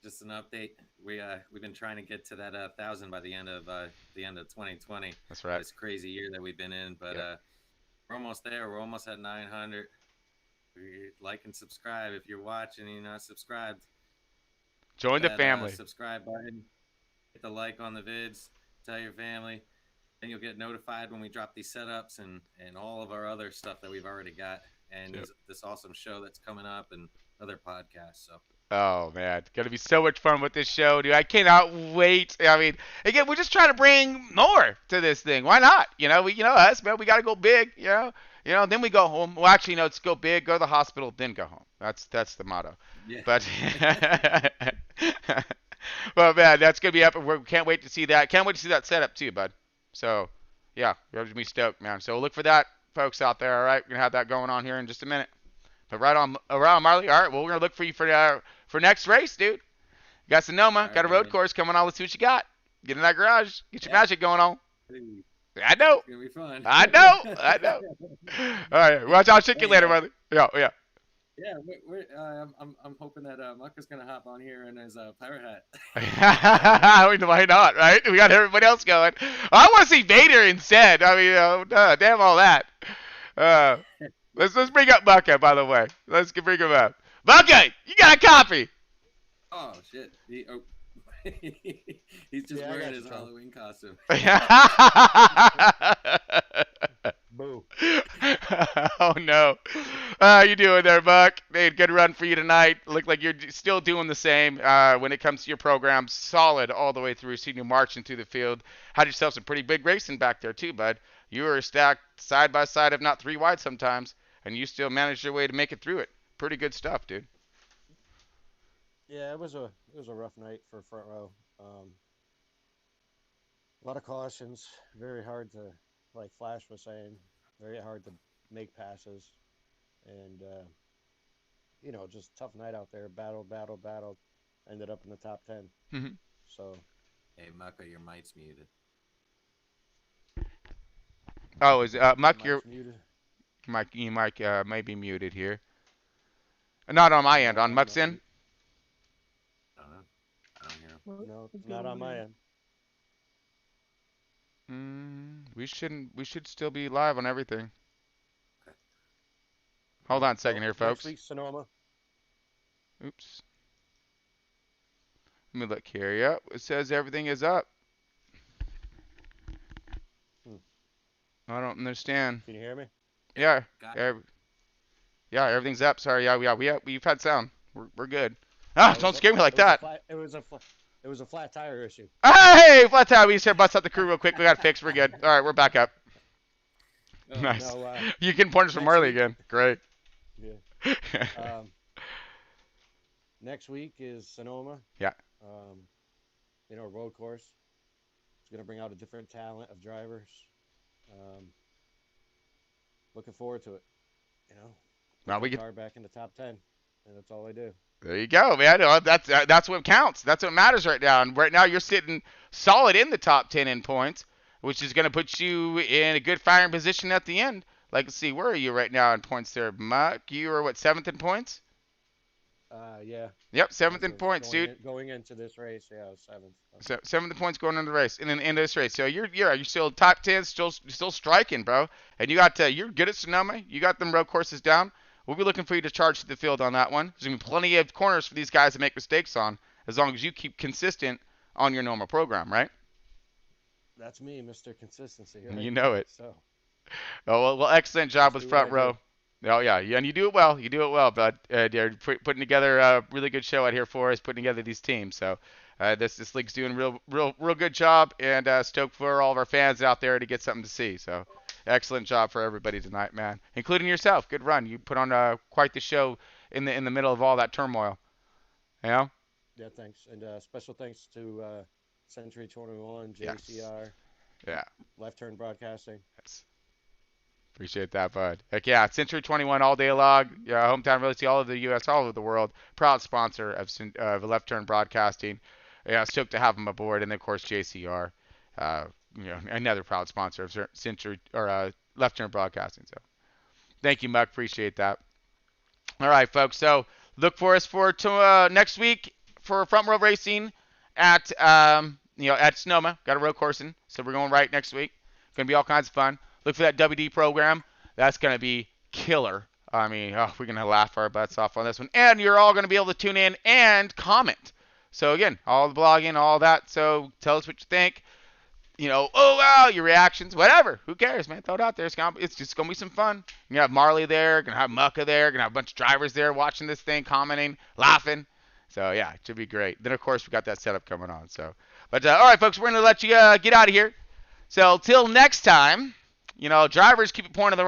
just an update. We've been trying to get to that 1,000 by the end of 2020. That's right. This crazy year that we've been in, but we're almost there. We're almost at 900. Like and subscribe if you're watching and you're not subscribed. Join the family. Subscribe button. Hit the like on the vids. Tell your family. And you'll get notified when we drop these setups and all of our other stuff that we've already got. And this awesome show that's coming up and other podcasts. So. Oh man, it's gonna be so much fun with this show, dude. I cannot wait. I mean, again, we're just trying to bring more to this thing. Why not? Us, man. We gotta go big. Then we go home. Well, actually, no, it's go big, go to the hospital, then go home. That's the motto. Yeah. But, well, man, that's gonna be epic. We can't wait to see that. Can't wait to see that setup too, bud. So, yeah, we're gonna be stoked, man. So look for that, folks out there. All right, we're gonna have that going on here in just a minute. But right on, Marley. All right, well, we're gonna look for you for next race, dude. You got Sonoma, got a road course coming on. Let's see what you got. Get in that garage, get your magic going on. I know. It's gonna be fun. I know. All right, watch out. Check you later, brother. Yeah. Yeah, I'm hoping that Muck is gonna hop on here in his pirate hat. Why not, right? We got everybody else going. I want to see Vader instead. I mean, damn all that. Let's bring up Buckeye, by the way. Let's bring him up. Buckeye, you got a copy. Oh shit! He's just wearing his Halloween costume. Boo. Oh no. How you doing there, Buck? Hey, good run for you tonight. Look like you're still doing the same when it comes to your program. Solid all the way through. Seeing you marching through the field. Had yourself some pretty big racing back there too, bud. You were stacked side by side, if not three wide sometimes, and you still managed your way to make it through it. Pretty good stuff, dude. Yeah, it was a rough night for front row. A lot of cautions. Very hard to, like Flash was saying, very hard to make passes, and just tough night out there. Battled. Ended up in the top 10. Mm-hmm. So. Hey, Mucka, your mic's muted. Oh, is Muck? Your muted. Mike, you might be muted here. Not on my end. On Muck's end. I don't hear him. No, not on my end. We should still be live on everything. Okay. Hold on a second here, folks. Next week, Sonoma. Oops. Let me look here. Yep, it says everything is up. I don't understand. Can you hear me? Yeah. Yeah, everything's up. Sorry. Yeah. We've had sound. We're good. Don't scare me like that. It was a flat tire issue. Hey, flat tire. We just had to bust out the crew real quick. We got it fixed. We're good. All right, we're back up. Nice. No, you can point us from early again. Great. Yeah. Next week is Sonoma. Yeah. Road course. It's going to bring out a different talent of drivers. Looking forward to it. Now we get car back in the top 10, and that's all I do. There you go, man. That's what counts. That's what matters right now. And right now you're sitting solid in the top 10 in points, which is going to put you in a good firing position at the end. Like, let's see, where are you right now in points there, Muck? You are what, 7th in points? Yeah. Yep, 7th in points, dude. Going into this race, yeah, I was 7th. So 7th in points going into the race, and then into this race. So you're still top 10, still striking, bro. And you're good at Sonoma. You got them road courses down. We'll be looking for you to charge to the field on that one. There's going to be plenty of corners for these guys to make mistakes on, as long as you keep consistent on your normal program, right? That's me, Mr. Consistency. Right? You know it. So. Oh, well, excellent job with front row. Oh, yeah, and you do it well. You do it well, bud. You're putting together a really good show out here for us, putting together these teams. So this league's doing real good job, and stoked for all of our fans out there to get something to see. So excellent job for everybody tonight, man, including yourself. Good run. You put on quite the show in the middle of all that turmoil. Yeah, thanks. And special thanks to Century 21, JCR. Yeah. Left Turn Broadcasting. Yes. Appreciate that, bud. Heck yeah, Century 21 all day long. Yeah, hometown really see all over the U.S., all over the world. Proud sponsor of Left Turn Broadcasting. Yeah, stoked to have them aboard, and then, of course, JCR. Another proud sponsor of Century or Left Turn Broadcasting. So, thank you, Muck. Appreciate that. All right, folks. So, look for us for next week for front row racing at at Sonoma. Got a road coursing, so we're going right next week. Gonna be all kinds of fun. Look for that WD program. That's gonna be killer. I mean, we're gonna laugh our butts off on this one, and you're all gonna be able to tune in and comment. So again, all the blogging, all that. So tell us what you think. Oh wow, your reactions, whatever. Who cares, man? Throw it out there. It's just gonna be some fun. You have Marley there, gonna have Mucka there, gonna have a bunch of drivers there watching this thing, commenting, laughing. So yeah, it should be great. Then of course we got that setup coming on. So, but all right, folks, we're gonna let you get out of here. So till next time, drivers keep it pointing the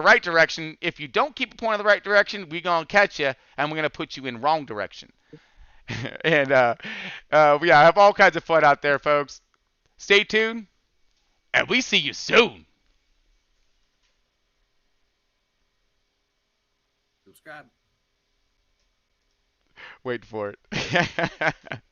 right direction. If you don't keep it pointing the right direction, we're gonna catch you and we're gonna put you in wrong direction. And have all kinds of fun out there, folks. Stay tuned, and we see you soon. Subscribe. Wait for it.